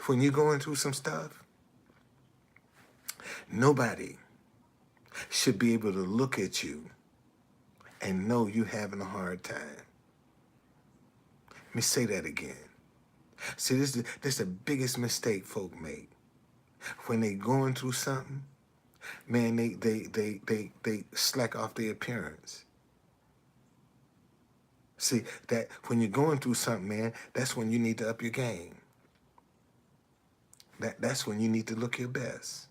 when you're going through some stuff, nobody should be able to look at you and know you having a hard time. Let me say that again. See, this is the biggest mistake folk make. When they going through something, man, they slack off their appearance. See, that when you're going through something, man, that's when you need to up your game. That's when you need to look your best.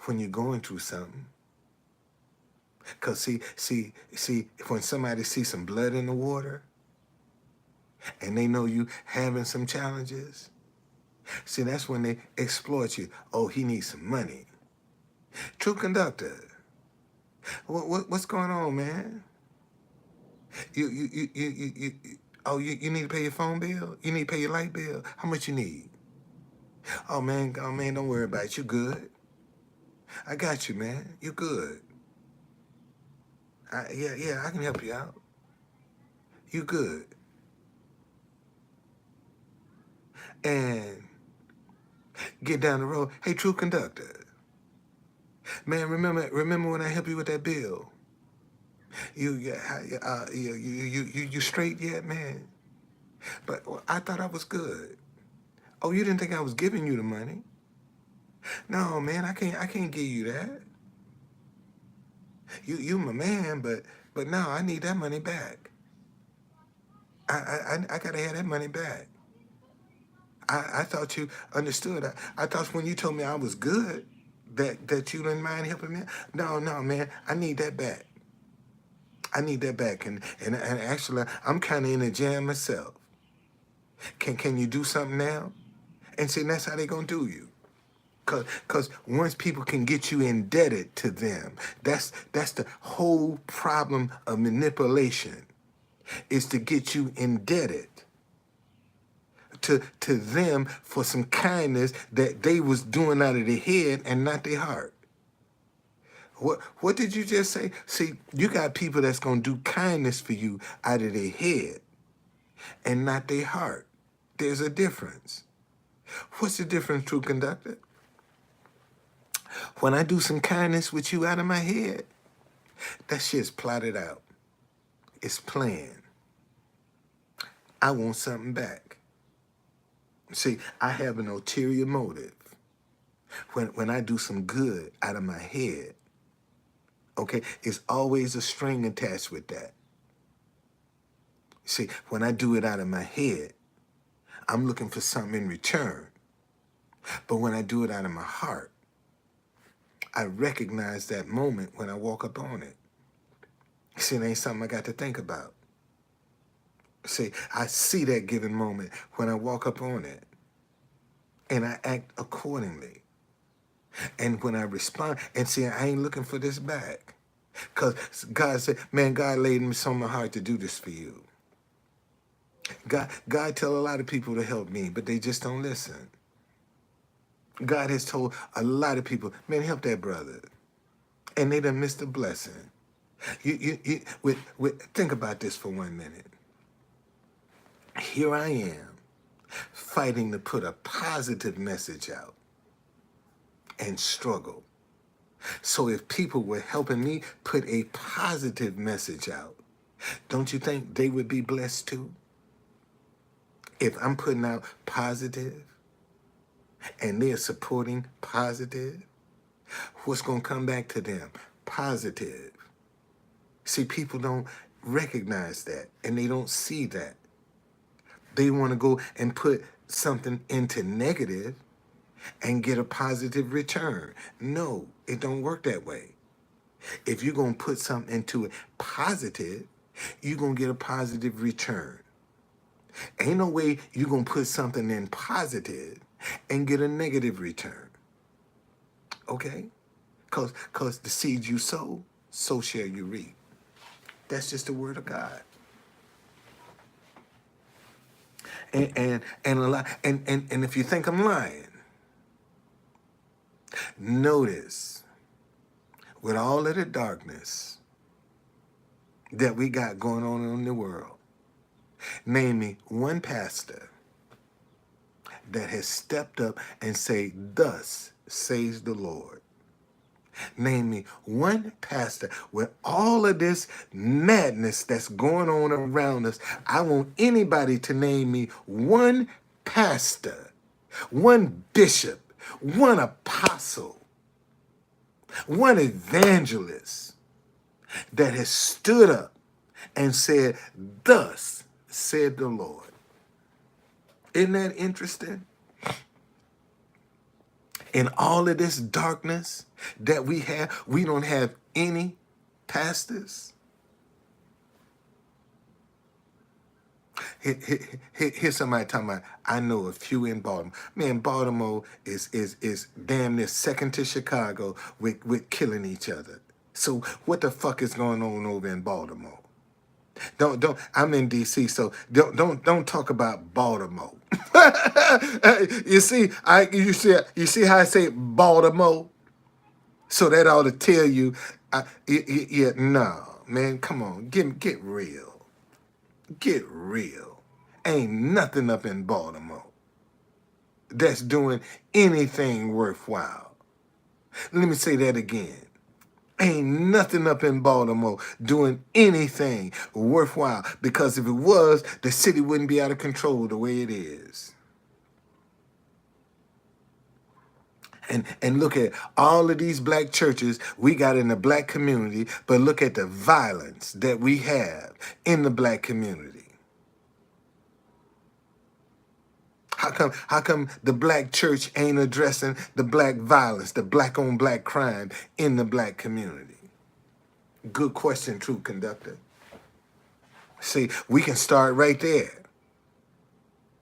When you're going through something. Because see, when somebody sees some blood in the water and they know you having some challenges, see, that's when they exploit you. Oh, he needs some money. True conductor, what's going on, man? You need to pay your phone bill? You need to pay your light bill? How much you need? Oh man, don't worry about it. You good. I got you, man. You good. Yeah, I can help you out. You good. And get down the road. Hey, true conductor. Man, remember when I helped you with that bill? You straight yet, man? But I thought I was good. Oh, you didn't think I was giving you the money? No, man, I can't give you that. You my man, but no, I need that money back. I gotta have that money back. I thought you understood. I thought when you told me I was good, that you didn't mind helping me. No, man, I need that back. I need that back. And actually, I'm kind of in a jam myself. Can you do something now? And see, that's how they gonna do you. Cause once people can get you indebted to them, that's the whole problem of manipulation, is to get you indebted to them for some kindness that they was doing out of their head and not their heart. What did you just say? See, you got people that's gonna do kindness for you out of their head and not their heart. There's a difference. What's the difference, true conductor? When I do some kindness with you out of my head, that shit's plotted out. It's planned. I want something back. See, I have an ulterior motive. When I do some good out of my head, okay, it's always a string attached with that. See, when I do it out of my head, I'm looking for something in return. But when I do it out of my heart, I recognize that moment when I walk up on it. See, it ain't something I got to think about. See, I see that given moment when I walk up on it, and I act accordingly. And when I respond, and see, I ain't looking for this back. Because God said, man, God laid me on my heart to do this for you. God tell a lot of people to help me, but they just don't listen. God has told a lot of people, man, help that brother. And they done missed a blessing. Think about this for 1 minute. Here I am fighting to put a positive message out and struggle. So if people were helping me put a positive message out, don't you think they would be blessed too? If I'm putting out positive and they're supporting positive, what's going to come back to them? Positive. See, people don't recognize that and they don't see that. They want to go and put something into negative and get a positive return. No, it don't work that way. If you're going to put something into it positive, you're going to get a positive return. Ain't no way you're going to put something in positive and get a negative return. Okay? Because the seed you sow, so shall you reap. That's just the word of God. And a lot, and if you think I'm lying, notice with all of the darkness that we got going on in the world, name me one pastor that has stepped up and say, thus says the Lord. Name me one pastor with all of this madness that's going on around us. I want anybody to name me one pastor, one bishop, one apostle, one evangelist that has stood up and said, thus said the Lord. Isn't that interesting? In all of this darkness that we have, we don't have any pastors. Here's somebody talking about, I know a few in Baltimore. Man, Baltimore is damn near second to Chicago with killing each other. So what the fuck is going on over in Baltimore? Don't I'm in DC, so don't talk about Baltimore. You see how I say Baltimore? So that ought to tell you, no, man, come on, get real. Get real. Ain't nothing up in Baltimore that's doing anything worthwhile. Let me say that again. Ain't nothing up in Baltimore doing anything worthwhile, because if it was, the city wouldn't be out of control the way it is. And look at all of these black churches we got in the black community, but look at the violence that we have in the black community. How come the black church ain't addressing the black violence, the black on black crime in the black community? Good question, true conductor. See, we can start right there.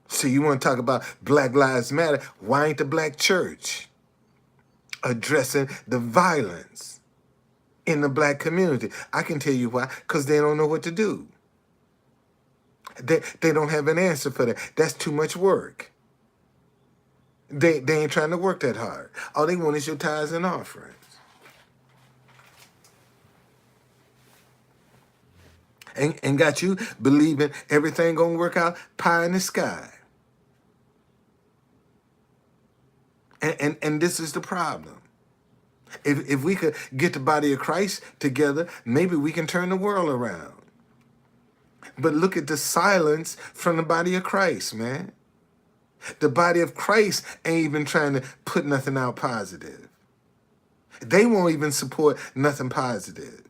See, you want to talk about Black Lives Matter? Why ain't the black church addressing the violence in the black community? I can tell you why. Because they don't know what to do. They don't have an answer for that. That's too much work. They ain't trying to work that hard. All they want is your tithes and offerings. And got you believing everything gonna work out pie in the sky. And this is the problem. If we could get the body of Christ together, maybe we can turn the world around. But look at the silence from the body of Christ, man. The body of Christ ain't even trying to put nothing out positive. They won't even support nothing positive.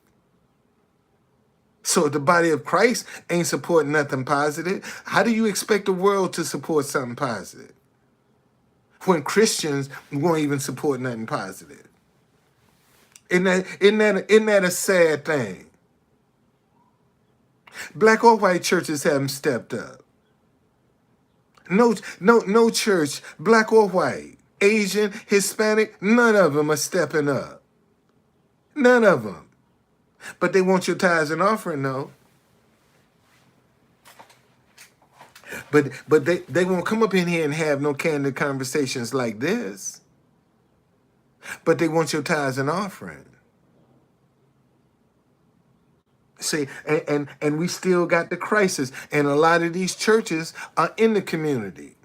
So if the body of Christ ain't supporting nothing positive, how do you expect the world to support something positive? When Christians won't even support nothing positive. Isn't that a sad thing? Black or white churches haven't stepped up. No church, black or white, Asian, Hispanic, none of them are stepping up. None of them. But they want your tithes and offering, though. But they won't come up in here and have no candid conversations like this. But they want your tithes and offering. See, and we still got the crisis. And a lot of these churches are in the community.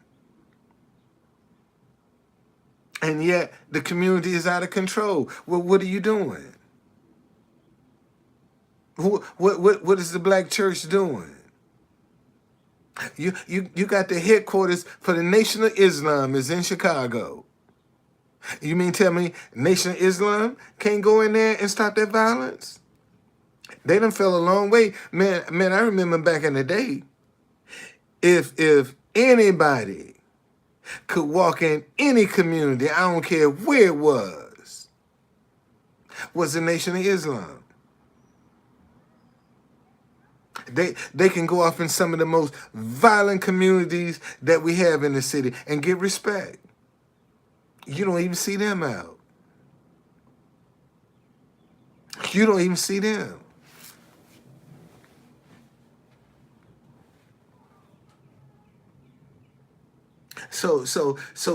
And yet the community is out of control. Well, what are you doing? What is the black church doing? You got the headquarters for the Nation of Islam is in Chicago. You mean tell me Nation of Islam can't go in there and stop that violence? They done fell a long way. Man, I remember back in the day, if anybody could walk in any community, I don't care where it was the Nation of Islam. They can go off in some of the most violent communities that we have in the city and get respect. You don't even see them out. You don't even see them. So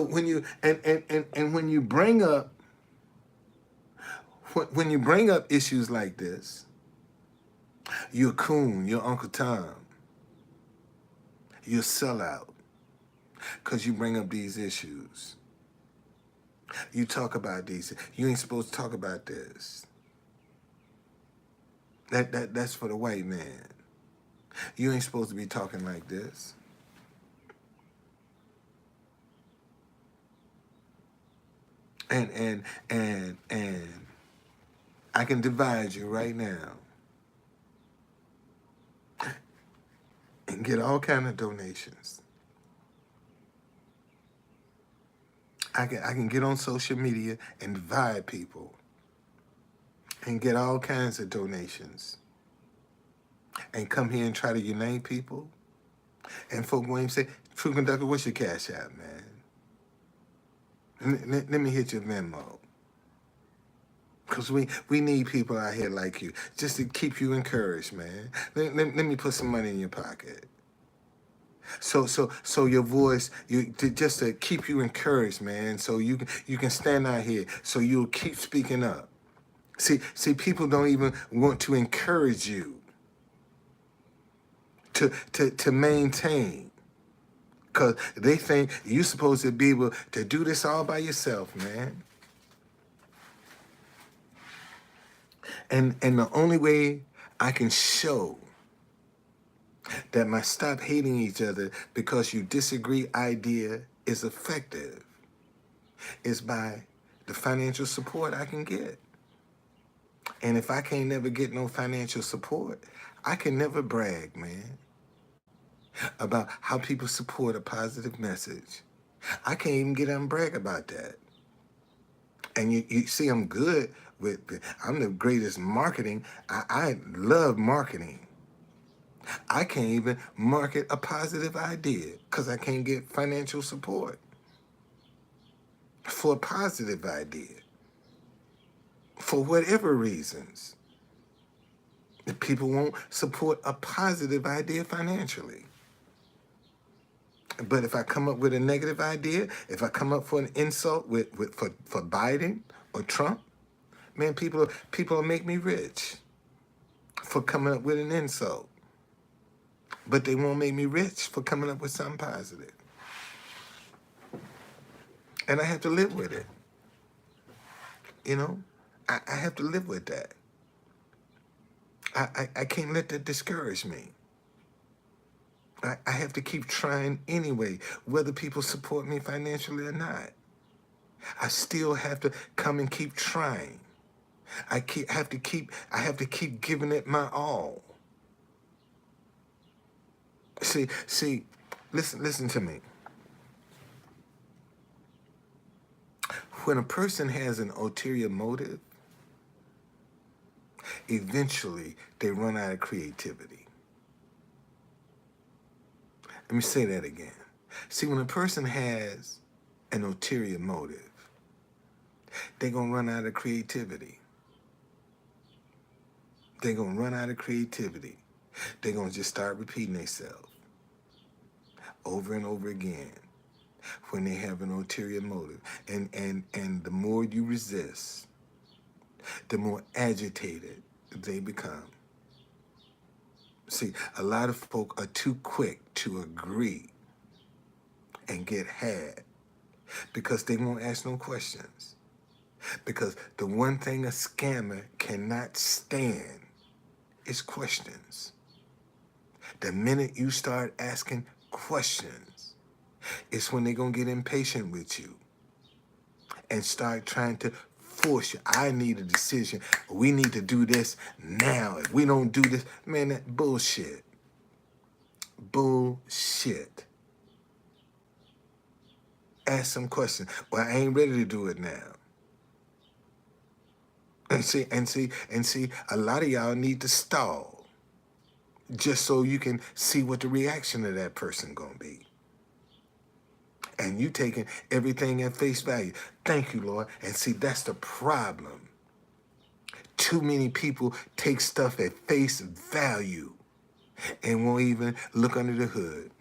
when you and when you bring up issues like this, you're a coon, you're Uncle Tom, you're a sellout, because you bring up these issues. You talk about these. You ain't supposed to talk about this. That's for the white man. You ain't supposed to be talking like this. And I can divide you right now and get all kind of donations. I can get on social media and divide people and get all kinds of donations and come here and try to unite people. And folk won't even say, True Conductor, what's your cash app, man? Let me hit your Venmo. Because we need people out here like you, just to keep you encouraged, man. Let me put some money in your pocket. So your voice, just to keep you encouraged, man. So you can stand out here. So you'll keep speaking up. See, people don't even want to encourage you to maintain. Because they think you're supposed to be able to do this all by yourself, man. And the only way I can show that my stop hating each other because you disagree idea is effective is by the financial support I can get. And if I can't never get no financial support, I can never brag, man, about how people support a positive message. I can't even get on brag about that. And you see, I'm good I'm the greatest marketing. I love marketing. I can't even market a positive idea because I can't get financial support for a positive idea. For whatever reasons, the people won't support a positive idea financially. But if I come up with a negative idea, if I come up for an insult for Biden or Trump, man, people will make me rich for coming up with an insult. But they won't make me rich for coming up with something positive. And I have to live with it. You know? I have to live with that. I can't let that discourage me. I have to keep trying anyway, whether people support me financially or not. I still have to come and keep trying. I have to keep giving it my all. See, listen to me. When a person has an ulterior motive, eventually they run out of creativity. Let me say that again. See, when a person has an ulterior motive, they're going to run out of creativity. They're going to run out of creativity. They're going to just start repeating themselves over and over again when they have an ulterior motive. And the more you resist, the more agitated they become. See, a lot of folk are too quick to agree and get had because they won't ask no questions. Because the one thing a scammer cannot stand is questions. The minute you start asking questions, it's when they're going to get impatient with you and start trying to force you. I need a decision. We need to do this now. If we don't do this, man, that bullshit. Bullshit. Ask some questions. Well, I ain't ready to do it now. And see, a lot of y'all need to stall just so you can see what the reaction of that person gonna be. And you taking everything at face value. Thank you, Lord. And see, that's the problem. Too many people take stuff at face value and won't even look under the hood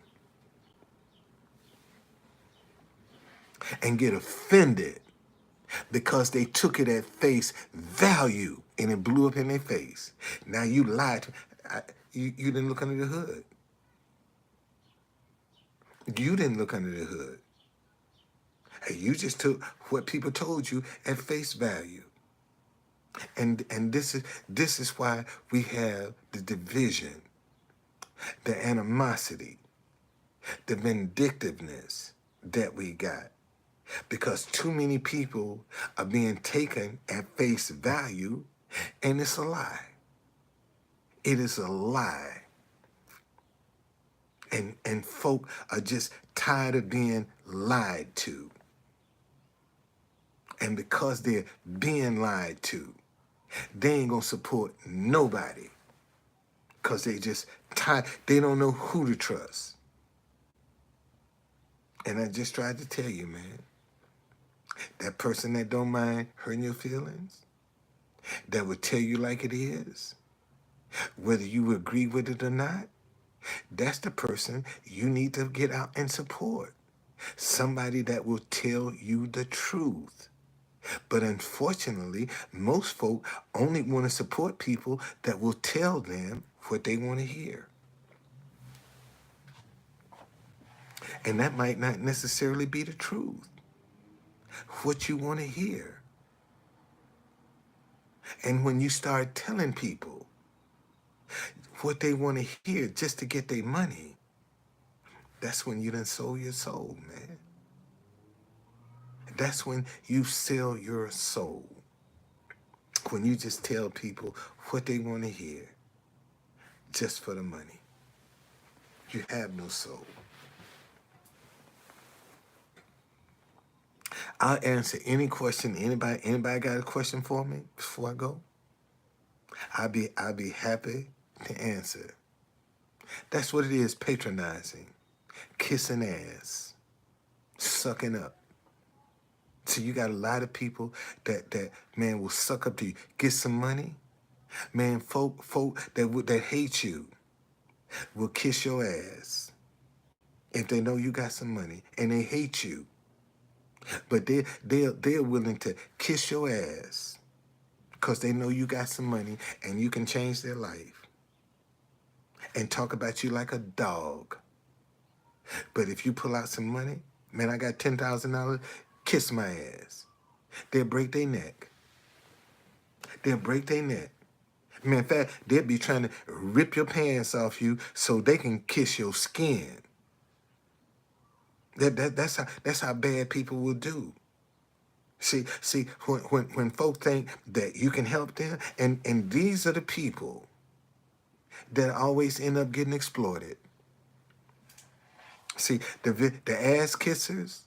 and get offended because they took it at face value and it blew up in their face. Now you lied. You didn't look under the hood. You didn't look under the hood. You just took what people told you at face value. And this is why we have the division, the animosity, the vindictiveness that we got. Because too many people are being taken at face value, and it's a lie. It is a lie. And folk are just tired of being lied to. And because they're being lied to, they ain't gonna support nobody. Because they just tired, they don't know who to trust. And I just tried to tell you, man, that person that don't mind hurting your feelings, that will tell you like it is, whether you agree with it or not, that's the person you need to get out and support. Somebody that will tell you the truth. But unfortunately, most folk only want to support people that will tell them what they want to hear. And that might not necessarily be the truth. What you want to hear. And when you start telling people what they want to hear just to get their money, that's when you done sold your soul, man. That's when you sell your soul. When you just tell people what they want to hear just for the money. You have no soul. I'll answer any question. Anybody got a question for me before I go? I'll be happy to answer. That's what it is, patronizing, kissing ass, sucking up. So you got a lot of people that man will suck up to you, get some money. Man, folk that hate you will kiss your ass if they know you got some money and they hate you. But they're willing to kiss your ass because they know you got some money and you can change their life and talk about you like a dog. But if you pull out some money, man, I got $10,000, kiss my ass. They'll break their neck. They'll break their neck. Man, in fact, they'll be trying to rip your pants off you so they can kiss your skin. That's how bad people will do. See, when folk think that you can help them, and these are the people that always end up getting exploited. See, the ass kissers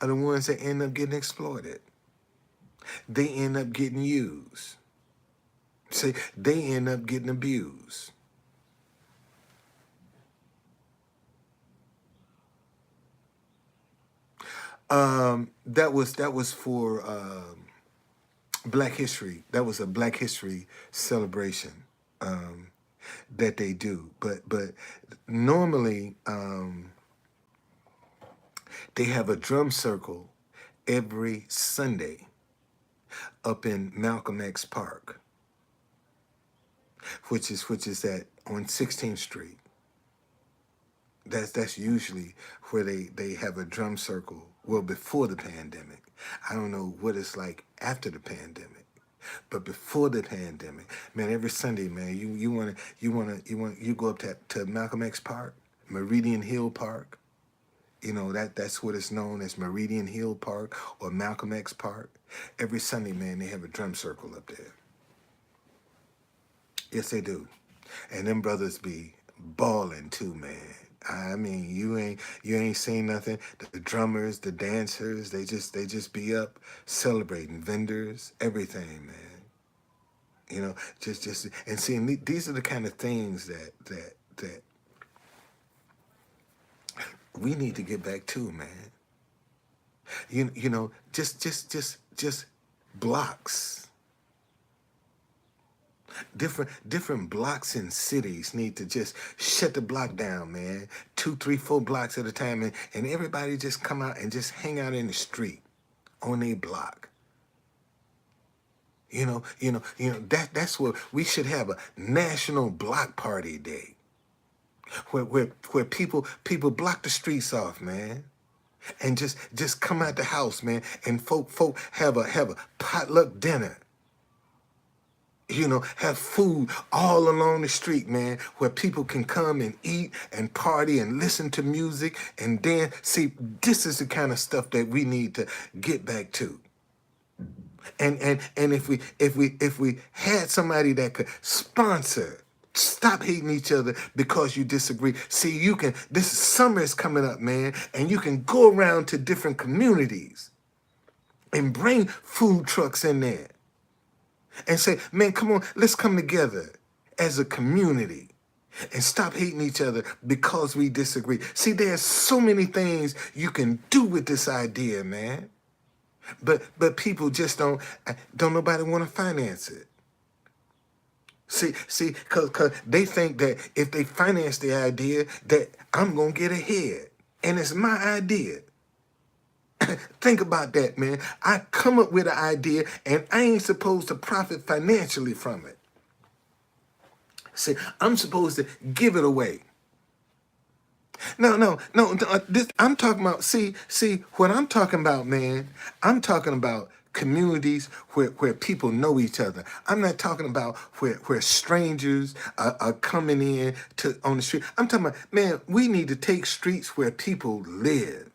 are the ones that end up getting exploited. They end up getting used. See, they end up getting abused. That was for Black History. That was a Black History celebration that they do. But normally they have a drum circle every Sunday up in Malcolm X Park, which is at on 16th Street. That's usually where they have a drum circle. Well, before the pandemic, I don't know what it's like after the pandemic, but before the pandemic, man, every Sunday, man, you go up to Malcolm X Park, Meridian Hill Park. You know that's what it's known as, Meridian Hill Park or Malcolm X Park. Every Sunday, man, they have a drum circle up there. Yes, they do. And them brothers be balling too, man. I mean, you ain't seen nothing. The drummers, the dancers, they just be up celebrating, vendors, everything, man. You know, just and seeing these are the kind of things that we need to get back to, man. You know, just blocks. Different blocks in cities need to just shut the block down, man. 2, 3, 4 blocks at a time, and everybody just come out and just hang out in the street on a block. That's what we should have, a national block party day where people block the streets off, man. And just come out the house, man, and folk have a potluck dinner. Have food all along the street, man, where people can come and eat and party and listen to music and dance. See, this is the kind of stuff that we need to get back to. And if we had somebody that could sponsor Stop Hating Each Other Because You Disagree. See, this summer is coming up, man, and you can go around to different communities and bring food trucks in there and say, man, come on, let's come together as a community and stop hating each other because we disagree. See, there's so many things you can do with this idea, man. But people just don't nobody want to finance it. See, because they think that if they finance the idea that I'm going to get ahead. And it's my idea. Think about that, man. I come up with an idea and I ain't supposed to profit financially from it. See, I'm supposed to give it away. No. This I'm talking about. See, what I'm talking about, man. I'm talking about communities where people know each other. I'm not talking about where strangers are coming in on the street. I'm talking about, man, we need to take streets where people live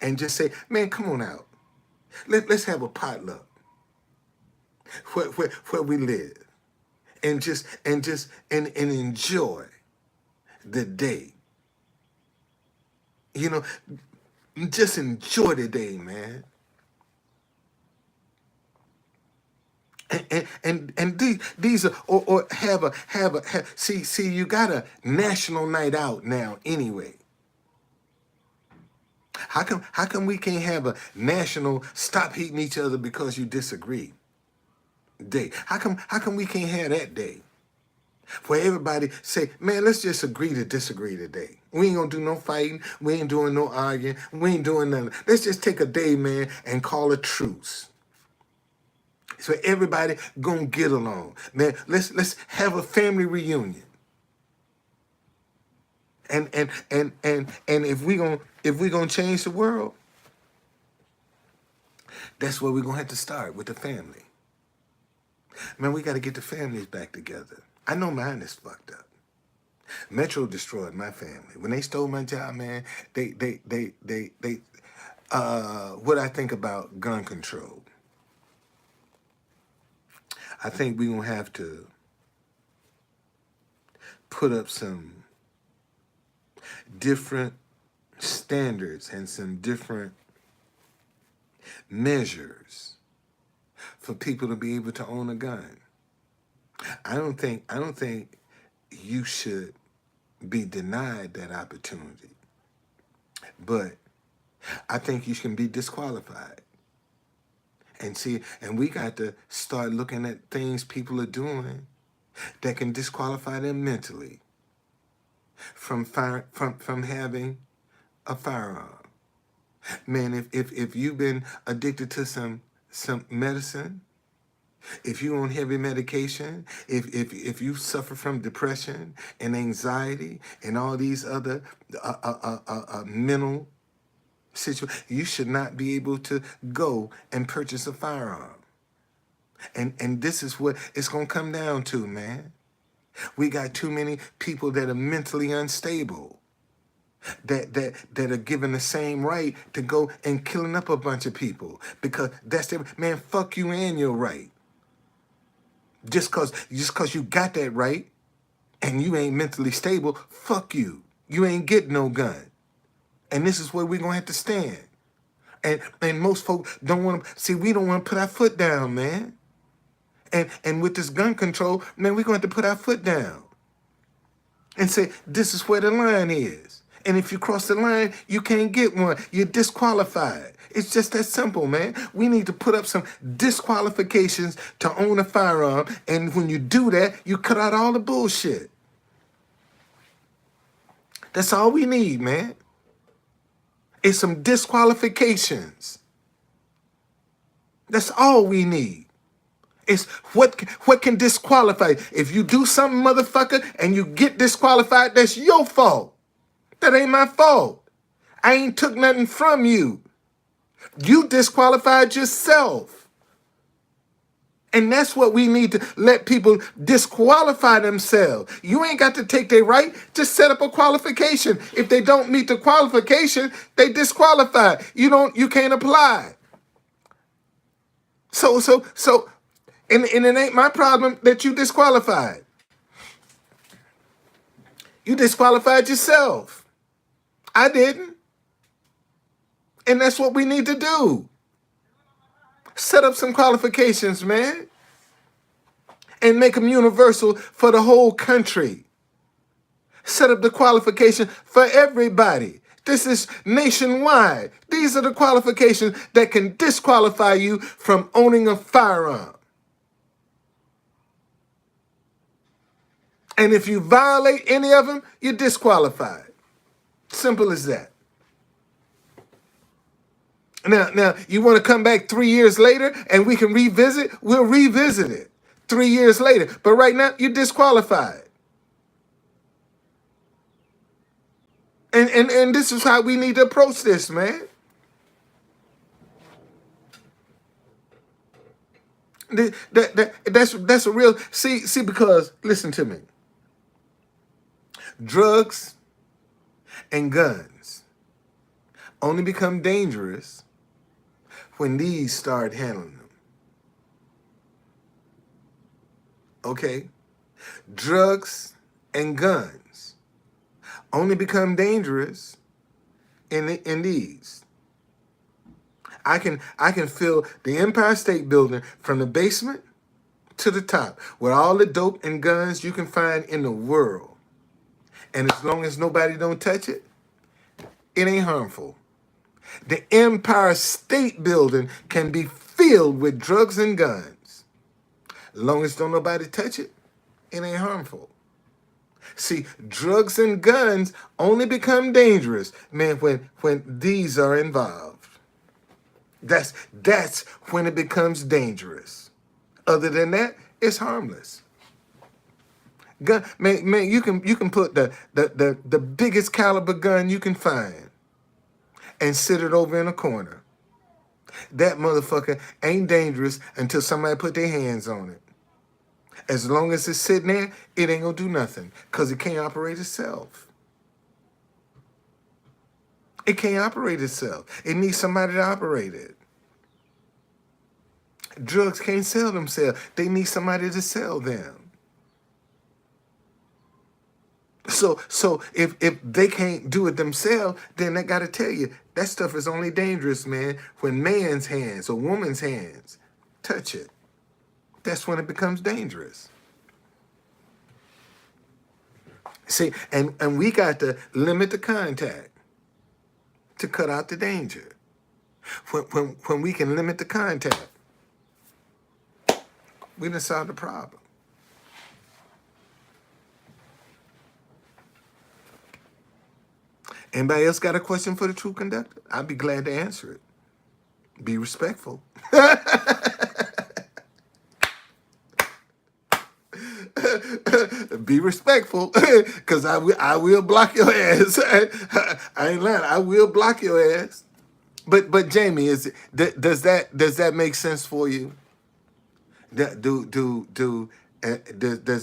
and just say, man, come on out. Let's have a potluck where we live and just enjoy the day. Just enjoy the day, man. And these are or see you got a national night out now anyway. How come we can't have a national Stop Hating Each Other Because You Disagree day? How come we can't have that day where everybody say, man, let's just agree to disagree today. We ain't gonna do no fighting. We ain't doing no arguing. We ain't doing nothing. Let's just take a day, man, and call a truce. So everybody gonna get along, man. Let's have a family reunion. And if we gonna change the world, that's where we're gonna have to start, with the family. Man, we got to get the families back together. I know mine is fucked up. Metro destroyed my family. When they stole my job, man, they what I think about gun control. I think we're going to have to put up some different standards and some different measures for people to be able to own a gun. I don't think you should be denied that opportunity. But I think you can be disqualified. And see, and we got to start looking at things people are doing that can disqualify them mentally from having a firearm. Man, if you've been addicted to some medicine, if you on heavy medication, if you suffer from depression and anxiety and all these other mental situations, you should not be able to go and purchase a firearm. And this is what it's gonna come down to, man. We got too many people that are mentally unstable, that are given the same right to go and killing up a bunch of people because that's their man. Fuck you and your right. Just cause you got that right and you ain't mentally stable, fuck you. You ain't get no gun. And this is where we're gonna have to stand. And most folks don't want to see, we don't want to put our foot down, man. And with this gun control, man, we're going to have to put our foot down and say, this is where the line is. And if you cross the line, you can't get one. You're disqualified. It's just that simple, man. We need to put up some disqualifications to own a firearm. And when you do that, you cut out all the bullshit. That's all we need, man. It's some disqualifications. That's all we need. It's what can disqualify. If you do something, motherfucker, and you get disqualified, that's your fault. That ain't my fault. I ain't took nothing from you. You disqualified yourself. And that's what we need to let people disqualify themselves. You ain't got to take their right. Just set up a qualification. If they don't meet the qualification, they disqualified. You can't apply. And it ain't my problem that you disqualified. You disqualified yourself. I didn't. And that's what we need to do. Set up some qualifications, man. And make them universal for the whole country. Set up the qualification for everybody. This is nationwide. These are the qualifications that can disqualify you from owning a firearm. And if you violate any of them, you're disqualified. Simple as that. Now, you want to come back 3 years later and we can revisit? We'll revisit it 3 years later. But right now, you're disqualified. And this is how we need to approach this, man. That's a real see because listen to me. Drugs and guns only become dangerous when these start handling them. Okay? Drugs and guns only become dangerous in these. I can feel the Empire State Building from the basement to the top, where all the dope and guns you can find in the world. And as long as nobody don't touch it, it ain't harmful. The Empire State Building can be filled with drugs and guns. As long as don't nobody touch it, it ain't harmful. See, drugs and guns only become dangerous, man, when these are involved. That's when it becomes dangerous. Other than that, it's harmless. Gun, man, you can put the biggest caliber gun you can find and sit it over in a corner. That motherfucker ain't dangerous until somebody put their hands on it. As long as it's sitting there, it ain't gonna do nothing because it can't operate itself. It can't operate itself. It needs somebody to operate it. Drugs can't sell themselves. They need somebody to sell them. So if they can't do it themselves, then I gotta tell you, that stuff is only dangerous, man, when man's hands or woman's hands touch it. That's when it becomes dangerous. See, and we got to limit the contact to cut out the danger. When we can limit the contact, we done solved the problem. Anybody else got a question for the True Conductor? I'd be glad to answer it. Be respectful. Be respectful, because I will block your ass. I ain't lying. I will block your ass. But Jamie, does that make sense for you? Does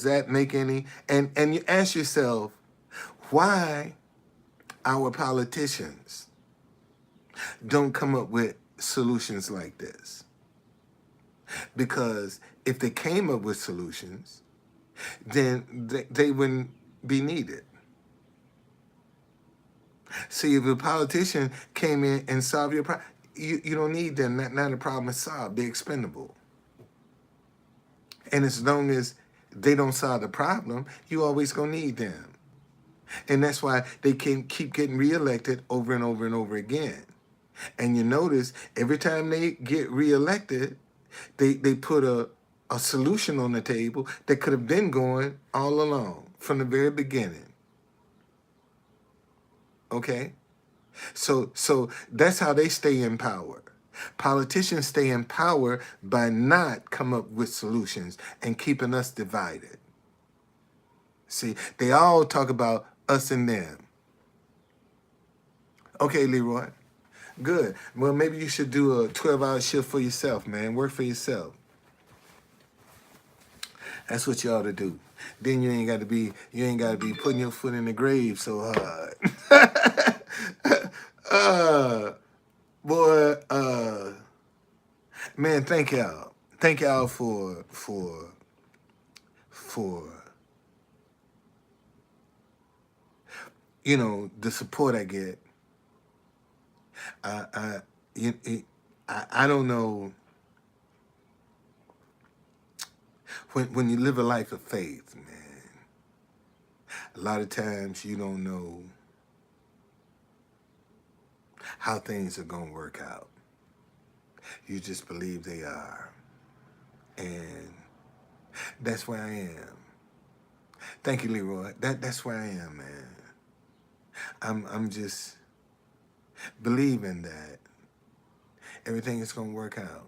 that make any? And you ask yourself, why our politicians don't come up with solutions like this? Because if they came up with solutions, then they wouldn't be needed. See, if a politician came in and solved your problem, you don't need them. Now the problem is solved. They're expendable. And as long as they don't solve the problem, you always gonna need them. And that's why they can keep getting reelected over and over and over again. And you notice every time they get reelected, they put a solution on the table that could have been going all along from the very beginning. Okay? So that's how they stay in power. Politicians stay in power by not come up with solutions and keeping us divided. See, they all talk about us and them. Okay, Leroy. Good. Well, maybe you should do a 12-hour shift for yourself, man. Work for yourself. That's what you ought to do. Then you ain't got to be putting your foot in the grave so hard. Boy, man, thank y'all. Thank y'all for the support I get. I don't know. When you live a life of faith, man, a lot of times you don't know how things are going to work out. You just believe they are. And that's where I am. Thank you, Leroy. That's where I am, man. I'm just believing that everything is going to work out.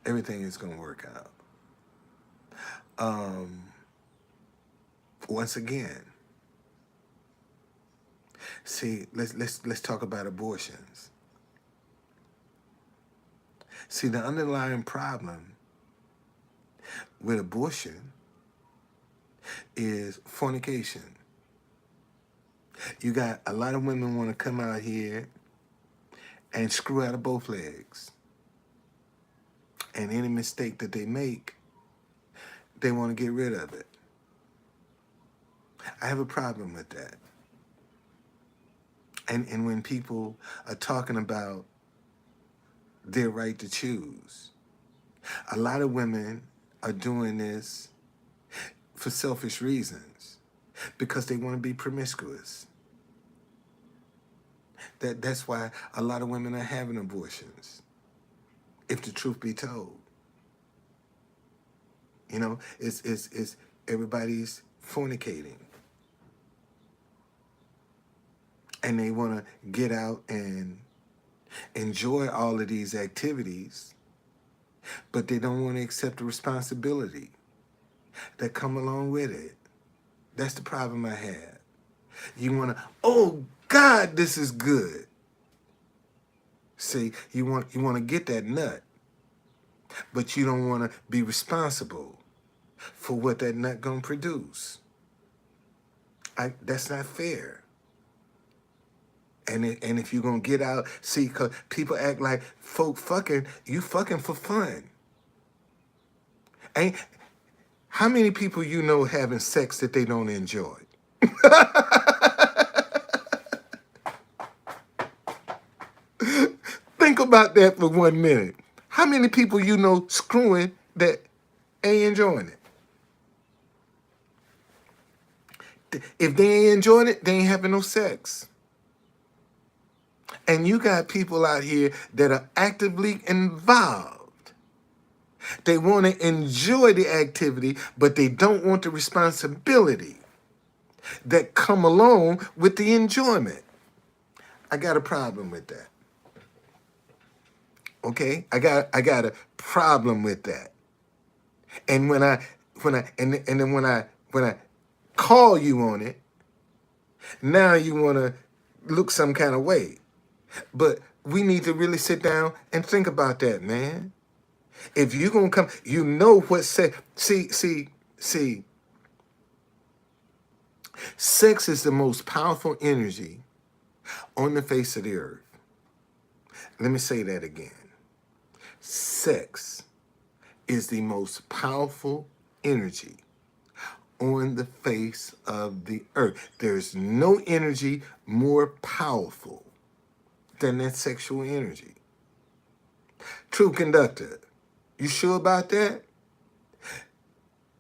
Everything is going to work out. Once again, see, let's talk about abortions. See, the underlying problem with abortion is fornication. You got a lot of women want to come out here and screw out of both legs. And any mistake that they make, they want to get rid of it. I have a problem with that. And when people are talking about their right to choose, a lot of women are doing this for selfish reasons because they want to be promiscuous. That's why a lot of women are having abortions, if the truth be told. It's everybody's fornicating. And they want to get out and enjoy all of these activities, but they don't want to accept the responsibility that come along with it. That's the problem I have. You want to, oh God, this is good. See, you want to get that nut, but you don't want to be responsible for what that nut gonna produce. That's not fair. And if you're gonna get out, see, cause people act like you fucking for fun. How many people you know having sex that they don't enjoy? Think about that for 1 minute. How many people you know screwing that ain't enjoying it? If they ain't enjoying it, they ain't having no sex. And you got people out here that are actively involved. They want to enjoy the activity, but they don't want the responsibility that come along with the enjoyment. I got a problem with that. Okay? I got a problem with that. And when I then when I call you on it, now you want to look some kind of way. But we need to really sit down and think about that, man. If you're going to come, you know what sex, see, sex is the most powerful energy on the face of the earth. Let me say that again. Sex is the most powerful energy on the face of the earth. There's no energy more powerful than that sexual energy. True conductor, you sure about that?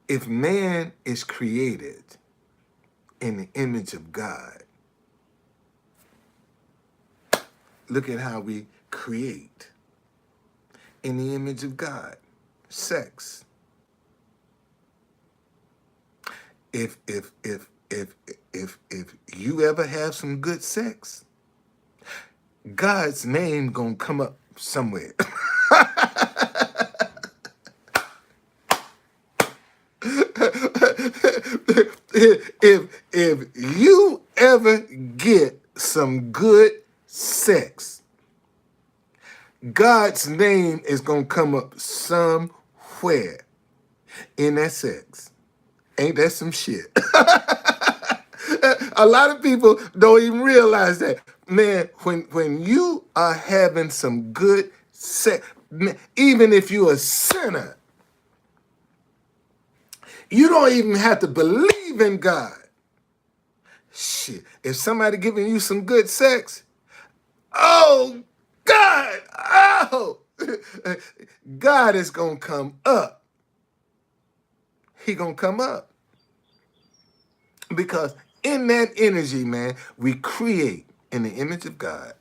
If man is created in the image of God, look at how we create in the image of God. Sex. If you ever have some good sex, God's name gonna come up somewhere. if you ever get some good sex, God's name is gonna come up somewhere in that sex. Ain't that some shit? A lot of people don't even realize that. Man, when you are having some good sex, even if you're a sinner, you don't even have to believe in God. Shit, if somebody giving you some good sex, oh, God, oh, God is going to come up. He going to come up. Because in that energy, man, we create in the image of God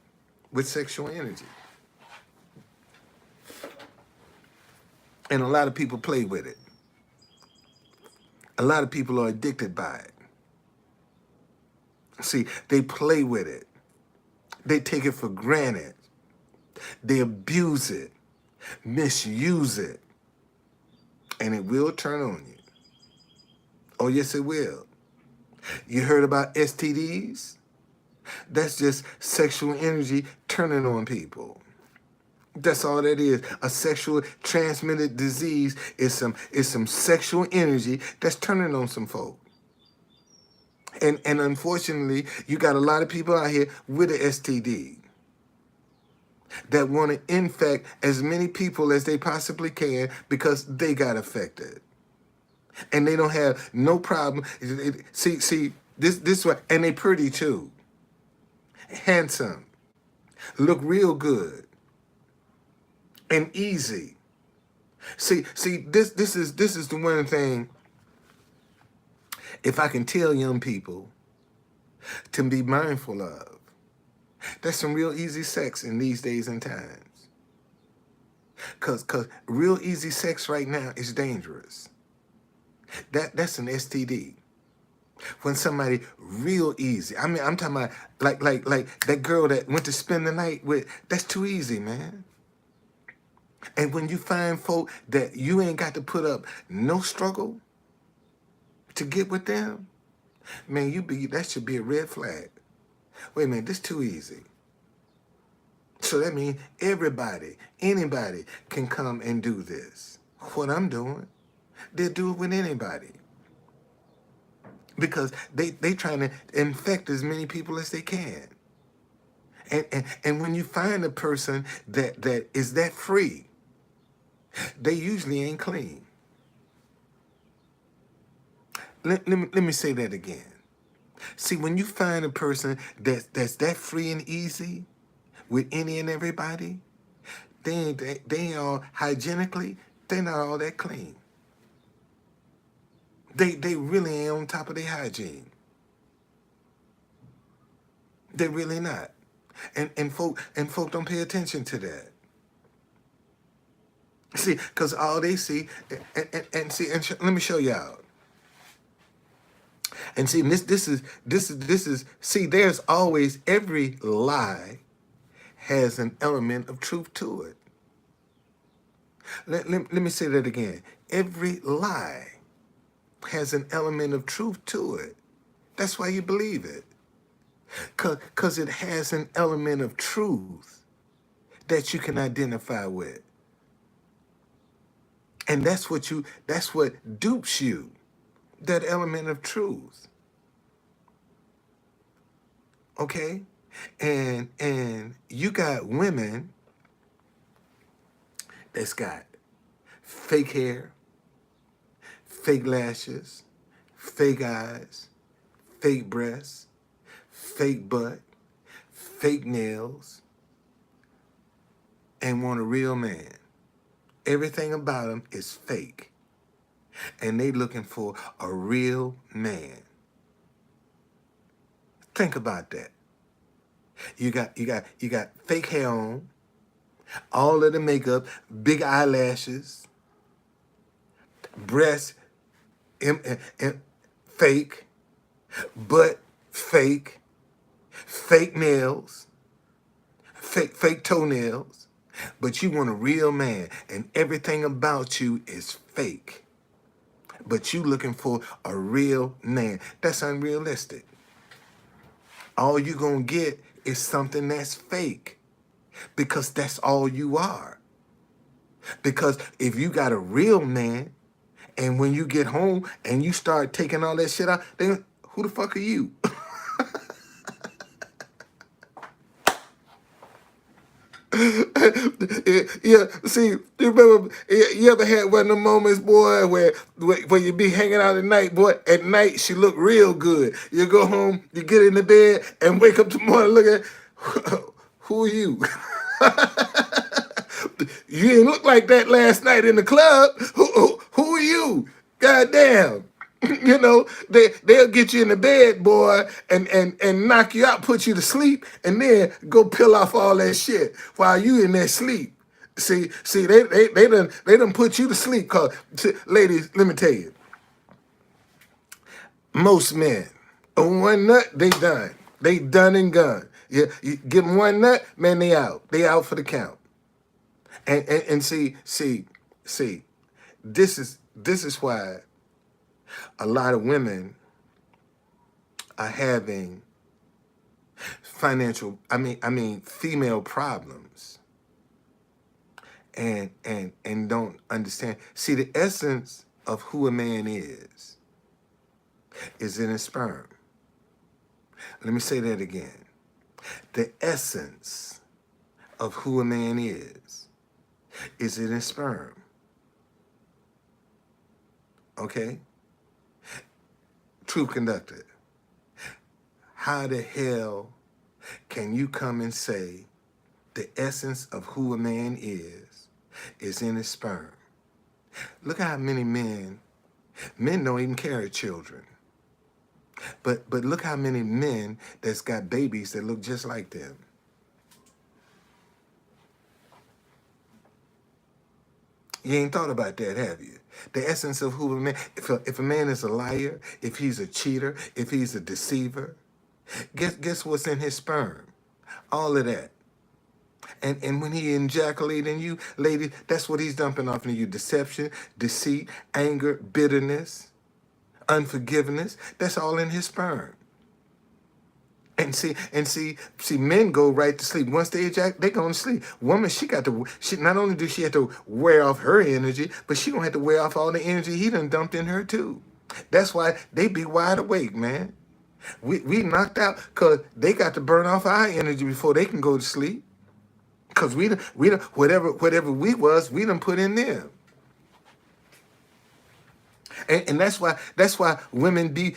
with sexual energy. And a lot of people play with it. A lot of people are addicted by it. See, they play with it. They take it for granted. They abuse it, misuse it, and it will turn on you. Oh, yes, it will. You heard about STDs? That's just sexual energy turning on people. That's all that is. A sexual transmitted disease is some sexual energy that's turning on some folk. And unfortunately, you got a lot of people out here with an STD that want to infect as many people as they possibly can because they got affected. And they don't have no problem. See, this way, and they pretty too. Handsome. Look real good. And easy. See, this is the one thing, if I can tell young people to be mindful of. That's some real easy sex in these days and times. Cause real easy sex right now is dangerous. That's an STD. When somebody real easy. I mean, I'm talking about like that girl that went to spend the night with. That's too easy, man. And when you find folk that you ain't got to put up no struggle to get with them, man, that should be a red flag. Wait a minute, this too easy. So that means anybody can come and do this. What I'm doing, they'll do it with anybody. Because they trying to infect as many people as they can. And when you find a person that is that free, they usually ain't clean. Let me say that again. See, when you find a person that's that free and easy with any and everybody, they ain't all hygienically, they not all that clean. They really ain't on top of their hygiene. They really not. And folk don't pay attention to that. See, because all they see, let me show y'all. And see, this is see, there's always, every lie has an element of truth to it. Let me say that again. Every lie has an element of truth to it. That's why you believe it. Because it has an element of truth that you can identify with. And that's what dupes you, that element of truth. Okay? And you got women that's got fake hair, fake lashes, fake eyes, fake breasts, fake butt, fake nails, and want a real man. Everything about them is fake. And they looking for a real man. Think about that. You got fake hair on, all of the makeup, big eyelashes, breasts fake, butt fake, fake nails, fake toenails, but you want a real man, and everything about you is fake. But you looking for a real man. That's unrealistic. All you gonna get is something that's fake, because that's all you are. Because if you got a real man, and when you get home and you start taking all that shit out, then who the fuck are you? Yeah, see, you remember, you ever had one of them moments, boy, where you be hanging out at night, boy, at night she look real good. You go home, you get in the bed, and wake up tomorrow and look at, who are you? You didn't look like that last night in the club. Who are you? Goddamn. You know, they'll get you in the bed, boy, and knock you out, put you to sleep, and then go peel off all that shit while you in that sleep. See, they done put you to sleep. Cause ladies, let me tell you, most men, one nut, they done and gone. Yeah, you give them one nut, man, they out for the count. And see, this is why a lot of women are having female problems, and don't understand. See, the essence of who a man is in his sperm. Let me say that again. The essence of who a man is in his sperm. Okay? True conductor. How the hell can you come and say the essence of who a man is in his sperm? Look how many men don't even carry children. But look how many men that's got babies that look just like them. You ain't thought about that, have you? The essence of who a man, if a man is a liar, if he's a cheater, if he's a deceiver, guess what's in his sperm? All of that. And when he ejaculating you, ladies, that's what he's dumping off into you. Deception, deceit, anger, bitterness, unforgiveness. That's all in his sperm. And see, men go right to sleep. Once they ejaculate, they go to sleep. Woman, she not only does she have to wear off her energy, but she gonna have to wear off all the energy he done dumped in her too. That's why they be wide awake, man. We knocked out because they got to burn off our energy before they can go to sleep. Because we done, whatever we done put in them. And that's why women be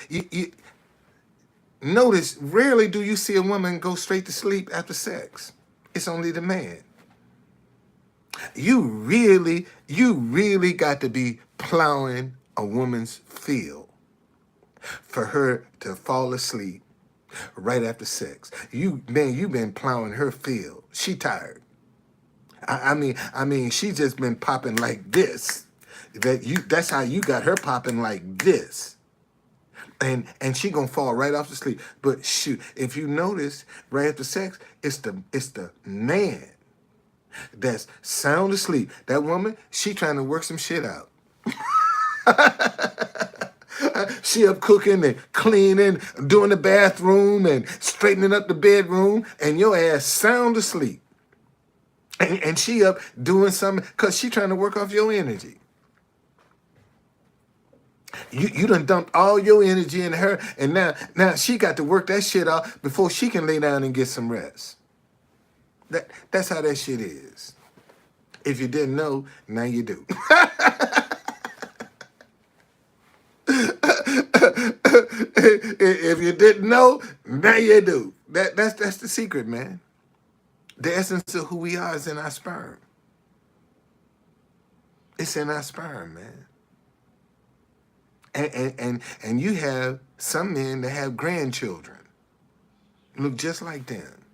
notice, rarely do you see a woman go straight to sleep after sex. It's only the man. You really got to be plowing a woman's field for her to fall asleep right after sex. You've been plowing her field. She tired. I mean, she just been popping like this. That's how you got her popping like this. And she gonna fall right off to sleep. But shoot, if you notice, right after sex, it's the man that's sound asleep. That woman, she trying to work some shit out. She up cooking and cleaning, doing the bathroom and straightening up the bedroom, and your ass sound asleep. And she up doing something because she trying to work off your energy. You done dumped all your energy in her, and now she got to work that shit out before she can lay down and get some rest. That's how that shit is. If you didn't know, now you do. If you didn't know, now you do. That's the secret, man. The essence of who we are is in our sperm. It's in our sperm, man. And you have some men that have grandchildren look just like them.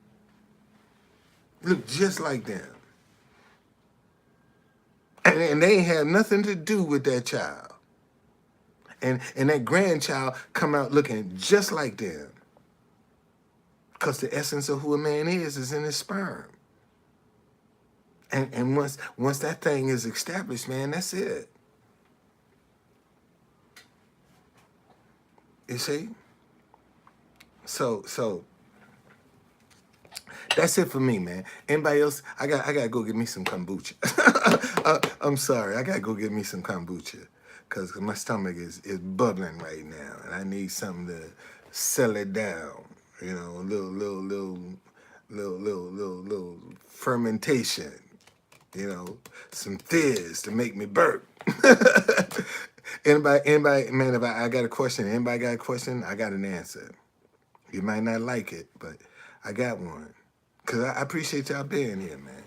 Look just like them. And they ain't have nothing to do with that child. And that grandchild come out looking just like them. Because the essence of who a man is in his sperm. And once that thing is established, man, that's it. You see? So that's it for me, man. Anybody else? I gotta go get me some kombucha. I'm sorry, I gotta go get me some kombucha because my stomach is bubbling right now, and I need something to settle it down. You know, a little fermentation. You know, some fizz to make me burp. Anybody, man, if I got a question, anybody got a question, I got an answer. You might not like it, but I got one. Because I appreciate y'all being here, man.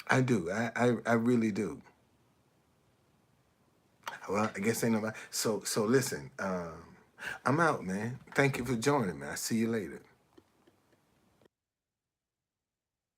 I do. I really do. Well, I guess ain't nobody. So listen, I'm out, man. Thank you for joining me. I'll see you later.